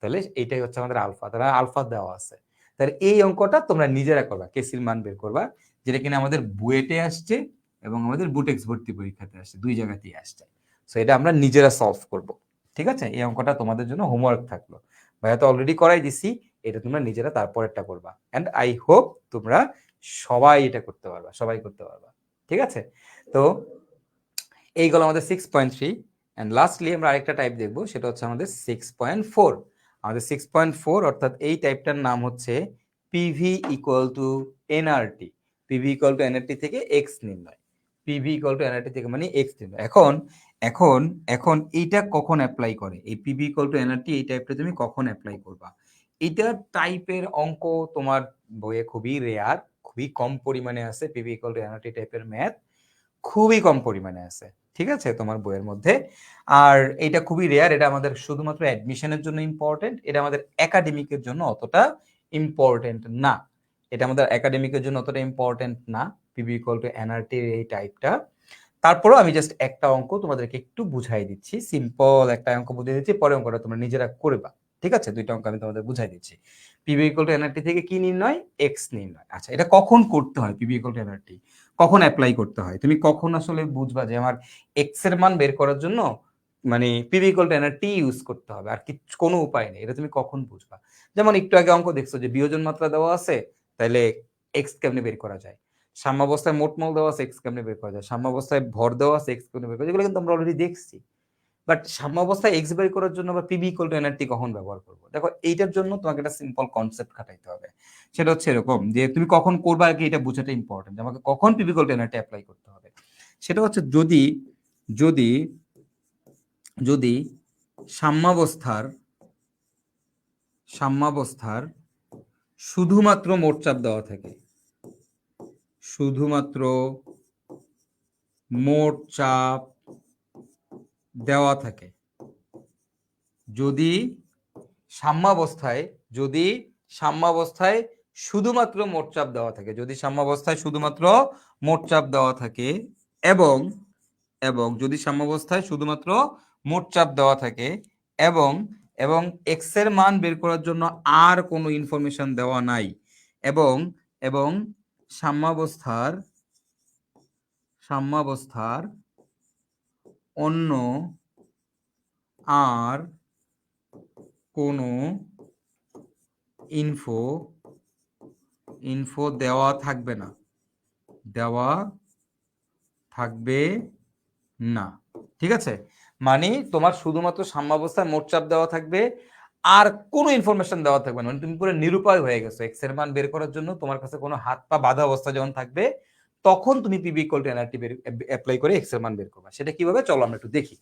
তাহলে এইটাই হচ্ছে আমাদের আলফা। তাহলে আলফা দেওয়া আছে। তাহলে এই অঙ্কটা তোমরা নিজেরা করবা, কেসির মান বের করবা, যেটা কিনা আমাদের বুয়েটে আসছে এবং আমাদের বুটেক্স ভর্তি পরীক্ষাতে আসছে, 2 জায়গাতেই আসছে। সো এটা আমরা নিজেরা সলভ করব। ঠিক আছে? এই অঙ্কটা তোমাদের জন্য হোমওয়ার্ক থাকলো। ভাইয়া তো অলরেডি করাই দিছি, এটা তোমরা নিজেরা তারপরেরটা করবা। এন্ড আই হোপ তোমরা সবাই এটা করতে পারবা, সবাই করতে পারবা। ঠিক আছে? তো এইগুলো আমাদের 6.3। এন্ড লাস্টলি আমরা আরেকটা টাইপ দেখবো, সেটা হচ্ছে আমাদের 6.4। আমাদের 6.4 অর্থাৎ এই টাইপটার নাম হচ্ছে PV equal to nRT. PV equal to nRT থেকে এক্স নির্ণয়। পিভি ইকুয়াল টু এনআরটি থেকে মানে এক্স নির্ণয়। এখন এখন এখন এইটা কখন অ্যাপ্লাই করে? এই পিভি ইকুয়াল টু এনআরটি এই টাইপটা তুমি কখন অ্যাপ্লাই করবা? এটা টাইপের অঙ্ক তোমার বইয়ে খুবই রেয়ার, খুবই কম পরিমাণে আছে। পিভি ইকুয়াল টু এনআরটি টাইপের ম্যাথ খুবই কম পরিমাণে আছে, ঠিক আছে, তোমার বইয়ের মধ্যে। আর এটা খুবই রেয়ার, এটা আমাদের শুধুমাত্র অ্যাডমিশনের জন্য ইম্পর্টেন্ট, এটা আমাদের একাডেমিকের জন্য অতটা ইম্পর্টেন্ট না। এটা আমাদের একাডেমিকের জন্য অতটা ইম্পর্টেন্ট না, পিভি ইকুয়াল টু এনআরটি এই টাইপটা। তারপরেও আমি জাস্ট একটা অঙ্ক তোমাদেরকে একটু বুঝাই দিচ্ছি, সিম্পল একটা অঙ্ক বুঝিয়ে দিচ্ছি, পরে অঙ্কটা তোমরা নিজেরা করবা। ঠিক আছে? 2টা অঙ্ক আমি তোমাদের বুঝাই দিচ্ছি। পিভি ইকুয়াল টু এনআরটি থেকে কি নির্ণয়? এক্স নির্ণয়। আচ্ছা, এটা কখন করতে হয়? পিভি ইকুয়াল টু এনআরটি কখন অ্যাপ্লাই করতে হয়? তুমি কখন আসলে বুঝবা যে আমার এক্স এর মান বের করার জন্য মানে PV equal to nRT use করতে হবে, আর কিছু কোনো উপায় নেই? এটা তুমি কখন বুঝবা? যেমন একটু আগে অঙ্ক দেখছো যে বিয়োজন মাত্রা দেওয়া আছে, তাহলে এক্স কেমনে বের করা যায়? সাম্যাবস্থায় মোট মোল দেওয়া আছে, এক্স কেমনে বের করা যায়? সাম্যাবস্থায় ভর দেওয়া আছে, এক্স কেমনে বের করা যায়? এগুলো কিন্তু আমরা অলরেডি দেখছি। বাট সাম্যাবস্থায় এক্স বের করার জন্য আমরা পিভি ইকুয়াল টু এনআরটি কখন ব্যবহার করব? দেখো এইটার জন্য তোমাকে একটা সিম্পল কনসেপ্ট খাটাইতে হবে। সেটা হচ্ছে এরকম যে তুমি কখন করবা আর কি, এটা বোঝাটা ইম্পর্টেন্ট। আমাকে কখন PV equal to nRT apply করতে হবে সেটা হচ্ছে যদি যদি যদি সাম্যাবস্থার সাম্যাবস্থার শুধুমাত্র মোট চাপ দেওয়া থাকে, শুধুমাত্র মোট চাপ দেওয়া থাকে। যদি সাম্যাবস্থায় শুধুমাত্র মোট চাপ দেওয়া থাকে, যদি সাম্যাবস্থায় শুধুমাত্র মোট চাপ দেওয়া থাকে এবং এবং যদি সাম্যাবস্থায় শুধুমাত্র মোট চাপ দেওয়া থাকে এবং এবং এক্স এর মান বের করার জন্য আর কোনো ইনফরমেশন দেওয়া নাই এবং এবং সাম্যাবস্থার সাম্যাবস্থার অন্য আর কোনো ইনফো দেওয়া থাকবে না ঠিক আছে, মানে তোমার শুধুমাত্র সাম্যাবস্থায় মোট চাপ দেওয়া থাকবে, আর কোনো ইনফরমেশন দেওয়া থাকবে না, মানে তুমি পুরো নিরুপায় হয়ে গেছো। এক্স এর মান বের করার জন্য তোমার কাছে কোনো হাত পা বাঁধা অবস্থা যখন থাকবে, তখন তুমি PV equal to nRT apply করে এক্স এর মান বের করবা। সেটা কিভাবে, চলো আমরা একটু দেখি।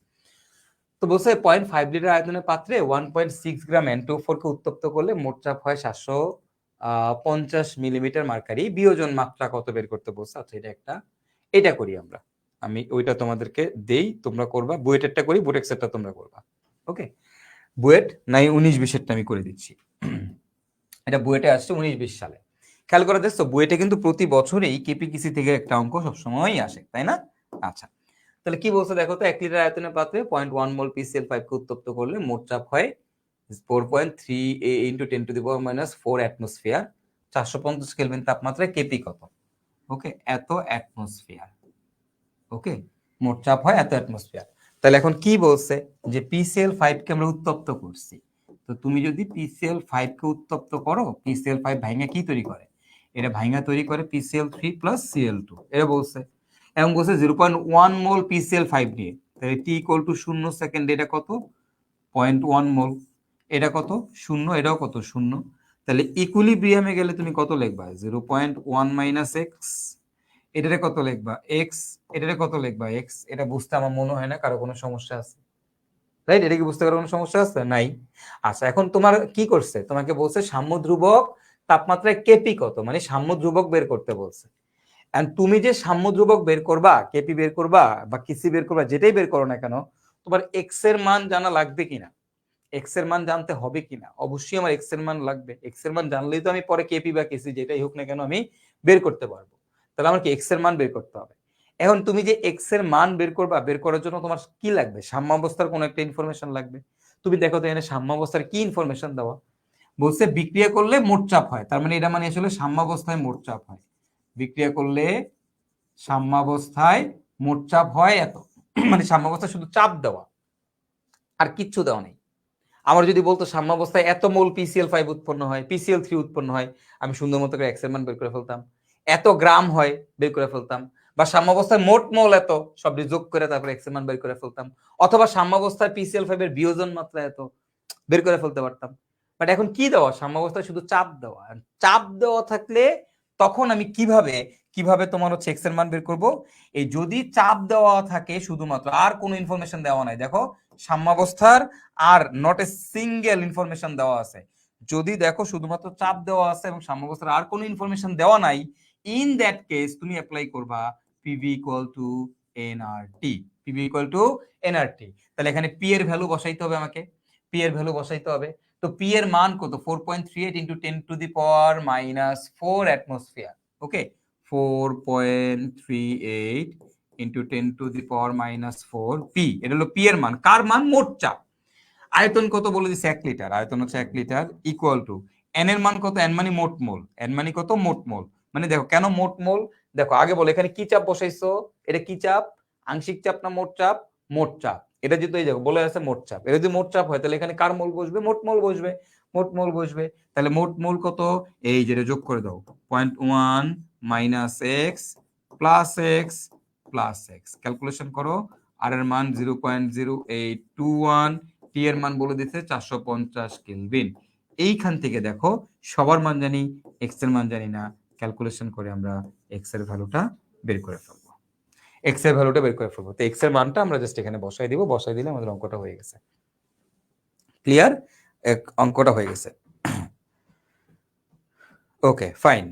তো বলছে 0.5 লিটার আয়তনের পাত্রে 1.6 গ্রাম N2O4 কে উত্তপ্ত করলে মোট চাপ হয় 750 মিলিমিটার মার্কারি। বিয়োজন মাত্রা কত বের করতে বলছে। আচ্ছা, এটা করি আমরা, আমি ওইটা তোমাদেরকে দেই, তোমরা করবা। বুয়েটেরটা করি, বুয়েটেক্সেরটা তোমরা করবা। ওকে, বুয়েট নাই 19-20 আমি করে দিচ্ছি। এটা বুয়েটে আসছে 19-20 সালে। খেয়াল করে দেখছো, বুয়েটে কিন্তু প্রতি বছরেই কেপিকিসি থেকে একটা অঙ্ক সবসময়ই আসে, তাই না? আচ্ছা, তাহলে কি বলছে দেখো তো, 1 লিটার আয়তনের পাত্রে 0.1 মোল PCl5 কে উত্তপ্ত করলে মোট চাপ হয় 4.3 ইন্টু 10⁻⁻4 অ্যাটমসফিয়ার। 450 কেলভিন তাপমাত্রায় কেপি কত? ওকে, এত অ্যাটমসফিয়ার। ওকে, মোট চাপ হয় এত অ্যাটমসফিয়ার। তাহলে এখন কি বলছে যে PCl5 কে আমরা উত্তপ্ত করছি। তো তুমি যদি PCl5 কে উত্তপ্ত করো, PCl5 ভাঙা কি তৈরি করে? এটা ভাঙা তৈরি করে PCl3 প্লাস Cl2, এটা বলছে। এবং বলছে 0.1 মোল PCl5 নিয়ে, তাহলে T ইকুয়াল টু 0 সেকেন্ড, এটা কত? 0.1 মোল। এটা কত? 0, এটাও কত? 0। তাহলে ইকুইলিব্রিয়ামে গেলে তুমি কত লিখবা? 0.1 মাইনাস এক্স। এটারে কত লিখবা? এক্স। এটারে কত লিখবা? এক্স। এটা বুঝতে আমার মনে হয় না কারো কোনো সমস্যা আছে, রাইট? এটা কি বুঝতে কারো কোনো সমস্যা আছে? নাই। আচ্ছা, এখন তোমার কি করছে, তোমাকে বলছে সাম্য ধ্রুবক তাপমাত্রায় কেপি কত, মানে সাম্য ধ্রুবক বের করতে বলছে। এন্ড তুমি যে সাম্য ধ্রুবক বের করবা, কেপি বের করবা বা কিসি বের করবা, যেটাই বের করো না কেন, তোমার এক্স এর মান জানা লাগবে কিনা, এক্স এর মান জানতে হবে কিনা? অবশ্যই আমার এক্স এর মান লাগবে। এক্স এর মান জানলেই তো আমি পরে কেপি বা কেসি যেটাই হোক না কেন আমি বের করতে পারবো। তাহলে আমার কি এক্স এর মান বের করতে হবে। এখন তুমি যে এক্স এর মান বের করবা, বের করার জন্য তোমার কি লাগবে? সাম্যাবস্থার কোনো একটা ইনফরমেশন লাগবে। তুমি দেখো তো এখানে সাম্যাবস্থার কি ইনফরমেশন দেওয়া। বলছে বিক্রিয়া করলে মোট চাপ হয়, তার মানে এটা মানে আসলে সাম্যাবস্থায় মোট চাপ হয়। বিক্রিয়া করলে সাম্যাবস্থায় মোট চাপ হয় এত, মানে সাম্যাবস্থায় শুধু চাপ দেওয়া, আর কিচ্ছু দেওয়া নেই। আমার যদি বলতো সাম্যাবস্থায় এত মোল PCl5 উৎপন্ন হয়, PCl3 উৎপন্ন হয়, আমি সুন্দর মতো করে এক্স এর মান বের করে ফেলতাম। এত গ্রাম হয়, বের করে ফেলতাম। বা সাম্যাবস্থায় মোট মোল এত, সব যোগ করে তারপরে এক্স এর মান বের করে ফেলতাম। অথবা সাম্যাবস্থায় PCl5 এর বিয়োজন মাত্রা এত, বের করে ফেলতে পারতাম। বাট এখন কি দেওয়া? সাম্যাবস্থায় শুধু চাপ দেওয়া। চাপ দেওয়া থাকলে তখন আমি কিভাবে কিভাবে তোমার হচ্ছে এক্স এর মান বের করব? এই যদি চাপ দেওয়া থাকে শুধুমাত্র, আর কোনো ইনফরমেশন দেওয়া নাই, দেখো সাম্যাবস্থার আর নট এ সিঙ্গেল ইনফরমেশন দেওয়া আছে। যদি দেখো শুধুমাত্র চাপ দেওয়া আছে এবং সাম্যাবস্থার আর কোনো ইনফরমেশন দেওয়া নাই, ইন দ্যাট কেস তুমি অ্যাপ্লাই করবা PV equal to nRT. PV equal to nRT. তাহলে এখানে পি এর ভ্যালু বসাইতে হবে আমাকে, পি এর ভ্যালু বসাইতে হবে। তো পি এর মান কত? 4.38 ইন্টু 10⁻⁻4 অ্যাটমসফিয়ার। ওকে, 4.38 ইন্টু 10⁻⁻4 পি, এটা হলো পি এর মান। কার মান? মোট চাপ। আয়তন কত বলে দিচ্ছে? 1 লিটার। আয়তন হচ্ছে 1 লিটার ইকুয়াল টু এন এর মান কত? এন মানে মোট মোল। এন মানে কত? মোট মোল। মানে দেখো কেন মোট মোল, দেখো আগে বলো এখানে কি চাপ বসাইছো, এটা কি চাপ? আংশিক চাপ না মোট চাপ? মোট চাপ। এটা যেহেতু এই দেখো বলে আছে মোট চাপ, এটা যদি মোট চাপ হয় তাহলে এখানে কার মোল বসবে? মোট মোল বসবে। মোট মোল বসবে। তাহলে মোট মোল কত? এই যেটা যোগ করে দাও, 0.1 minus x plus x plus x. Calculation করো। আর এর মান 0.0821, টি এর মান বলে দিচ্ছে 450 কেলভিন। এইখান থেকে দেখো সবার মান জানি, এক্স এর মান জানি না। ক্যালকুলেশন করে আমরা এক্স এর ভ্যালুটা বের করে ফেলবো। এক্স এর ভ্যালুটা বের করে ফেলবো। তো এক্স এর মানটা আমরা জাস্ট এখানে বসাই দিব, বসাই দিলে আমাদের অঙ্কটা হয়ে গেছে। ক্লিয়ার? অঙ্কটা হয়ে গেছে। ওকে, ফাইন।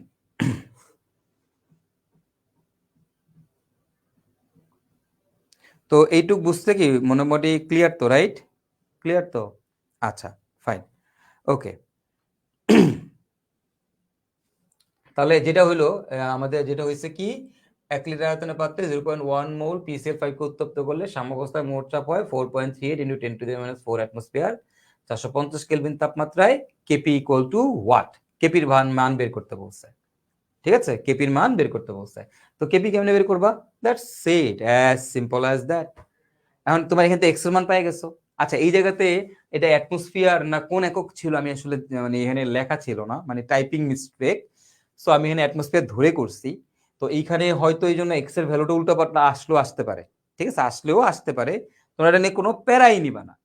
তো এইটুক বুঝতে কি মোটামুটি ক্লিয়ার তো, রাইট? ক্লিয়ার তো? আচ্ছা, ফাইন। ওকে, তাহলে যেটা হলো আমাদের যেটা হয়েছে কি, 1 লিটার আয়তনে পাত্রে 0.1 মোল PCl5 কে উত্তপ্ত করলে সাম্যাবস্থায় মোট চাপ হয় 4.38 × 10⁻⁴ অ্যাটমসফিয়ার। 450 কেলভিন তাপমাত্রায় কেপি ইকুয়াল টু ওয়াট। কেপির মান বের করতে বলছে, ঠিক আছে, কেপির মান বের করতে বলছে। তো কেপি কেমনে বের করবা? That's it, as simple as that. এখন তোমার এখান থেকে এক্স এর মান পেয়ে গেছো। আচ্ছা, এই জায়গাতে এটা অ্যাটমসফিয়ার না কোন একক ছিল আমি আসলে মানে এখানে লেখা ছিল না, মানে টাইপিং মিস্টেক, সো আমি এখানে অ্যাটমসফিয়ার ধরে করছি। তো এইখানে হয়তো এই জন্য এক্স এর ভ্যালুটা উল্টাপাল্টা আসলেও আসতে পারে, ঠিক আছে, আসলেও আসতে পারে। তোমরা এটা নিয়ে কোনো প্যারাই নিবা না।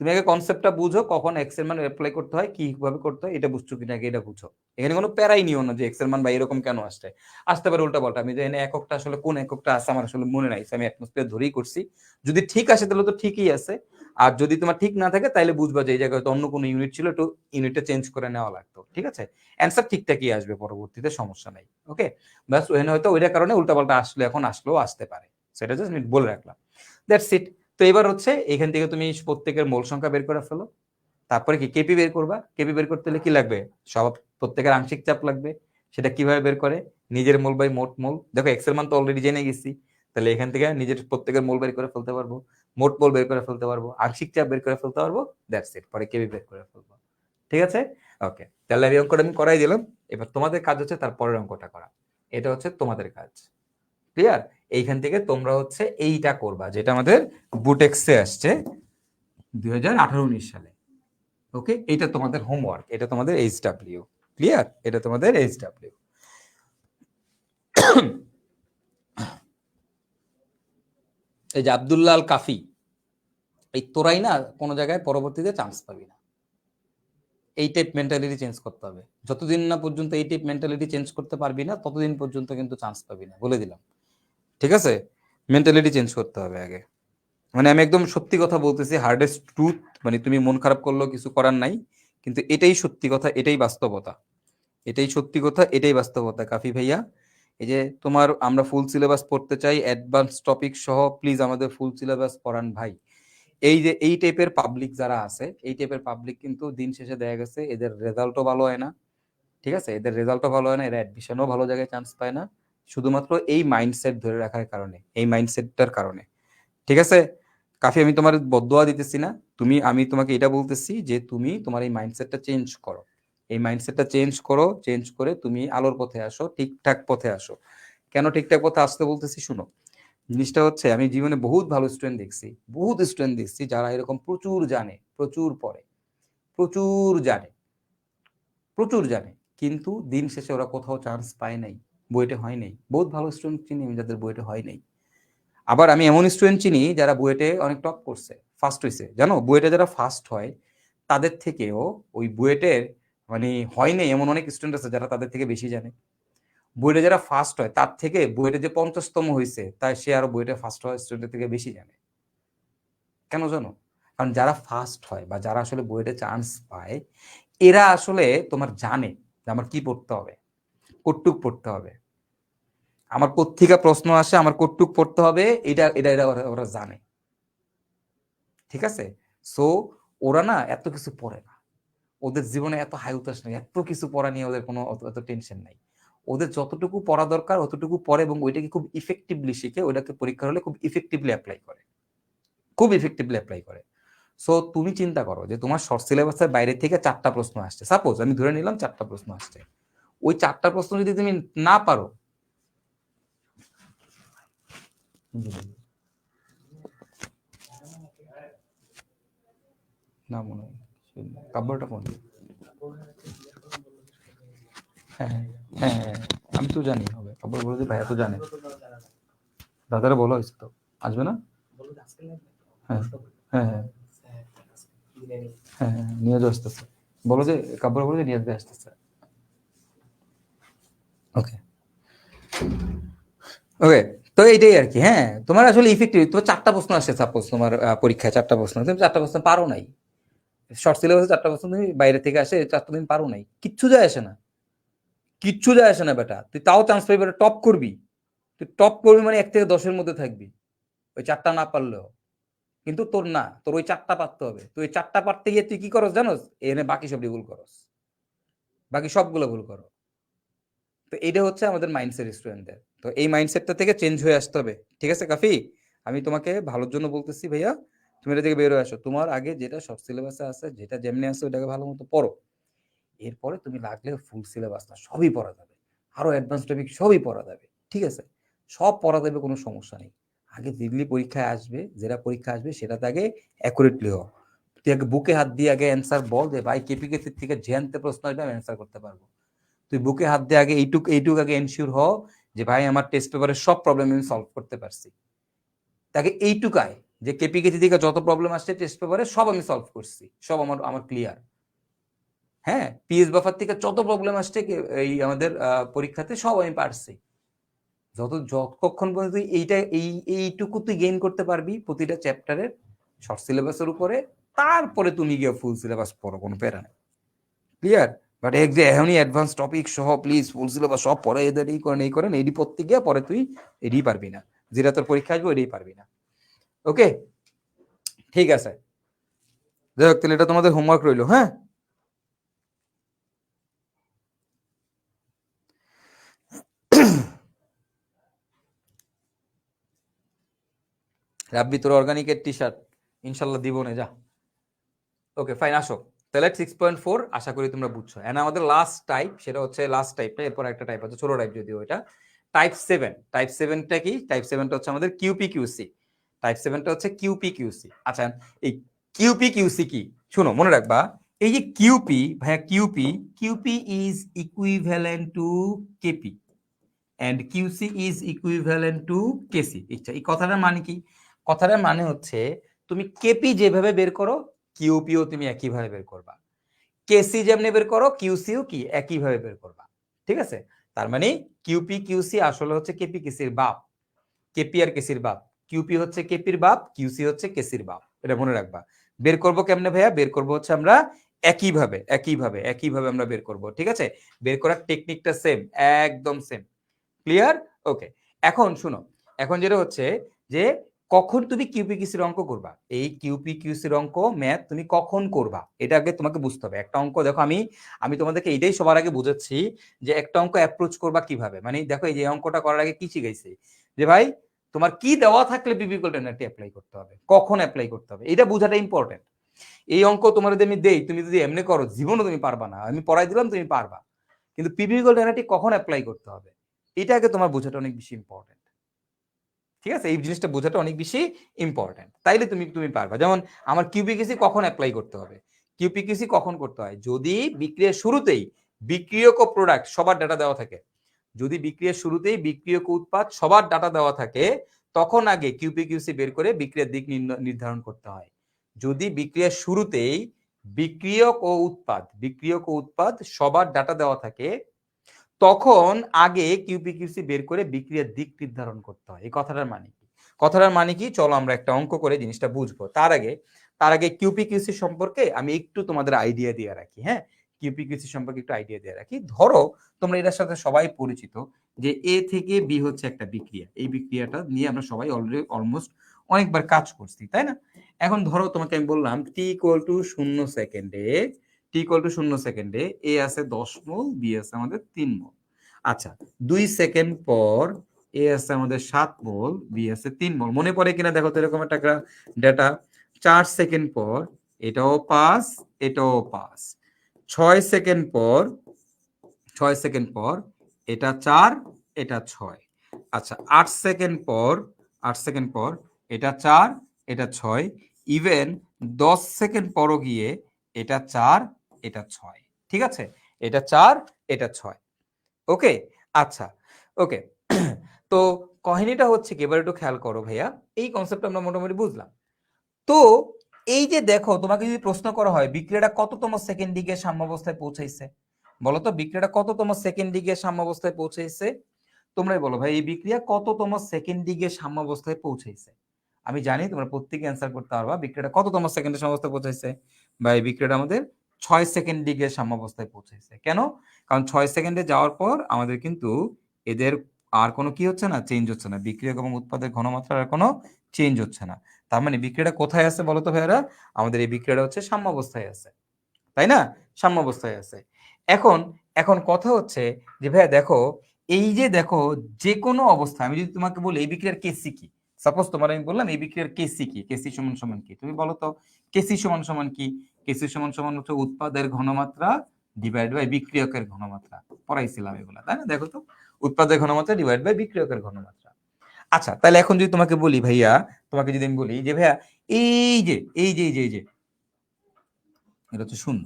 তুমি আগে কনসেপ্টটা বুঝো, কখন এক্স এর মান অ্যাপ্লাই করতে হয়, কিভাবে করতে হয়, এটা বুঝছো কিনা আগে এটা বুঝো। এখানে কোনো প্যারাই নিও না যে এক্স এর মান বা এরকম কেন আসছে, আসতে পারে উল্টাপাল্টা। আমি যে এখানে এককটা আসলে কোন এককটা আছে আমার আসলে মনে নাই, আমি অ্যাটমসফিয়ার ধরেই করছি। যদি ঠিক আসে তাহলে তো ঠিকই আছে, আর যদি তোমার ঠিক না থাকে তাহলে বুঝবা যে এই জায়গায় তো অন্য কোনো ইউনিট ছিল, একটু ইউনিটটা চেঞ্জ করে নেওয়া লাগতো, ঠিক আছে। অ্যান্সার ঠিকঠাকই আসবে পরবর্তীতে, সমস্যা নাই। ওকে, ব্যাস ওখানে হয়তো ওইটার কারণে উল্টাপাল্টা আসলে এখন আসলেও আসতে পারে, সেটা জাস্ট আমি বলে রাখলাম। That's it. তো এবার হচ্ছে এখান থেকে তুমি প্রত্যেকের মোল সংখ্যা বের করে ফেলো। তারপরে কি কেপি বের করবা। কেপি বের করতে হলে কি লাগবে? সব প্রত্যেকের আংশিক চাপ লাগবে। সেটা কিভাবে বের করে? নিজের মোল বাই মোট মোল। দেখো এক্স এর মান তো অলরেডি জেনে গেছি, তাহলে এখান থেকে নিজের প্রত্যেকের মোল বের করে ফেলতে পারবো, মোট মোল বের করে ফেলতে পারবো, আংশিক চাপ বের করে ফেলতে পারবো। দ্যাটস ইট, পরে কেপি বের করে ফেলবো। ঠিক আছে, ওকে। তাহলে এই অঙ্কটা আমি করাই দিলাম। এবার তোমাদের কাজ হচ্ছে তারপরের অঙ্কটা করা। এটা হচ্ছে তোমাদের কাজ, ক্লিয়ার? এইখান থেকে তোমরা হচ্ছে এইটা করবা, যেটা আমাদের বুটেক্সে আসছে 2018-19 সালে। ওকে, এটা তোমাদের হোমওয়ার্ক, এটা তোমাদের HW, ক্লিয়ার? এটা তোমাদের HW। এই যে আব্দুল্লাহ আল কাফি, এই তোরাই না কোনো জায়গায় পরবর্তীতে চান্স পাবি না। এই টাইপ মেন্টালিটি চেঞ্জ করতে হবে। যতদিন না পর্যন্ত এই টাইপ মেন্টালিটি চেঞ্জ করতে পারবি না, ততদিন পর্যন্ত কিন্তু চান্স পাবি না, বলে দিলাম, ঠিক আছে। মেন্টালিটি চেঞ্জ করতে হবে আগে। মানে আমি একদম সত্যি কথা বলতেছি, হার্ডেস্ট ট্রুথ। মানে তুমি মন খারাপ করলেও কিছু করার নাই, কিন্তু এটাই সত্যি কথা, এটাই বাস্তবতা, এটাই সত্যি কথা, এটাই বাস্তবতা। কাফি ভাইয়া, এই যে তোমার আমরা ফুল সিলেবাস পড়তে চাই, অ্যাডভান্স টপিক সহ, প্লিজ আমাদের ফুল সিলেবাস পড়ান ভাই। এই যে এই টাইপের পাবলিক যারা আছে, এই টাইপের পাবলিক কিন্তু দিন শেষে দেখা গেছে এদের রেজাল্টও ভালো হয় না, ঠিক আছে, এদের রেজাল্টও ভালো হয় না, এরা অ্যাডমিশনও ভালো জায়গায় চান্স পায় না, শুধুমাত্র এই মাইন্ডসেট ধরে রাখার কারণে, এই মাইন্ডসেটটার কারণে, ঠিক আছে। কাফি, আমি তোমার বদদোয়া দিতেছি না, আমি তোমাকে এটা বলতেছি যে তুমি তোমার এই মাইন্ডসেটটা চেঞ্জ করো, এই মাইন্ডসেটটা চেঞ্জ করো, চেঞ্জ করে তুমি আলোর পথে আসো, ঠিকঠাক পথে আসো। কেন ঠিকঠাক পথে আসতে বলতেছি শুনো। জিনিসটা হচ্ছে আমি জীবনে বহুত ভালো স্টুডেন্ট দেখছি, বহুত স্টুডেন্ট দেখছি যারা এরকম প্রচুর জানে, প্রচুর পড়ে, প্রচুর জানে, প্রচুর জানে, কিন্তু দিন শেষে ওরা কোথাও চান্স পায় নাই, বুয়েটে হয় নাই। বহুত ভালো স্টুডেন্ট চিনি আমি যাদের বুয়েটে হয় নাই। আবার আমি এমন স্টুডেন্ট চিনি যারা বুয়েটে অনেক টপ করছে, ফার্স্ট হয়েছে। জানো, বুয়েটে যারা ফার্স্ট হয় তাদের থেকেও ওই বুয়েটের মানে হয় নাই এমন অনেক স্টুডেন্ট আছে যারা তাদের থেকে বেশি জানে। বুয়েটে যারা ফার্স্ট হয় তার থেকে বুয়েটে যে 50তম হয়েছে তাই সে আরো বুয়েটে ফার্স্ট হওয়া স্টুডেন্টের থেকে বেশি জানে। কেন জানো? কারণ যারা ফার্স্ট হয় বা যারা আসলে বুয়েটে চান্স পায়, এরা আসলে তোমার জানে যে আমার কি পড়তে হবে, কটুক পড়তে হবে, আমার পত্রিকা প্রশ্ন আসে আমার কটুক পড়তে হবে, এটা এটা এটা ওরা জানে, ঠিক আছে। সো ওরা না এত কিছু পড়ে না, ওদের জীবনে এত হাই উতাস নেই, এত কিছু পড়া নিয়ে ওদের কোনো এত টেনশন নাই। ওদের যতটুকু পড়া দরকার অতটুকু পড়ে এবং ওইটাকে খুব ইফেক্টিভলি শিখে, ওইটাকে পরীক্ষা হলে খুব ইফেক্টিভলি অ্যাপ্লাই করে, খুব ইফেক্টিভলি অ্যাপ্লাই করে। সো তুমি চিন্তা করো যে তোমার শর্ট সিলেবাসের বাইরে থেকে 4টা প্রশ্ন আসছে, সাপোজ আমি ধরে নিলাম 4টা প্রশ্ন আসছে, ওই 4টা প্রশ্ন যদি তুমি না পারো, না মনে হয় কাব্যটা কোন? হ্যাঁ হ্যাঁ হ্যাঁ, আমি তো জানি হবে, কাব্য বলে যে ভাইয়া তো জানে, দাদারা বলা হয়েছে তো, আসবে না? হ্যাঁ হ্যাঁ হ্যাঁ হ্যাঁ হ্যাঁ, নিয়ে আসতেছে, বলো যে কাব্য বলে যে নিয়ে আসতেছে। ওকে ওকে, তো এইটাই আর কি। হ্যাঁ, তোমার আসলে ইফেক্টিভ, তোমার 4টা প্রশ্ন আসছে, সাপোজ তোমার পরীক্ষায় 4টা প্রশ্ন, তুমি 4টা প্রশ্ন পারো নাই, শর্ট সিলেবাসে 4টা প্রশ্ন তুমি বাইরে থেকে আসে 4টা তুমি পারো নাই, কিচ্ছু যায় আসে না, কিচ্ছু যায় আসে না বেটা, তুই তাও চান্স পাবি, টপ করবি, তুই টপ করবি মানে 1 থেকে 10-এর মধ্যে থাকবি, ওই 4টা না পারলেও। কিন্তু তোর না, তোর ওই 4টা পারতে হবে, তুই ওই 4টা পারতে গিয়ে তুই কি করস জানোস, এনে বাকি সব ভুল করস, বাকি সবগুলো ভুল করো। তো এটা হচ্ছে আমাদের মাইন্ডসেট স্টুডেন্টদের। তো এই মাইন্ডসেটটা থেকে চেঞ্জ হয়ে আসতে হবে, ঠিক আছে কাফি? আমি তোমাকে ভালোর জন্য বলতেছি ভাইয়া, তুমি এটা থেকে বের হয়ে আসো। তোমার আগে যেটা সব সিলেবাসে আছে, যেটা যেমনি আছে ওটাকে ভালো মতো পড়ো। এরপরে তুমি লাগলে ফুল সিলেবাস না সবই পড়া যাবে, আরো অ্যাডভান্স টপিক সবই পড়া যাবে, ঠিক আছে? সব পড়া যাবে, কোনো সমস্যা নেই। আগে দিল্লি পরীক্ষায় আসবে, যেটা পরীক্ষা আসবে সেটাতে আগে অ্যাকুরেটলি হও। তুই আগে বুকে হাত দিয়ে আগে অ্যান্সার বল যে ভাই কেপিকেসি থেকে জানতে প্রশ্ন আসবে আমি অ্যান্সার করতে পারবো। তুই বুকে হাত দিয়ে আগে এইটুক আগে এনশিওর হও যে ভাই আমার টেস্ট পেপারের সব প্রবলেম আমি সলভ করতে পারছি। তাকে এইটুকায় যে কেপিকেসি থেকে যত প্রবলেম আসছে টেস্ট পেপারে সব আমি সলভ করছি, সব আমার ক্লিয়ার। হ্যাঁ, পিএস বাফার থেকে যত প্রবলেম আসছে এই আমাদের পরীক্ষাতে সব আমি পারছি। যতক্ষণ পর্যন্ত এইটুকু তুই গেইন করতে পারবি প্রতিটা চ্যাপ্টারের শর্ট সিলেবাসের উপরে, তারপরে তুমি গিয়ে ফুল সিলেবাস পড়ো, কোনো প্যারা নেই। ক্লিয়ার? বাট এক যে এখনই অ্যাডভান্স টপিক সহ প্লিজ ফুল সিলেবাস সব পড়ে এদের এই করেন এডি পড়তে গিয়ে পরে তুই এডি পারবি না, যেটা তোর পরীক্ষা আসবে ওইটাই পারবি না। ওকে, ঠিক আছে, যাই হোক তাহলে এটা তোমাদের হোমওয়ার্ক রইলো। হ্যাঁ, রাব্বি তোর অর্গানিকের টি শার্ট ইনশাল্লাহ দিব না, যা। ওকে ফাইন, আসো তাহলে 6.4 আশা করি তোমরা বুঝছো। এন্ড আমাদের লাস্ট টাইপ, সেটা হচ্ছে লাস্ট টাইপটা, এরপর একটা টাইপ আছে ছোট টাইপ যদিও এটা, টাইপ 7। টাইপ 7টা কি? টাইপ 7টা হচ্ছে আমাদের কিউপিকিউসি। টাইপ 7টা হচ্ছে কিউপিকিউসি। আচ্ছা, এই কিউপিকিউসি কি শুনো, মনে রাখবা। এই যে কিউপি ভাইয়া, QP is equivalent to KP and QC is equivalent to KC. এই কথাটার মানে কি? কথাটার মানে হচ্ছে তুমি কেপি যেভাবে বের করো কিউপিও তুমি একইভাবে বের করবা, কেসি যেমনি বের করো কিউসিও কি একইভাবে বের করবা, ঠিক আছে? তার মানে কিউপি কিউসি আসলে হচ্ছে কেপি কেসির বাপ, কেপি আর কেসির বাপ। কিউপি হচ্ছে কেপির বাপ, কিউসি হচ্ছে কেসির বাপ, এটা মনে রাখবা। বের করব কেমনে ভাইয়া? বের করব হচ্ছে আমরা একইভাবে আমরা বের করব, ঠিক আছে? বের করার টেকনিকটা সেম, একদম সেম। ক্লিয়ার? ওকে, এখন শুনো, এখন যেটা হচ্ছে যে কখন তুমি কিউপিকিউসির অঙ্ক করবা, এই কিউপিকিউসির অঙ্ক ম্যাথ তুমি কখন করবা এটা আগে তোমাকে বুঝতে হবে। একটা অঙ্ক দেখো, আমি তোমাদেরকে এইটাই সবার আগে বুঝাচ্ছি যে একটা অঙ্ক অ্যাপ্রোচ করবা কিভাবে। মানে দেখো এই যে অঙ্কটা করার আগে কি শিখাইছি যে ভাই তোমার কি দেওয়া থাকলে পিপি কোল্টেনারটি অ্যাপ্লাই করতে হবে, কখন অ্যাপ্লাই করতে হবে, এটা বোঝাটা ইম্পর্টেন্ট। এই অঙ্ক তোমার যদি আমি দেই, তুমি যদি এমনি করো জীবনও তুমি পারবা না, আমি পড়াই দিলাম তুমি পারবা, কিন্তু পিপি কোল্টেনারটি কখন অ্যাপ্লাই করতে হবে এটা আগে তোমার বোঝাটা অনেক বেশি ইম্পর্টেন্ট, ঠিক আছে? এই জিনিসটা বোঝাটা অনেক বেশি ইম্পর্টেন্ট, তাইলে তুমি পারবা। যেমন আমার কিউপিকিউসি কখন অ্যাপ্লাই করতে হবে, কিউপিকিউসি কখন করতে হয়? যদি বিক্রিয়ার শুরুতেই বিক্রিয়ক ও প্রোডাক্ট সবার ডাটা দেওয়া থাকে, যদি বিক্রিয়ার শুরুতেই বিক্রিয়ক উৎপাদ সবার ডাটা দেওয়া থাকে, তখন আগে কিউপিকিউসি বের করে বিক্রিয়ার দিক নির্ধারণ করতে হয়। যদি বিক্রিয়ার শুরুতেই বিক্রিয়ক ও উৎপাদ সবার ডাটা দেওয়া থাকে, তখন আগে কিউপিকিউসি বের করে বিক্রিয়ার দিক নির্ধারণ করতে হয়। এই কথাটার মানে কি? কথাটার মানে কি, চলো আমরা একটা অঙ্ক করে জিনিসটা বুঝবো। তার আগে কিউপিকিউসি সম্পর্কে আমি একটু তোমাদের আইডিয়া দিয়ে রাখি। হ্যাঁ, কিউপিকিউসি সম্পর্কে একটু আইডিয়া দিয়ে রাখি। ধরো তোমরা এটার সাথে সবাই পরিচিত যে এ থেকে বি হচ্ছে একটা বিক্রিয়া, এই বিক্রিয়াটা নিয়ে আমরা সবাই অলমোস্ট অনেকবার কাজ করছি, তাই না? এখন ধরো তোমাকে আমি বললাম টি ইকুয়াল টু 0 সেকেন্ডে এ আছে 10 মোল, বি আছে আমাদের 3 মোল। আচ্ছা, 2 সেকেন্ড পর এ আছে আমাদের 7 মোল, বি আছে 3 মোল। মনে পড়ে কিনা দেখো তো এরকম একটা ডেটা। 4 সেকেন্ড পর এটাও 5, এটাও 5। 6 সেকেন্ড পর 6 সেকেন্ড পর এটা 4, এটা 6। আচ্ছা, 8 সেকেন্ড পর 8 সেকেন্ড পর এটা 4, এটা 6। ইভেন 10 সেকেন্ড পরও গিয়ে এটা 4, এটা 6। ঠিক আছে, এটা 4, এটা 6। ওকে, আচ্ছা, ওকে। তো কাহিনীটা হচ্ছে কি, এবার একটু খেয়াল করো ভাইয়া, এই কনসেপ্ট আমরা মোটামুটি বুঝলাম। তো এই যে দেখো, তোমাকে যদি প্রশ্ন করা হয় বিক্রিয়াটা কততম সেকেন্ড দিকে সাম্যাবস্থায় পৌঁছাইছে, বলো তো বিক্রিয়াটা কততম সেকেন্ড দিকে সাম্যাবস্থায় পৌঁছাইছে? তোমরাই বলো ভাই, এই বিক্রিয়া কততম সেকেন্ড দিকে সাম্যাবস্থায় পৌঁছাইছে? আমি জানি তোমরা প্রত্যেকে অ্যান্সার করতে পারবা। বিক্রিয়াটা কততম সেকেন্ডে সাম্যাবস্থায় পৌঁছাইছে? বা এই বিক্রিয়াটা আমাদের 6 সেকেন্ড দিকে সাম্যাবস্থায় পৌঁছাইছে। কেন? কারণ 6 সেকেন্ডে যাওয়ার পর আমাদের কিন্তু এদের আর কোনো কি হচ্ছে না, চেঞ্জ হচ্ছে না, বিক্রিয়ক এবং উৎপাদের ঘনমাত্রার আর কোনো চেঞ্জ হচ্ছে না। তার মানে বিক্রিয়াটা কোথায় আছে বলতো ভাইয়ারা? আমাদের এই বিক্রিয়াটা হচ্ছে সাম্যাবস্থায় আছে, তাই না? সাম্যাবস্থায় আছে। এখন এখন কথা হচ্ছে যে ভাইয়া দেখো, এই যে দেখো যে কোনো অবস্থা আমি যদি তোমাকে বলি এই বিক্রিয়ার কেসি কি, সাপোজ তোমার আমি বললাম এই বিক্রিয়ার কেসি কি, কেসি সমান সমান কি, তুমি বলো তো কেসি সমান সমান কি? কেসি সমান সমান হচ্ছে উৎপাদের ঘনমাত্রা ডিভাইড বাই বিক্রিয়কের ঘনমাত্রা। পড়াইছিলাম এগুলা, তাই না? দেখো তো, উৎপাদের ঘনমাত্রা ডিভাইড বাই বিক্রিয়কের ঘনমাত্রা। আচ্ছা, তাহলে এখন যদি তোমাকে বলি ভাইয়া, তোমাকে যদি আমি বলি যে ভাইয়া এই যে এই যে এই যে এই যে এটা হচ্ছে শূন্য,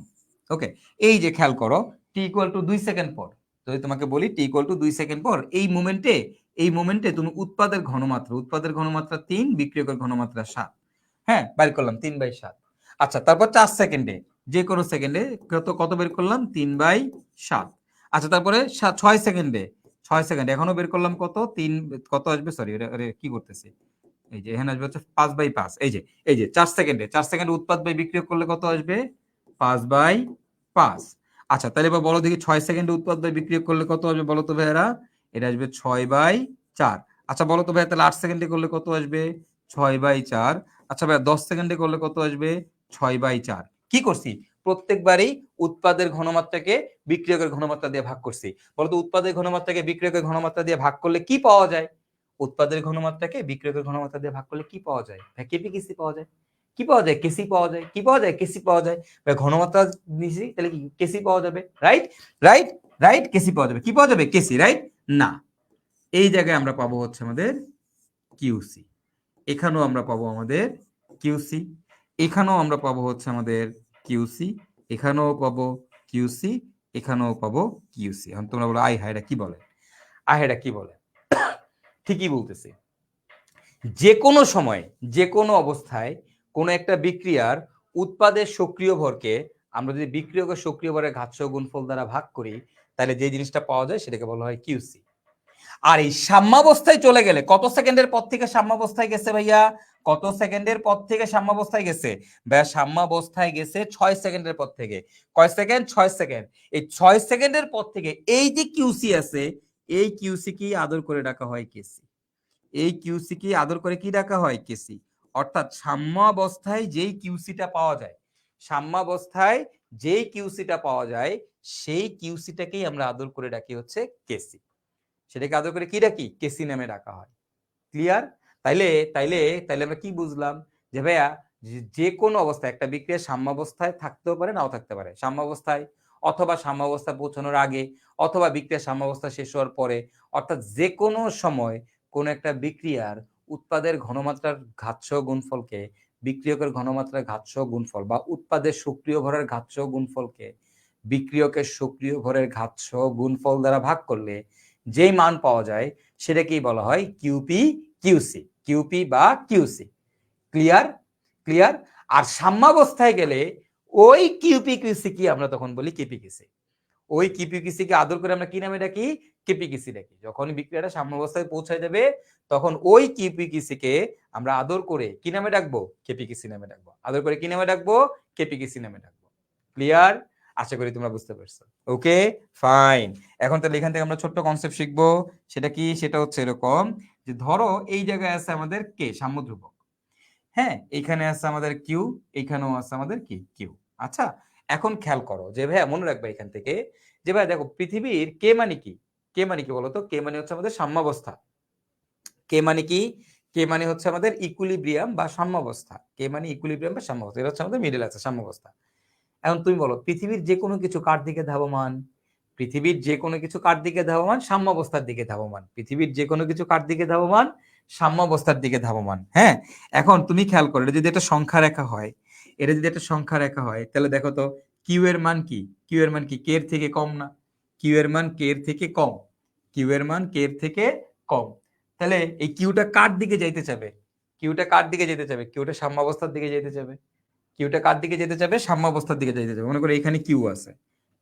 ওকে, এই যে খেয়াল করো টি ইকুয়াল টু 2 সেকেন্ড পর, যদি তোমাকে বলি টি ইকুয়াল টু 2 সেকেন্ড পর, এই মোমেন্টে তুমি উৎপাদের ঘনমাত্রা 3, বিক্রিয়কের ঘনমাত্রা 7, হ্যাঁ বাইর করলাম 3/7। আচ্ছা, তারপর 4 সেকেন্ডে, যে কোনো সেকেন্ডে কত কত বের করলাম 3/7। আচ্ছা, তারপরে 6 সেকেন্ডে, 6 সেকেন্ড এখনো বের করলাম কত 3, কত আসবে, সরি কি করতেছি, এই যে এখানে আসবে হচ্ছে 5/5। এই যে 4 সেকেন্ডে উৎপাদ বাই বিক্রিয়ক করলে কত আসবে 5/5। আচ্ছা, তাহলে এবার বলো দেখি 6 সেকেন্ডে উৎপাদ বাই বিক্রিয়ক করলে কত আসবে বলো তো ভাইয়ারা? এটা আসবে 6/4। আচ্ছা বলো তো ভাইয়া, তাহলে 8 সেকেন্ডে করলে কত আসবে 6/4। আচ্ছা ভাইয়া 10 সেকেন্ডে করলে কত আসবে 6/4। কি করছি, প্রত্যেকবারই উৎপাদের ঘনমাত্রাকে বিক্রিয়কের ঘনমাত্রা দিয়ে ভাগ করছি। বলতো উৎপাদের ঘনমাত্রাকে বিক্রিয়কের ঘনমাত্রা দিয়ে ভাগ করলে কি পাওয়া যায়? উৎপাদের ঘনমাত্রাকে বিক্রিয়কের ঘনমাত্রা দিয়ে ভাগ করলে কি পাওয়া যায়? কেপি কেসি পাওয়া যায়। কি পাওয়া যায়? কেসি পাওয়া যায়। কি পাওয়া যায়? কেসি পাওয়া যায়। ঘনমাত্রা নিছি, তাহলে কি কেসি পাওয়া যাবে, রাইট? রাইট, রাইট, কেসি পাওয়া যাবে। কি পাওয়া যাবে? কেসি, রাইট? না, এই জায়গায় আমরা পাবো হচ্ছে আমাদের কিউসি, এখানেও আমরা পাবো আমাদের কিউসি, এখানেও আমরা পাবো হচ্ছে আমাদের কিউসি, এখানেও পাবো কিউসি, এখানেও পাবো কিউসি। এখন তোমরা বলো আই হায়টা কি বলে, আই হায়টা কি বলে? ঠিকই বলতেছি, যে কোনো সময় যে কোনো অবস্থায় কোনো একটা বিক্রিয়ার উৎপাদের সক্রিয় ভরকে আমরা যদি বিক্রিয়কের সক্রিয় ভরের ঘাতসহ গুণফল দ্বারা ভাগ করি, তাহলে যে জিনিসটা পাওয়া যায় সেটাকে বলা হয় কিউসি। আর এই সাম্যাবস্থায় চলে গেলে, কত সেকেন্ডের পর থেকে সাম্যাবস্থায় গেছে ভাইয়া? কত সেকেন্ডের পর থেকে সাম্যাবস্থায় গেছে ভাইয়া? সাম্যাবস্থায় গেছে 6 সেকেন্ডের পর থেকে। কয় সেকেন্ড? 6 সেকেন্ড। এই 6 সেকেন্ডের পর থেকে এই যে কিউসি আছে, এই কিউসি কি আদর করে ডাকা হয় কেসি। এই কিউসি কি আদর করে কি ডাকা হয়? কেসি। অর্থাৎ সাম্যাবস্থায় যেই কিউসিটা পাওয়া যায়, সাম্যাবস্থায় যেই কিউসিটা পাওয়া যায়, সেই কিউসিটাকেই আমরা আদর করে ডাকি হচ্ছে কেসি। সেটাকে আদর করে কি ডাকি? কেসি নামে ডাকা হয়। ক্লিয়ার? তাইলে তাইলে তাইলে আমরা কি বুঝলাম যে ভাইয়া, যে কোনো অবস্থায় একটা বিক্রিয়া সাম্যাবস্থায় থাকতেও পারে, নাও থাকতে পারে। সাম্যাবস্থায়, অথবা সাম্যাবস্থা পৌঁছানোর আগে, অথবা বিক্রিয়া সাম্যাবস্থা শেষ হওয়ার পরে, অর্থাৎ যে কোনো সময় কোন একটা বিক্রিয়ার উৎপাদের ঘনমাত্রার ঘাতসহ গুণফলকে বিক্রিয়কের ঘনমাত্রার ঘাতসহ গুণফল, বা উৎপাদের সক্রিয় ভরের ঘাতসহ গুণফলকে বিক্রিয়কের সক্রিয় ভরের ঘাতসহ গুণফল দ্বারা ভাগ করলে যেই মান পাওয়া যায় সেটাকেই বলা হয় কিউপি কিউসি, কিউপি বা কিউসি। ক্লিয়ার? ক্লিয়ার? আর সাম্যাবস্থায় গেলে ওই কিউপি কিউসি কি আমরা তখন বলি কেপি কিসি। ওই কিপি কিসি কে আদর করে আমরা কি নামে ডাকি? কেপি কিসি ডাকি। যখন বিক্রিয়াটা সাম্যাবস্থায় পৌঁছায় যাবে, তখন ওই কিপি কিসি কে আমরা আদর করে কি নামে ডাকবো? কেপি কিসি নামে ডাকবো। আদর করে কি নামে ডাকবো? কেপি কিসি নামে ডাকবো। ক্লিয়ার? আশা করি তোমরা বুঝতে পারছো। ওকে, ফাইন। এখন তাহলে এখান থেকে আমরা ছোট্ট কনসেপ্ট শিখবো। সেটা কি? সেটা হচ্ছে এরকম যে ধরো এই জায়গায় আছে আমাদের কে, সাম্য ধ্রুবক, হ্যাঁ, এইখানে আছে আমাদের কিউ, এইখানেও আছে আমাদের কি, কিউ। আচ্ছা, এখন খেয়াল করো যে ভাইয়া, মনে রাখবে এখান থেকে যে ভাই দেখো পৃথিবীর কে মানে কি, কে মানে কি বলতো? কে মানে হচ্ছে আমাদের সাম্যাবস্থা। কে মানে কি? কে মানে হচ্ছে আমাদের ইকুইলিব্রিয়াম বা সাম্যাবস্থা। কে মানে ইকুইলিব্রিয়াম বা সাম্যাবস্থা, এটা হচ্ছে আমাদের মিডল আছে সাম্যাবস্থা। এখন তুমি বলো পৃথিবীর যে কোনো কিছু কার দিকে ধাবমান? পৃথিবীর যে কোনো কিছু কার দিকে ধাবমান? সাম্যাবস্থার দিকে ধাবমান। পৃথিবীর যে কোনো কিছু কার দিকে ধাবমান? সাম্যাবস্থার দিকে ধাবমান। হ্যাঁ, এখন তুমি খেয়াল করো, এটা যদি একটা সংখ্যা রেখা হয়, এটা যদি একটা সংখ্যা রেখা হয়, তাহলে দেখো তো কিউ এর মান কি? কিউ এর মান কি কে এর থেকে কম না? কিউ এর মান কে এর থেকে কম। কিউ এর মান কে এর থেকে কম। তাহলে এই কিউটা কার দিকে যাইতে চাবে? কিউটা কার দিকে যেতে চাবে? কিউটা সাম্যাবস্থার দিকে যেতে চাবে। কিউটা কার দিকে যেতে যাবে? সাম্যাবস্থার দিকে যেতে যাবে। মনে করো এখানে কিউ আছে,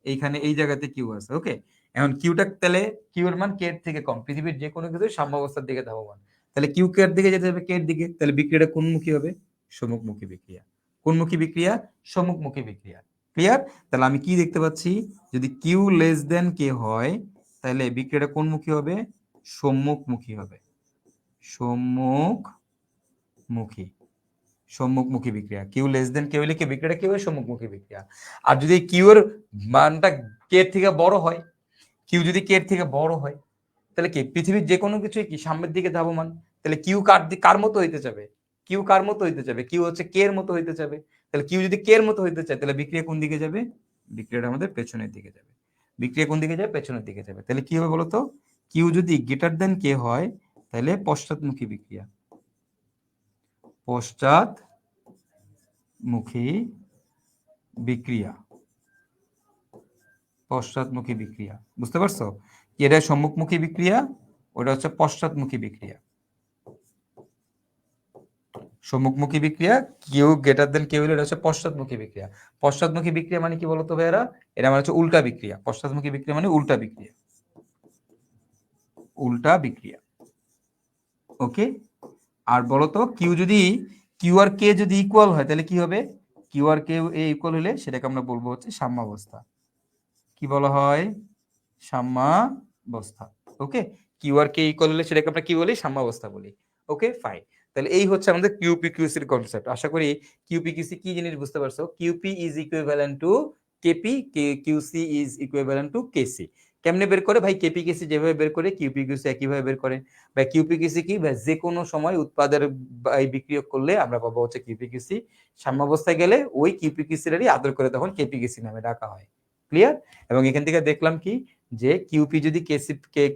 এইখানে এই জায়গাতে কিউ আছে, ওকে। এখন কিউটা, তাহলে কিউ এর মান কে এর থেকে কম, পৃথিবীর যে কোনো কিছু সাম্যাবস্থার দিকে ধাবমান, তাহলে কিউ কে এর দিকে যেতে যাবে কে এর দিকে, তাহলে বিক্রিয়াটা কোনমুখী হবে? সম্মুখমুখী বিক্রিয়া। কোনমুখী বিক্রিয়া? সম্মুখমুখী বিক্রিয়া। ক্লিয়ার? তাহলে আমি কি দেখতে পাচ্ছি, যদি কিউ লেস দেন কে হয়, তাহলে বিক্রিয়াটা কোনমুখী হবে? সম্মুখমুখী হবে। সম্মুখমুখী, সম্মুখমুখী বিক্রিয়া। কিউ লেস দেন কে হইলে কি বিক্রিয়াটা কি হবে? সম্মুখমুখী বিক্রিয়া। আর যদি কিউ এর মানটা কে এর থেকে বড় হয়, কিউ যদি কে এর থেকে বড় হয়, তাহলে কি পৃথিবীর যে কোনো কিছুই কি সামনের দিকে ধাবমান, তাহলে কিউ কার মতো হইতে যাবে, কিউ কার মতো হইতে যাবে, কিউ হচ্ছে কে এর মতো হইতে যাবে। তাহলে কিউ যদি কে এর মতো হইতে চায় তাহলে বিক্রিয়া কোন দিকে যাবে, বিক্রিয়াটা আমাদের পেছনের দিকে যাবে, বিক্রিয়া কোন দিকে যাবে, পেছনের দিকে যাবে। তাহলে কি হবে বলতো, কিউ যদি গ্রেটার দেন কে হয় তাহলে পশ্চাৎমুখী বিক্রিয়া, পশ্চাৎমুখী বিক্রিয়া, পশ্চাৎমুখী বিক্রিয়া, বুঝতে পারছো? এটা সম্মুখমুখী বিক্রিয়া, ওটা হচ্ছে পশ্চাৎমুখী বিক্রিয়া। সম্মুখমুখী বিক্রিয়া কিউ গ্রেটার দেন কিউ হলে এটা হচ্ছে পশ্চাৎমুখী বিক্রিয়া। পশ্চাৎমুখী বিক্রিয়া মানে কি বলতো ভাইয়ারা, এটা মানে হচ্ছে উল্টা বিক্রিয়া। পশ্চাৎমুখী বিক্রিয়া মানে উল্টা বিক্রিয়া, উল্টা বিক্রিয়া। ওকে, আর বলতো কিউ যদি, কিউ আর কে যদি ইকুয়াল হয় তাহলে কি হবে, কিউ আর কে ইকুয়াল হলে সেটাকে আমরা বলবো হচ্ছে সাম্যাবস্থা। কি বলা হয়, সাম্যাবস্থা। ওকে, কিউ আর কে ইকুয়াল হলে সেটাকে আমরা কি বলি, সাম্যাবস্থা বলি। ওকে ফাইন, তাহলে এই হচ্ছে আমাদের কিউপি কিউসির কনসেপ্ট। আশা করি কিউপি কিউসি কি জিনিস বুঝতে পারছো। QP is equivalent to KP, QC is equivalent to KC. কেমনে বের করে ভাই, কেপি কেসি যেভাবে বের করে কিউপি কিউসি একইভাবে বের করে। ভাই কিউপি কিউসি কি ভাই, যে কোনো সময় উৎপাদের বিক্রিয়ক করলে আমরা পাবো হচ্ছে কিউপি কিউসি। সাম্যাবস্থায় গেলে ওই কিউপি কিউসিরই আদর করে তখন কেপি কেসি নামে ডাকা হয়। ক্লিয়ার? এবং এখান থেকে দেখলাম কি, যে কিউপি যদি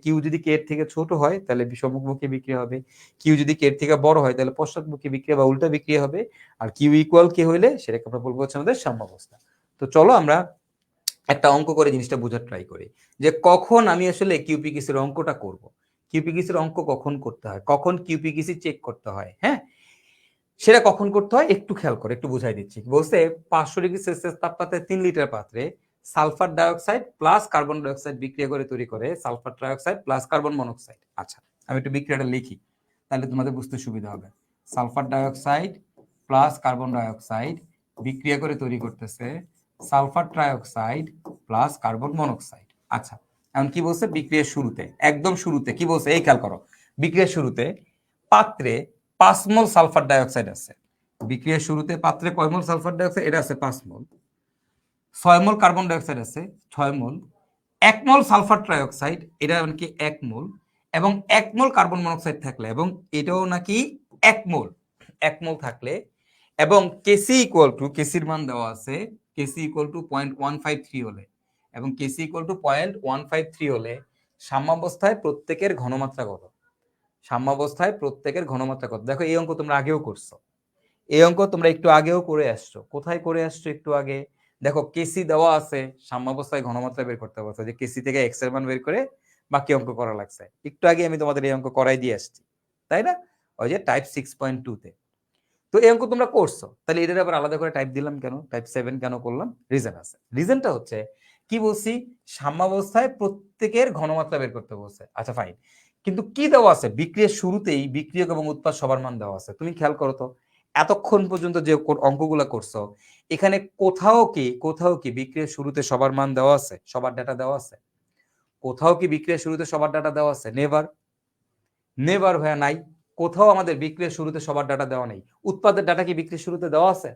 কিউ যদি কে এর থেকে ছোট হয় তাহলে সম্মুখমুখী বিক্রিয়া হবে, কিউ যদি কে এর থেকে বড় হয় তাহলে পশ্চাৎমুখী বিক্রিয়া বা উল্টা বিক্রিয়া হবে। আর কিউ ইকুয়াল কে হইলে সেটাকে আমরা বলবো হচ্ছে আমাদের সাম্যাবস্থা। তো চলো আমরা একটা অঙ্ক করে জিনিসটা বোঝার ট্রাই করি, যে কখন আমি আসলে কিউপিকিসির অঙ্কটা করব। কিউপিকিসির অঙ্ক কখন করতে হয়, কখন কিউপিকিসি চেক করতে হয়, হ্যাঁ সেটা কখন করতে হয় একটু খেয়াল করে, একটু বুঝাই দিচ্ছি। বলছে 500 ডিগ্রি সেলসিয়াস তাপমাত্রায় 3 লিটার পাত্রে sulphur dioxide plus carbon dioxide বিক্রিয়া করে তৈরি করে sulphur trioxide plus carbon monoxide. আচ্ছা আমি একটু বিক্রিয়াটা লিখি তাহলে তোমাদের বুঝতে সুবিধা হবে। Sulphur dioxide plus carbon dioxide বিক্রিয়া করে তৈরি করতেছে sulphur trioxide plus carbon monoxide. আচ্ছা এখন কি বলছে, বিক্রিয়ার শুরুতে, একদম শুরুতে কি বলছে, এই খেয়াল করো, বিক্রিয়ার শুরুতে পাত্রে 5 মোল সালফার ডাইঅক্সাইড আছে। বিক্রিয়ার শুরুতে পাত্রে কয় মোল সালফার ডাইঅক্সাইড, এটা আছে 5 মোল। 6 মোল কার্বন ডাইঅক্সাইড আছে 6 মোল, 1 মোল সালফার ট্রাইঅক্সাইড এটা নাকি 1 মোল, এবং 1 মোল কার্বন মনোক্সাইড থাকলে, এবং এটাও নাকি 1 মোল, 1 মোল থাকলে, এবং কেসি ইকুয়াল টু, কেসির মান দেওয়া আছে, কেসি ইকুয়াল টু 0.153 হলে, এবং কেসি ইকুয়াল টু 0.153 হলে সাম্যাবস্থায় প্রত্যেকের ঘনমাত্রা কত, সাম্যাবস্থায় প্রত্যেকের ঘনমাত্রা কত। দেখো এই অঙ্ক তোমরা আগেও করছো, এই অঙ্ক তোমরা একটু আগেও করে আসছো। কোথায় করে আসছো একটু আগে, দেখো কেসি দেওয়া আছে, সাম্যাবস্থায় ঘনমাত্রা বের করতে বলছে, যে কেসি থেকে এক্স এর মান বের করে বাকি অঙ্ক করা লাগছে। একটু আগে আমি তোমাদের এই অঙ্ক করাই দিয়ে আসছি, তাই না, ওই যে টাইপ 6.2 তে। তো এই অঙ্ক তোমরা করছো, তাহলে এটার আবার আলাদা করে টাইপ দিলাম কেন, টাইপ 7 কেন করলাম, রিজন আছে। রিজনটা হচ্ছে কি বলছি, সাম্যাবস্থায় প্রত্যেকের ঘনমাত্রা বের করতে বলছে। আচ্ছা ফাইন, কিন্তু কি দেওয়া আছে, বিক্রিয়ার শুরুতেই বিক্রিয়ক এবং উৎপাদ সবার মান দেওয়া আছে। তুমি খেয়াল করো তো এতক্ষণ পর্যন্ত যে অঙ্কগুলা করছো, এখানে কোথাও কি বিক্রিয়ার শুরুতে সবার মান দেওয়া আছে, সবার ডাটা দেওয়া আছে? কোথাও কি বিক্রিয়ার শুরুতে সবার ডাটা দেওয়া আছে? নেভার, নেভার ভাইয়া নাই। কোথাও আমাদের বিক্রিয়ার শুরুতে সবার ডাটা দেওয়া নেই। উৎপাদের ডাটা কি বিক্রিয়ার শুরুতে দেওয়া আছে?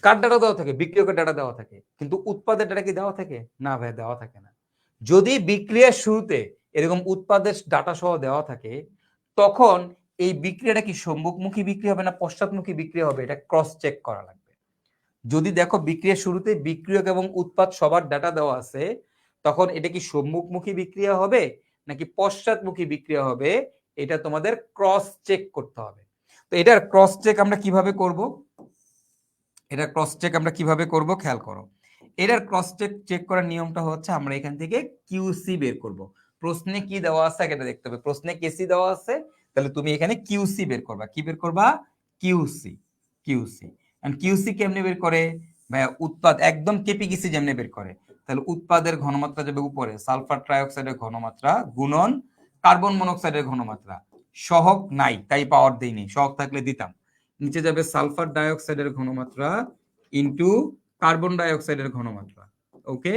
কার ডাটা দেওয়া থাকে, বিক্রিয়কের ডাটা দেওয়া থাকে, কিন্তু উৎপাদের ডাটা কি দেওয়া থাকে? না ভাই দেওয়া থাকে না। যদি বিক্রিয়ার শুরুতে এরকম উৎপাদের ডাটা সহ দেওয়া থাকে, তখন এই বিক্রিয়াটা কি সম্মুখমুখী বিক্রিয়া হবে না পশ্চাৎমুখী বিক্রিয়া হবে, এটা ক্রস চেক করা লাগবে। যদি দেখো বিক্রিয়ার শুরুতে বিক্রিয়ক এবং উৎপাদ সবার ডাটা দেওয়া আছে, তখন এটা কি সম্মুখমুখী বিক্রিয়া হবে নাকি পশ্চাৎমুখী বিক্রিয়া হবে, এটা তোমাদের ক্রস চেক করতে হবে। তো এটার ক্রস চেক আমরা কিভাবে করব, এটা ক্রস চেক আমরা কিভাবে করব খেয়াল করো। এটার ক্রস চেক করার নিয়মটা হচ্ছে আমরা এখান থেকে কিউসি বের করব। প্রশ্নে কি দেওয়া আছে এটা দেখতে হবে, প্রশ্নে কেসি দেওয়া আছে, তাহলে তুমি এখানে কিউসি বের করবা। কি বের করবা? QC, QC. এন্ড কিউসি কেমনে বের করে ভাই, উৎপাদ একদম কেপিকিসি যেমনে বের করে, তাহলে উৎপাদের ঘনমাত্রা যাবে উপরে, সালফার ট্রাইঅক্সাইডের ঘনমাত্রা গুণন কার্বন মনোক্সাইডের ঘনমাত্রা। সহগ নাই তাই পাওয়ার দেইনি, সহগ থাকলে দিতাম। নিচে যাবে সালফার ডাইঅক্সাইডের ঘনমাত্রা ইনটু কার্বন ডাইঅক্সাইডের ঘনমাত্রা। ওকে,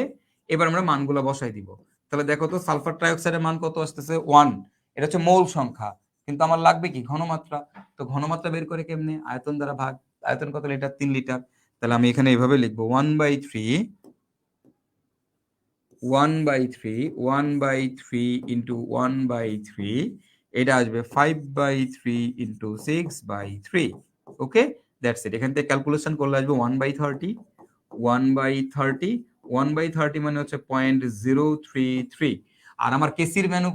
এবার আমরা মানগুলো বসাই দিব। তাহলে দেখো তো সালফার ডাইঅক্সাইডের মান কত আসতেছে 1, এটা হচ্ছে মোল সংখ্যা, কিন্তু আমার লাগবে কি ঘনমাত্রা। তো ঘনমাত্রা বের করে কেমনে, আয়তন দ্বারা ভাগ। আয়তন কত লিটার, 3 লিটার। তাহলে আমি এখানে এইভাবে লিখবো 1/3 1/3 ইন্টু 1/3, এটা আসবে 5/3 ইন্টু 6/3। ওকে, দ্যাটস ইট। এখান থেকে ক্যালকুলেশন করলে আসবে 1/30, 1/30, 1/30 মানে হচ্ছে 0.033। আর আমার কেসির ভ্যালু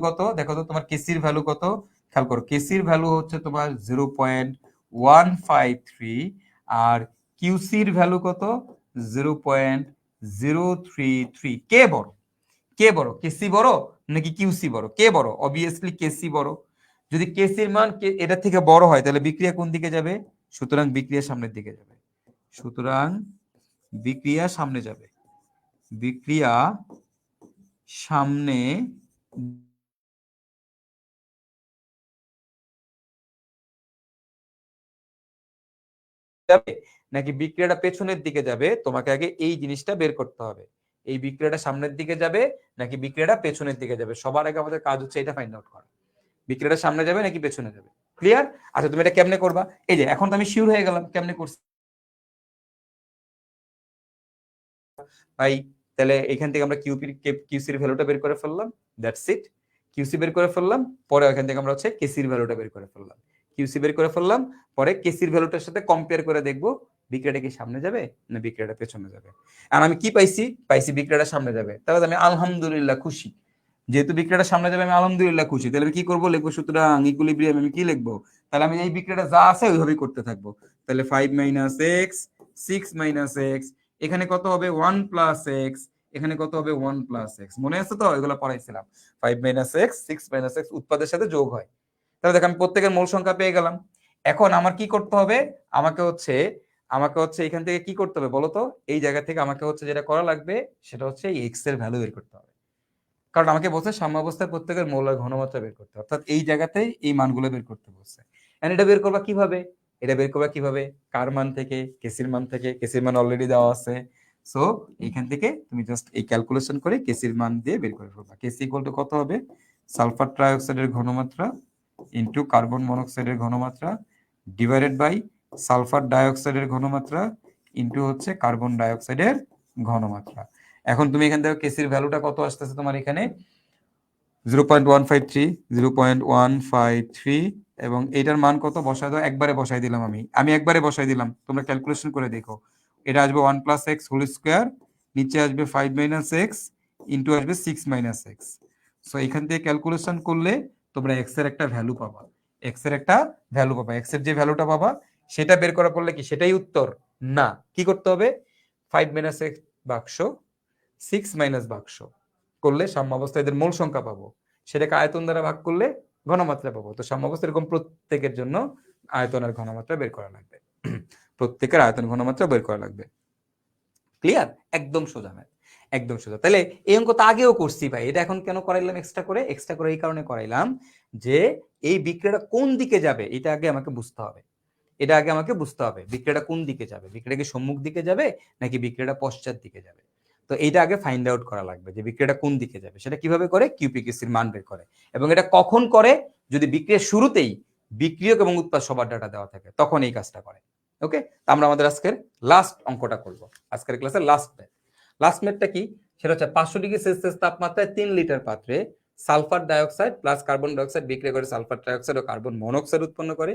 কত দেখো তো, তোমার কেসির ভ্যালু কত খেয়াল করো। কেসির ভ্যালু হচ্ছে তোমার 0.153, আর কিউসির ভ্যালু কত 0.033। কে বড়? কে বড়, কেসি বড় নাকি কিউসি বড়? কে বড়? অবভিয়াসলি কেসি বড়। যদি কেসির মান এটা থেকে বড় হয় তাহলে বিক্রিয়া কোন দিকে যাবে? সুতরাং বিক্রিয়া সামনের দিকে যাবে। সুতরাং বিক্রিয়া সামনে যাবে, বিক্রিয়া সামনে যাবে নাকি বিক্রিয়াটা পেছনের দিকে যাবে, তোমাকে আগে এই জিনিসটা বের করতে হবে। এই বিক্রিয়াটা সামনের দিকে যাবে নাকি বিক্রিয়াটা পেছনের দিকে যাবে, সবার আগে আমাদের কাজ হচ্ছে এটা ফাইন্ড আউট করা। বিক্রিয়াটা সামনে যাবে নাকি পেছনে যাবে, ক্লিয়ার? আচ্ছা, তুমি এটা কেমনে করবা? এই যে এখন তো আমি শিওর হয়ে গেলাম কেমনে করছি ভাই। তাহলে এখান থেকে আমরা কিউসির ভ্যালুটা বের করে ফেললাম, দ্যাটস ইট। কিউসি বের করে ফেললাম, পরে এখান থেকে আমরা হচ্ছে কেসির ভ্যালুটা বের করে ফেললাম। কিউসি বের করে ফেললাম, পরে কেসির ভ্যালুটার সাথে কম্পেয়ার করে দেখবো বিক্রিয়াটা কি সামনে যাবে না বিক্রিয়াটা পেছনে যাবে। আর আমি কি পাইছি? পাইছি বিক্রিয়াটা সামনে যাবে, তাহলে আমি আলহামদুলিল্লাহ খুশি। যেহেতু বিক্রিয়াটা সামনে যাবে আমি আলহামদুলিল্লাহ খুশি। তাহলে আমি কি করবো? লিখবো সুতরাং ইকুইলিব্রিয়াম আমি কি লিখবো? তাহলে আমি এই বিক্রিয়াটা যা আছে ওইভাবেই করতে থাকবো। তাহলে 5 - x, 6 - x, এখানে কত হবে 1 + x, এখানে কত হবে 1 + x। মনে আছে তো, এগুলো পড়াইছিলাম। 5 - x, 6 - x উৎপাদের সাথে যোগ হয়। তাহলে দেখো আমি প্রত্যেকের মূল সংখ্যা পেয়ে গেলাম। এখন আমার কি করতে হবে? আমাকে হচ্ছে এখান থেকে কি করতে হবে বলো তো? এই জায়গা থেকে আমাকে হচ্ছে যেটা করা লাগবে সেটা হচ্ছে এই x এর ভ্যালু বের করতে হবে। কারণ আমাকে বলছে সাম্যাবস্থায় প্রত্যেকের মৌলের ঘনমাত্রা বের করতে, অর্থাৎ এই জায়গাতেই এই মানগুলো বের করতে বলছে। এটা বের করবা কিভাবে? এটা বের করবা কিভাবে? কার মান থেকে? কেসির মান থেকে। কেসির মান অলরেডি দেওয়া আছে। সো এইখান থেকে তুমি জাস্ট এই ক্যালকুলেশন করে কেসির মান দিয়ে বের করে ফেলবা। কেসি ইকুয়াল টু কত হবে? সালফার ট্রাইঅক্সাইডের ঘনমাত্রা ইনটু কার্বন মনোক্সাইডের ঘনমাত্রা ডিভাইডেড বাই সালফার ডাইঅক্সাইডের ঘনমাত্রা ইনটু হচ্ছে কার্বন ডাইঅক্সাইডের ঘনমাত্রা। এখন তুমি এখান থেকে কেসির ভ্যালুটা কত আসতেছে তোমার এখানে? 0.153, 0.153, এবং এটার মান কত বসায় দাও। একবারে বসাই দিলাম, আমি একবারে বসাই দিলাম, তোমরা ক্যালকুলেশন করে দেখো। এটা আসবে 1 + x হোল স্কোয়ার, নিচে আসবে 5 - x ইন্টু আসবে 6 - x। সো এখান থেকে ক্যালকুলেশন করলে তোমরা x এর একটা ভ্যালু পাবা। x এর একটা ভ্যালু পাবা, x এর যে ভ্যালুটা পাবা সেটা বের করা পড়লে কি সেটাই উত্তর? না, কি করতে হবে? 5 - x বাক্স 6 - বাক্স করলে সাম্যাবস্থা এদের মোল সংখ্যা পাবো, সেটাকে আয়তন দ্বারা ভাগ করলে ঘনমাত্রা পাবো। তো সাম্যাবস্থা এরকম প্রত্যেকের জন্য আয়তনের ঘনমাত্রা বের করা লাগবে, প্রত্যেকের আয়তন ঘনমাত্রা বের করা লাগবে। ক্লিয়ার? একদম সোজা ম্যাথ, একদম সোজা। তাহলে এই অঙ্ক তো আগেও করছি ভাই, এটা এখন কেন করাইলাম এক্সট্রা করে? এক্সট্রা করে এই কারণে করাইলাম যে এই বিক্রিয়াটা কোন দিকে যাবে এটা আগে আমাকে বুঝতে হবে। এটা আগে আমাকে বুঝতে হবে বিক্রিয়াটা কোন দিকে যাবে, বিক্রিয়া কি সম্মুখ দিকে যাবে নাকি বিক্রিয়াটা পশ্চাৎ দিকে যাবে। তো এইটা আগে ফাইন্ড আউট করা লাগবে যে বিক্রিয়াটা কোন দিকে যাবে। সেটা কিভাবে করে? কিউপিকেসির মান বের করে। এবং এটা কখন করে? যদি বিক্রিয়ার শুরুতেই বিক্রিয়ক এবং উৎপাদ সবার ডাটা দেওয়া থাকে তখন এই কাজটা করে। ওকে, তো আমরা আমাদের আজকের লাস্ট অঙ্কটা করব, আজকের ক্লাসের লাস্ট ম্যাথ। লাস্ট ম্যাথটা কি? সেটা হচ্ছে 500 ডিগ্রি সেলসিয়াস তাপমাত্রায় 3 লিটার পাত্রে sulphur dioxide plus carbon dioxide বিক্রিয়া করে সালফার ডাইঅক্সাইড ও কার্বন মনোক্সাইড উৎপন্ন করে।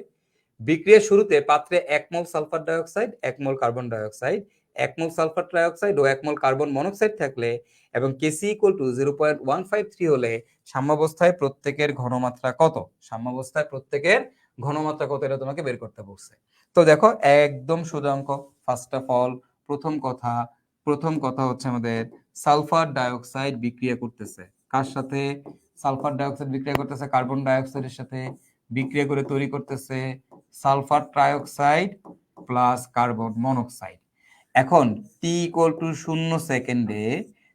বিক্রিয়ার শুরুতে পাত্রে 1 mole sulphur dioxide, 1 mole carbon dioxide, 1 mole sulphur trioxide ও 1 মোল কার্বন মনোক্সাইড থাকলে এবং কেসি ইকুয়াল টু 0.153 হলে সাম্যাবস্থায় প্রত্যেকের ঘনমাত্রা কত? সাম্যাবস্থায় প্রত্যেকের ঘনমাত্রা কত এটা তোমাকে বের করতে বলছে। তো দেখো একদম সোজা অঙ্ক। ফার্স্ট অফ অল প্রথম কথা হচ্ছে আমাদের সালফার ডাইঅক্সাইড বিক্রিয়া করতেছে কার সাথে? সালফার ডাইঅক্সাইড বিক্রিয়া করতেছে কার্বন ডাইঅক্সাইডের সাথে, বিক্রিয়া করে তৈরি করতেছে sulphur trioxide plus carbon monoxide. এখন টি ইকুয়াল টু 0 সেকেন্ডে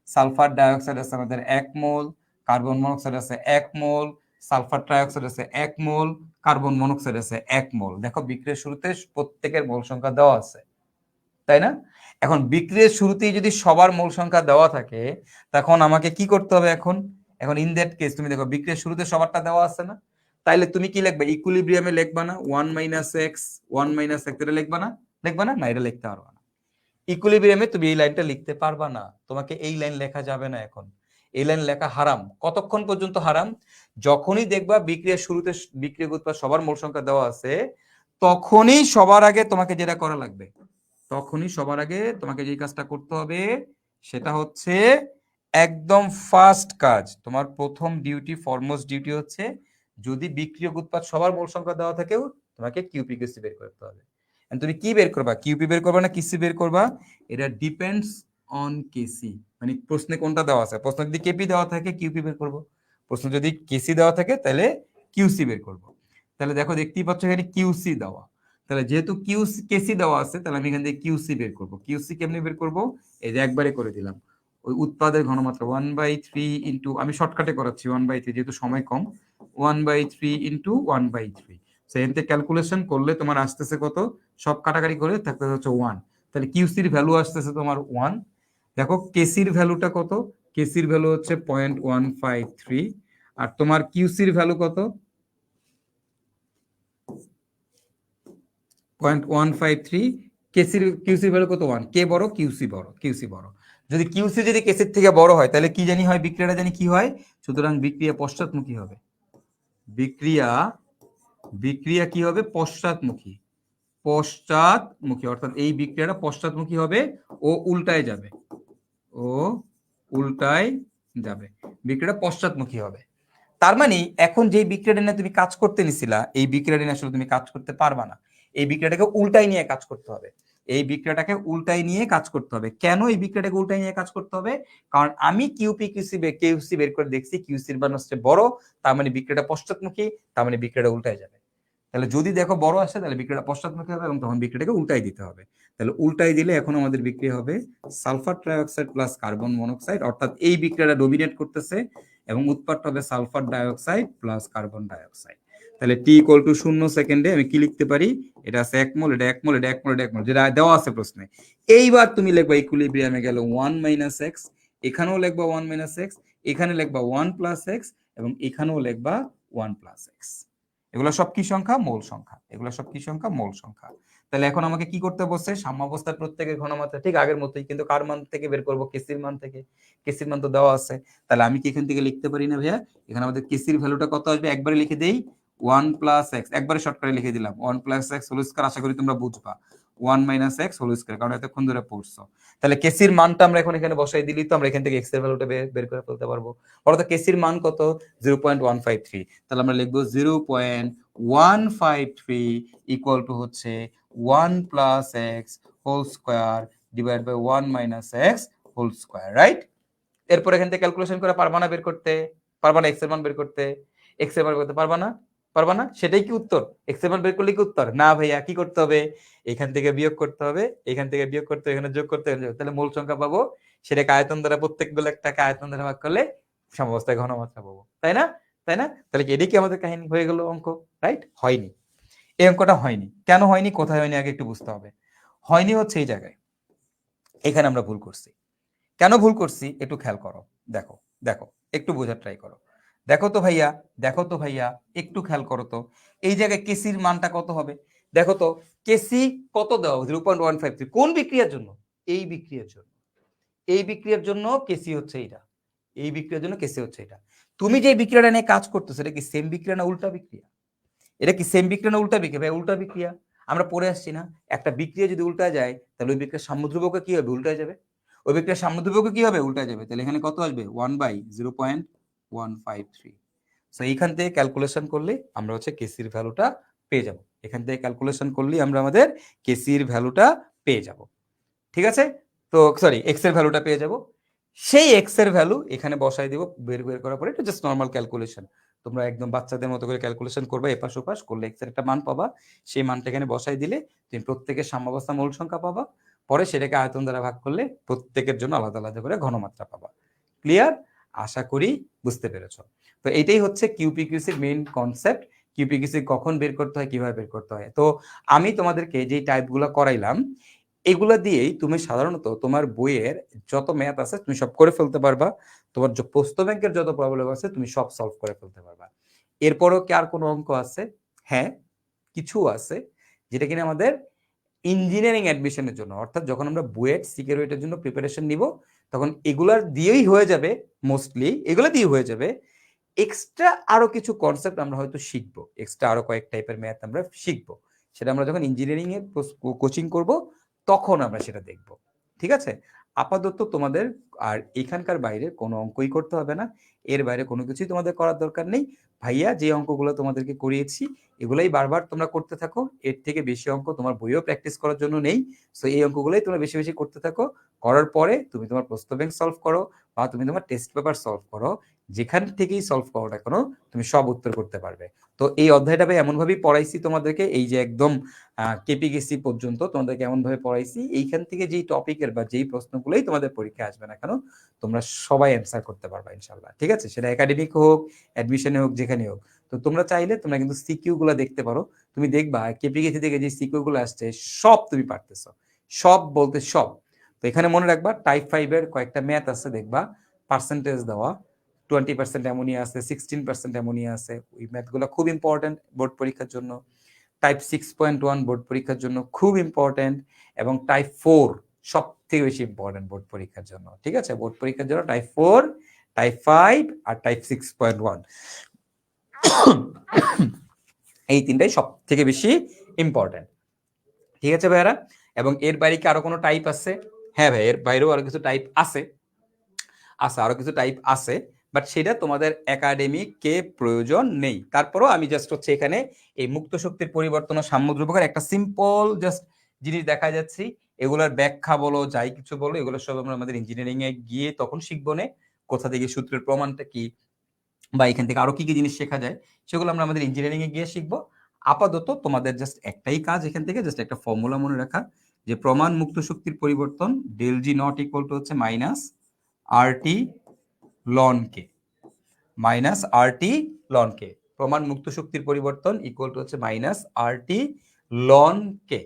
সালফার ডাইঅক্সাইড আছে আমাদের 1 মোল, কার্বন মনোক্সাইড আছে 1 মোল, সালফার ট্রাইঅক্সাইড আছে 1 মোল, কার্বন মনোক্সাইড আছে 1 মোল। দেখো বিক্রিয়ার শুরুতে প্রত্যেকের মোল সংখ্যা দেওয়া আছে, তাই না? এখন বিক্রিয়ার শুরুতেই যদি সবার মোল সংখ্যা দেওয়া থাকে তখন আমাকে কি করতে হবে? এখন ইন দ্যাট কেস তুমি দেখো বিক্রিয়ার শুরুতে সবারটা দেওয়া আছে না, তাইলে তুমি কি লিখবে? ইকুইলিব্রিয়ামে লিখবা না 1 - x, 1 - x এটা লিখবা না? লিখবা না? না, এটা লিখতে পারবা না। ইকুইলিব্রিয়ামে তুমি এই লাইনটা লিখতে পারবা না, তোমাকে এই লাইন লেখা যাবে না এখন, এই লাইন লেখা হারাম। কতক্ষণ পর্যন্ত হারাম? যখনই দেখবা বিক্রিয়ার শুরুতে বিক্রিয়া উৎপাদ সবার মোল সংখ্যা দেওয়া আছে, তখনই সবার আগে তোমাকে যেটা করা লাগবে, তখনই সবার আগে তোমাকে যে কাজটা করতে হবে সেটা হচ্ছে একদম ফার্স্ট কাজ, তোমার প্রথম ডিউটি, ফরমোস্ট ডিউটি হচ্ছে যদি বিক্রিয়ক উৎপাদ সবার মোল সংখ্যা দেওয়া থাকেও তোমাকে কিউপি কিউসি বের করতে হবে। তুমি কি বের করবা, কিউপি বের করবা না কিসি বের করবা? এটা ডিপেন্ডস অন কেসি, মানে প্রশ্নে কোনটা দেওয়া আছে। প্রশ্ন যদি কেপি দেওয়া থাকে কিউপি বের করব, প্রশ্ন যদি কেসি দেওয়া থাকে তাহলে কিউসি বের করব। তাহলে দেখো দেখতেই পাচ্ছ এখানে কিউসি দেওয়া, তাহলে যেহেতু কিউসি কেসি দেওয়া আছে তাহলে আমি এখান থেকে কিউসি বের করব। কিউসি কেমনে বের করব? এই যে একবারে করে দিলাম, ওই উৎপাদের ঘনমাত্রা 1/3 ইন্টু, আমি শর্টকাটে করাচ্ছি 1/3 যেহেতু সময় কম, 1/3 ইন্টু 1/3। সেখান থেকে ক্যালকুলেশন করলে তোমার আসতেছে কত, সব কাটাকাটি করে থাকতে হচ্ছে 1, তাহলে কিউসির ভ্যালু আসতেছে তোমার 1। দেখো কেসির ভ্যালুটা কত, কেসির ভ্যালু হচ্ছে 0.153, আর তোমার কিউসির ভ্যালু কত, 0.153। কিউসির ভ্যালু কত, 1। কে বড়? কিউসি বড়, কিউসি বড়। যদি কিউসি যদি কেসির থেকে বড় হয় তাহলে কি জানি হয়, বিক্রিয়াটা জানি কি হয়, সুতরাং বিক্রিয়া পশ্চাৎমুখী হবে। বিক্রিয়া বিক্রিয়া কি হবে? পশ্চাৎমুখী, পশ্চাৎমুখী, অর্থাৎ এই বিক্রিয়াটা পশ্চাৎমুখী হবে, ও উল্টায় যাবে, ও উল্টায় যাবে, বিক্রিয়াটা পশ্চাৎমুখী হবে। তার মানে এখন যে বিক্রিয়াটা নিয়ে তুমি কাজ করতে নিছিলা, এই বিক্রিয়াটা নিয়ে আসলে তুমি কাজ করতে পারবা না, এই বিক্রিয়াটাকে উল্টাই নিয়ে কাজ করতে হবে। এই বিক্রিয়াটাকে উল্টাই নিয়ে কাজ করতে হবে। কেন এই বিক্রিয়াটাকে উল্টাই নিয়ে কাজ করতে হবে? কারণ আমি কিউপি কিউসি বের করে দেখছি, কিউসির মান হচ্ছে বড়, তার মানে বিক্রিয়াটা পশ্চাৎমুখী, তার মানে বিক্রিয়াটা উল্টায় যাবে। তাহলে যদি দেখো বড় আসে তাহলে বিক্রিয়াটা পশ্চাৎমুখী হবে এবং তখন বিক্রিয়াটাকে উল্টাই দিতে হবে। তাহলে উল্টাই দিলে এখন আমাদের বিক্রিয়া হবে sulphur trioxide plus carbon monoxide, অর্থাৎ এই বিক্রিয়াটা ডোমিনেট করতেছে এবং উৎপাদটা হবে sulphur dioxide plus carbon dioxide. তাহলে টি ইকুয়াল টু 0 সেকেন্ডে আমি কি লিখতে পারি, এটা আছে 1 মোল, এটা 1 মোল, এটা 1 মোল, এটা 1 মোল, যেটা দেওয়া আছে প্রশ্নে। এইবার তুমি লিখবা ইকুইলিব্রিয়ামে গেল 1 মাইনাস এক্স, এখানেও লিখবা 1 মাইনাস এক্স, এখানে লিখবা 1 প্লাস এক্স এবং এখানেও লিখবা 1 প্লাস এক্স। এগুলো সব কি সংখ্যা? মূল সংখ্যা। এগুলো সব কি সংখ্যা? মূল সংখ্যা। তাহলে এখন আমাকে কি করতে বলছে? সাম্যাবস্থার প্রত্যেকের ঘনমাত্রা ঠিক আগের মতোই, কিন্তু কার মান থেকে বের করব? কেসির মান থেকে। কেসির মান তো দেওয়া আছে, তাহলে আমি কি এখান থেকে লিখতে পারি না ভাইয়া? এখানে আমাদের কেসির ভ্যালুটা কত আসবে একবারে লিখে দেই, 1 প্লাস এক্স, একবারে শর্টকাটে লিখে দিলাম 1 প্লাস এক্স হোল স্কয়ার। আশা করি তোমরা বুঝবা 1 মাইনাস এক্স হোল স্কয়ার, কারণ এতক্ষণ ধরে পড়ছো। তাহলে কেসির মানটা আমরা এখন এখানে বসাই দিলি তো আমরা এখান থেকে এক্স এর ভ্যালুটা বের করে ফেলতে পারবো। অর্থাৎ কেসির মান কত? 0.153। তাহলে আমরা লিখবো 0.153 ইকুয়াল টু হচ্ছে 1 plus x whole square divide by 1 minus x whole square, right? এরপর এখান থেকে ক্যালকুলেশন করে পারবা না বের করতে? পারবা না এক্স এর মান বের করতে? এক্স এর মান করতে পারবা না? পারবা না? সেটাই কি উত্তর? এক্স এর মান বের করলে কি উত্তর? না ভাইয়া, কি করতে হবে? এখান থেকে বিয়োগ করতে হবে, এখান থেকে বিয়োগ করতে হবে, এখানে যোগ করতে হবে, তাহলে মূল সংখ্যা পাবো। সেটাকে আয়তন দ্বারা, প্রত্যেকগুলো একটাকে আয়তন দ্বারা ভাগ করলে সাম্যাবস্থায় ঘনমাত্রা পাবো, তাই না? তাই না? তাহলে কি এটাই কি আমাদের কাহিনী হয়ে গেল অঙ্ক? রাইট? হয়নি, এই অঙ্কটা হয়নি। কেন হয়নি, কোথায় হয়নি আগে একটু বুঝতে হবে। হয়নি হচ্ছে এই জায়গায়, এখানে আমরা ভুল করছি। কেন ভুল করছি একটু খেয়াল করো, দেখো দেখো, একটু বোঝার ট্রাই করো। দেখো তো ভাইয়া, দেখো তো ভাইয়া, একটু খেয়াল করো তো, এই জায়গায় কেসির মানটা কত হবে? দেখো তো, কেসি কত দেওয়া? 0.153। কোন বিক্রিয়ার জন্য? এই বিক্রিয়ার জন্য। এই বিক্রিয়ার জন্য কেসি হচ্ছে এটা, এই বিক্রিয়ার জন্য কেসি হচ্ছে এটা। তুমি যে বিক্রিয়াটা নিয়ে কাজ করতেছো এটা কি সেম বিক্রিয়া না উল্টা বিক্রিয়া? এটা কি সেম বিক্রিয়া না উল্টা বিক্রিয়া? ভাই উল্টা বিক্রিয়া, আমরা পড়ে আসছি না? একটা বিক্রিয়া যদি উল্টা যায় তাহলে ওই বিক্রিয়ার সাম্যধ্রুবক কি হবে? উল্টা যাবে। ওই বিক্রিয়ার সাম্যধ্রুবক কি হবে? উল্টা যাবে। তাহলে এখানে কত আসবে? 1/0.153। সো এইখান থেকে ক্যালকুলেশন করলে আমরা হচ্ছে কেসির ভ্যালুটা পেয়ে যাব। এখান থেকে ক্যালকুলেশন করলে আমরা আমাদের কেসির ভ্যালুটা পেয়ে যাব। ঠিক আছে? তো সরি, এক্স এর ভ্যালুটা পেয়ে যাব। সেই এক্স এর ভ্যালু এখানে বসাই দিব, বের করার পরে এটা জাস্ট নরমাল ক্যালকুলেশন। তোমরা একদম বাচ্চাদের মতো করে ক্যালকুলেশন করবে, এপাশ ওপাশ করলে এক্স এর একটা মান পাবা। সেই মানটা এখানে বসাই দিলে তুমি প্রত্যেকের সাম্যাবস্থা মূল সংখ্যা পাবা। পরে সেটাকে আয়তন দ্বারা ভাগ করলে প্রত্যেকের জন্য আলাদা আলাদা করে ঘনমাত্রা পাবা। ক্লিয়ার? আশা করি বুঝতে পেরেছো। তো এইটাই হচ্ছে কিউপিকিউসির মেইন কনসেপ্ট। কিউপিকিউসি কখন বের করতে হয়, কিভাবে বের করতে হয়। তো আমি তোমাদেরকে যে টাইপগুলো করাইলাম এগুলা দিয়েই তুমি সাধারণত তোমার বইয়ের যত ম্যাথ আছে তুমি সব করে ফেলতে পারবা। তোমার যে প্রশ্ন ব্যাংকের যত প্রবলেম আছে তুমি সব সলভ করে ফেলতে পারবা। এরপরও কি আর কোনো অঙ্ক আছে? হ্যাঁ, কিছু আছে যেটা কিনা আমাদের ইঞ্জিনিয়ারিং অ্যাডমিশনের জন্য, অর্থাৎ যখন আমরা বুয়েট সিকিউরিটির জন্য প্রিপারেশন নিব তখন এগুলার দিয়েই হয়ে যাবে, মোস্টলি এগুলো দিয়ে হয়ে যাবে। এক্সট্রা আরো কিছু কনসেপ্ট আমরা হয়তো শিখবো, এক্সট্রা আরো কয়েক টাইপের ম্যাথ আমরা শিখবো, সেটা আমরা যখন ইঞ্জিনিয়ারিং এর কোচিং করব তখন আমরা সেটা দেখব। ঠিক আছে, আপাতত তোমাদের আর এখানকার বাইরে কোনো অঙ্কই করতে হবে না, এর বাইরে কোনো কিছুই তোমাদের করার দরকার নেই। ভাইয়া যে অঙ্কগুলো তোমাদেরকে করিয়েছি এগুলাই বারবার তোমরা করতে থাকো, এর থেকে বেশি অঙ্ক তোমার বইও প্র্যাকটিস করার জন্য নেই। সো এই অঙ্কগুলোই তোমরা বেশি বেশি করতে থাকো, করার পরে তুমি তোমার প্রশ্ন ব্যাংক সলভ করো বা তুমি তোমার টেস্ট পেপার সলভ করো, যেখান থেকেই সলভ করো না কেন তুমি সব উত্তর করতে পারবে। তো এই অধ্যায়টা ভাই এমন ভাবেই পড়াইছি তোমাদেরকে, এই যে একদম কেপিগেসি পর্যন্ত তোমাদেরকে এমন ভাবে পড়াইছি, এইখান থেকে যেই টপিকের বা যেই প্রশ্নগুলোই তোমাদের পরীক্ষা আসবে না কেন তোমরা সবাই অ্যান্সার করতে পারবা ইনশাল্লাহ। ঠিক আছে, সেটা একাডেমিক হোক, অ্যাডমিশনে হোক, যেখানে হোক। তো তোমরা চাইলে তোমরা কিন্তু সিকিউ গুলো দেখতে পারো, তুমি দেখবা কেপিগেসি থেকে যে সিকিউ গুলো আসছে সব তুমি পারতেছো, সব বলতে সব। তো এখানে মনে রাখবা টাইপ 5 এর কয়েকটা ম্যাথ আছে, দেখবা পার্সেন্টেজ দেওয়া, 20% অ্যামোনিয়া আছে, 16% অ্যামোনিয়া আছে, ওই ম্যাথগুলো খুব ইম্পর্টেন্ট বোর্ড পরীক্ষার জন্য। টাইপ 6.1 বোর্ড পরীক্ষার জন্য খুব ইম্পর্টেন্ট, এবং টাইপ 4 সব থেকে বেশি ইম্পর্টেন্ট বোর্ড পরীক্ষার জন্য। ঠিক আছে, বোর্ড পরীক্ষার জন্য টাইপ 4, টাইপ 5 আর টাইপ 6.1 এই তিনটাই সব থেকে বেশি ইম্পর্টেন্ট। ঠিক আছে ভাইয়ারা, এবং এর বাইরে কি আরো কোনো টাইপ আছে? হ্যাঁ ভাই, এর বাইরেও আরো কিছু টাইপ আছে, আরো কিছু টাইপ আছে, বাট সেটা তোমাদের একাডেমিকে প্রয়োজন নেই। তারপরও আমি জাস্ট হচ্ছে এখানে এই মুক্ত শক্তির পরিবর্তন ও সাম্য ধ্রুবকের একটা সিম্পল জাস্ট জিনিস দেখা যাচ্ছি, এগুলোর ব্যাখ্যা বলো যাই কিছু বলো এগুলো সব আমরা আমাদের ইঞ্জিনিয়ারিং এ গিয়ে তখন শিখবো না, কোথা থেকে সূত্রের প্রমাণটা কি বা এখান থেকে আরো কি কি জিনিস শেখা যায় সেগুলো আমরা আমাদের ইঞ্জিনিয়ারিং এ গিয়ে শিখবো। আপাতত তোমাদের জাস্ট একটাই কাজ, এখান থেকে জাস্ট একটা ফর্মুলা মনে রাখা, যে প্রমাণ মুক্ত শক্তির পরিবর্তন del G not equal to হচ্ছে minus R T ln K, minus R T ln K. প্রমাণ মুক্ত শক্তির পরিবর্তন ইকুয়াল টু হচ্ছে minus R T ln K,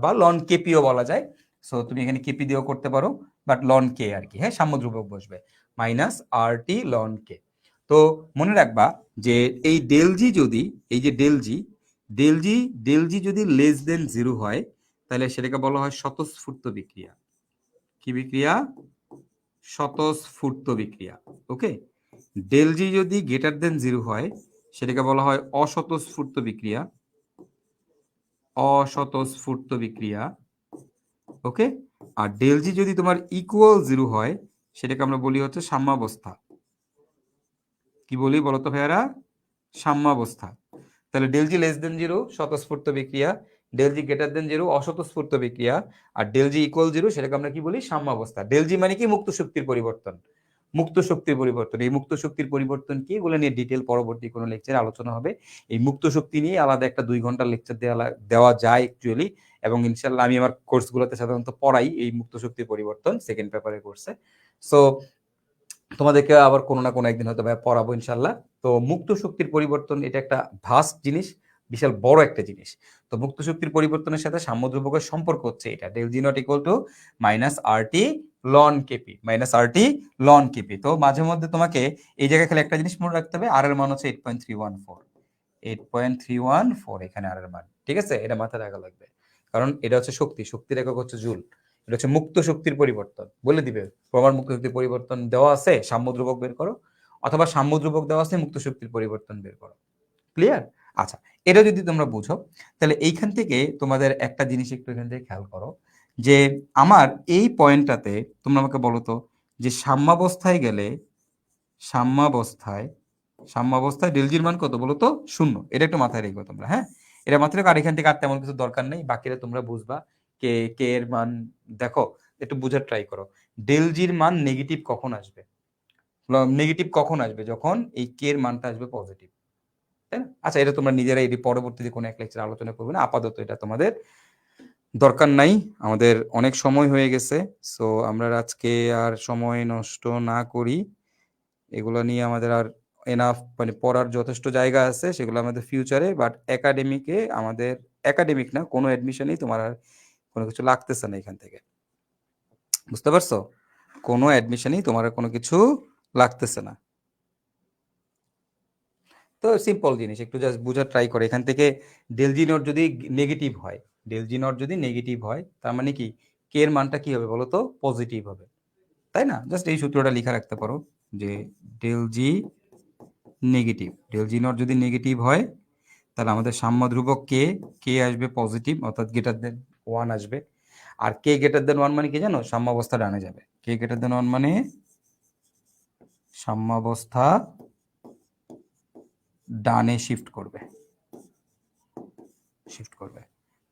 বা লন কেপিও বলা যায়। সো তুমি এখানে কেপি দিয়েও করতে পারো, বাট লন কে আর কি, হ্যাঁ সাম্য ধ্রুবক বসবে, মাইনাস আর টি লন কে। তো মনে রাখবা যে এই ডেল জি যদি, এই যে ডেল জি যদি লেস দেন 0 হয় তাহলে সেটাকে বলা হয় স্বতঃস্ফূর্ত বিক্রিয়া। কি বিক্রিয়া? স্বতঃস্ফূর্ত বিক্রিয়া। ওকে, ডেল জি যদি গ্রেটার দেন 0 হয় সেটাকে বলা হয় অস্বতঃস্ফূর্ত বিক্রিয়া, অস্বতঃস্ফূর্ত বিক্রিয়া। ওকে, আর ডেল জি যদি তোমার ইকুয়াল 0 হয় সেটাকে আমরা বলি হচ্ছে সাম্যাবস্থা। কি বলি বলো তো ভাইয়ারা? সাম্যাবস্থা। তাহলে ডেল জি লেস দেন 0 স্বতঃস্ফূর্ত বিক্রিয়া, ডেল জি গ্রেটার দেন 0 অস্বতঃস্ফূর্ত বিক্রিয়া, আর ডেল জি ইকুয়াল 0 সেটাকে আমরা কি বলি? সাম্যাবস্থা। ডেল জি মানে কি? মুক্ত শক্তির পরিবর্তন। মুক্ত শক্তির পরিবর্তন, এই মুক্ত শক্তির পরিবর্তন কি এগুলো নিয়ে ডিটেল পরবর্তী কোনো লেকচারে আলোচনা হবে। এই মুক্ত শক্তি নিয়ে আলাদা একটা 2 ঘন্টার লেকচার দেওয়া যায় অ্যাকচুয়ালি, এবং ইনশাল্লাহ আমি আমার কোর্সগুলোতে সাধারণত পড়াই এই মুক্ত শক্তির পরিবর্তন সেকেন্ড পেপারের কোর্সে। সো তোমাদেরকে আবার কোনো না কোনো একদিন হয়তো ভাই পড়াবো ইনশাল্লাহ। তো মুক্ত শক্তির পরিবর্তন এটা একটা ভাস্ট জিনিস, বিশাল বড় একটা জিনিস। তো মুক্ত শক্তির পরিবর্তনের সাথে সাম্য ধ্রুবকের সম্পর্ক হচ্ছে এটা, del G not equal to minus R T ln KP, minus R T ln KP. তো মাঝে মধ্যে তোমাকে এই জায়গায় খালি একটা জিনিস মনে রাখতে হবে, আর এর মান হচ্ছে 8.314, 8.314 এখানে আর এর মান। ঠিক আছে, এটা মাথায় রাখা লাগবে, কারণ এটা হচ্ছে শক্তি, শক্তির একক হচ্ছে জুল। এটা হচ্ছে মুক্ত শক্তির পরিবর্তন, বলে দিবে প্রমাণ মুক্ত শক্তির পরিবর্তন দেওয়া আছে সাম্য ধ্রুবক বের করো, অথবা সাম্য ধ্রুবক দেওয়া আছে মুক্ত শক্তির পরিবর্তন বের করো। ক্লিয়ার? আচ্ছা, এটা যদি তোমরা বুঝো তাহলে এইখান থেকে তোমাদের একটা জিনিস একটু এখান থেকে খেয়াল করো, যে আমার এই পয়েন্টটাতে তোমরা আমাকে বলো তো যে সাম্যাবস্থায় গেলে, সাম্যাবস্থায় সাম্যাবস্থায় ডেলজির মান কত বলো তো? 0। এটা একটু মাথায় রেখো তোমরা, হ্যাঁ এটা মাথায় রেখো। আর এখান থেকে আর তেমন কিছু দরকার নেই, বাকিটা তোমরা বুঝবা। কে কে এর মান দেখো, একটু বুঝার ট্রাই করো। ডেলজির মান নেগেটিভ কখন আসবে? নেগেটিভ কখন আসবে? যখন এই কে এর মানটা আসবে পজিটিভ, তাই না? আচ্ছা, এটা তোমরা নিজেরা এটি পরবর্তীতে কোনো এক লেকচার আলোচনা করবে না, আপাতত এটা তোমাদের দরকার নাই। আমাদের অনেক সময় হয়ে গেছে, সো আমরা আজকে আর সময় নষ্ট না করি, এগুলো নিয়ে আমাদের আর এনাফ মানে পড়ার যথেষ্ট জায়গা আছে, সেগুলো আমাদের ফিউচারে। বাট একাডেমিকে আমাদের, একাডেমিক না কোনো অ্যাডমিশনেই তোমার আর কোনো কিছু লাগতেছে না এখান থেকে, বুঝতে পারছো? কোনো অ্যাডমিশনেই তোমার আর কোনো কিছু লাগতেছে না। তো সিম্পল জিনিস একটু জাস্ট বুঝার ট্রাই করে, এখান থেকে ডেল জি নট যদি নেগেটিভ হয় ডেল জি নট যদি নেগেটিভ হয় তার মানে কি কে এর মানটা কি হবে বলো তো, পজিটিভ হবে, তাই না? জাস্ট এই সূত্রটা লিখে রাখতে পারো যে del G negative, del G not যদি নেগেটিভ হয় তাহলে আমাদের সাম্য ধ্রুবক কে, কে আসবে পজিটিভ অর্থাৎ গ্রেটার দেন 1 আসবে। আর কে গ্রেটার দেন 1 মানে কি জানো, সাম্যাবস্থা ডানে যাবে। কে গ্রেটার দেন 1 মানে সাম্যাবস্থা ডানে শিফট করবে, শিফট করবে,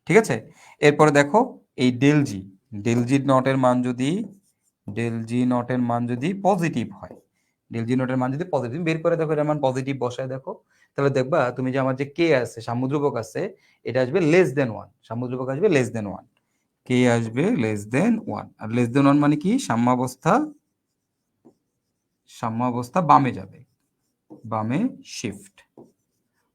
ঠিক আছে? এরপরে দেখো এই ডেল জি, ডেল জি নটের মান যদি, ডেল জি নটের মান যদি পজিটিভ হয়, ডেল জি নটের মান যদি পজিটিভ, বের করে দেখো এটার মান পজিটিভ বসায় দেখো, তাহলে দেখবা তুমি যে আমার যে কে আছে সাম্যধ্রুবক আছে এটা আসবে লেস দেন 1, সাম্যধ্রুবক আসবে লেস দেন 1, কে আসবে লেস দেন 1। আর লেস দেন 1 মানে কি সাম্যাবস্থা, সাম্যাবস্থা বামে যাবে, বামে শিফট।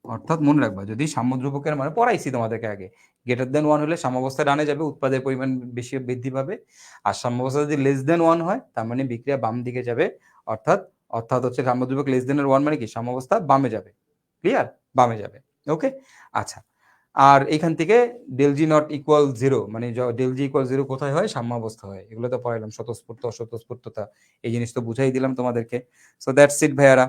অর্থাৎ মনে রাখবা যদি সাম্যধ্রুবকের মানে পড়াইছি তোমাদেরকে আগে, গ্রেটার দেন 1 হলে সাম্যাবস্থা ডানে যাবে, উৎপাদের পরিমাণ বেশি বৃদ্ধি পাবে। আর সাম্যাবস্থা যদি লেস দেন 1 হয় তার মানে বিক্রিয়া বাম দিকে যাবে, অর্থাৎ অর্থাৎ হচ্ছে সাম্যধ্রুবক লেস দেন 1 মানে কি সাম্যাবস্থা বামে যাবে, ক্লিয়ার, বামে যাবে। ওকে, আচ্ছা। আর এখান থেকে ডেল জি নট ইকুয়াল 0 মানে ডেল জি ইকুয়াল 0 কোথায় হয়, সাম্যাবস্থা হয়। এগুলো তো পড়াইলাম, স্বতঃস্ফূর্ত অস্বতঃস্ফূর্ততা, এই জিনিস তো বুঝাই দিলাম তোমাদেরকে। সো দ্যাটস ইট ভাইয়ারা।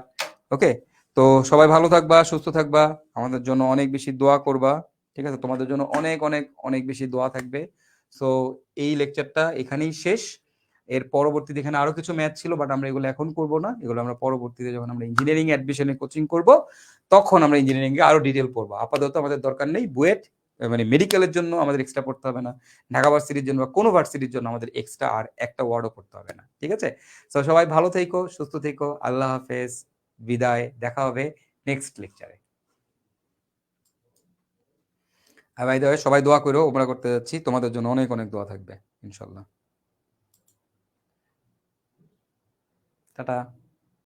ওকে, তো সবাই ভালো থাকবা, সুস্থ থাকবা, আমাদের জন্য অনেক বেশি দোয়া করবা, ঠিক আছে? তোমাদের জন্য অনেক অনেক অনেক বেশি দোয়া থাকবে। সো এই লেকচারটা এখানেই শেষ। এর পরবর্তীতে এখানে আরো কিছু ম্যাথ ছিল, বাট আমরা এগুলো এখন করব না, এগুলো আমরা পরবর্তীতে যখন আমরা ইঞ্জিনিয়ারিং অ্যাডমিশনে কোচিং করব তখন আমরা ইঞ্জিনিয়ারিং এ আরো ডিটেল পড়বো। আপাতত আমাদের দরকার নেই বুয়েট মানে মেডিকেলের জন্য আমাদের এক্সট্রা পড়তে হবে না, ঢাকা ভার্সিটির জন্য বা কোনো ভার্সিটির জন্য আমাদের এক্সট্রা আর একটা ওয়ার্ডও পড়তে হবে না, ঠিক আছে? সো সবাই ভালো থেকো, সুস্থ থেকো, আল্লাহ হাফেজ, বিদায়, দেখা হবে নেক্সট লেকচারে। আর ভাই সবাই দোয়া করো, ওমরা করতে যাচ্ছি, তোমাদের জন্য অনেক অনেক দোয়া থাকবে ইনশাল্লাহ। টাটা।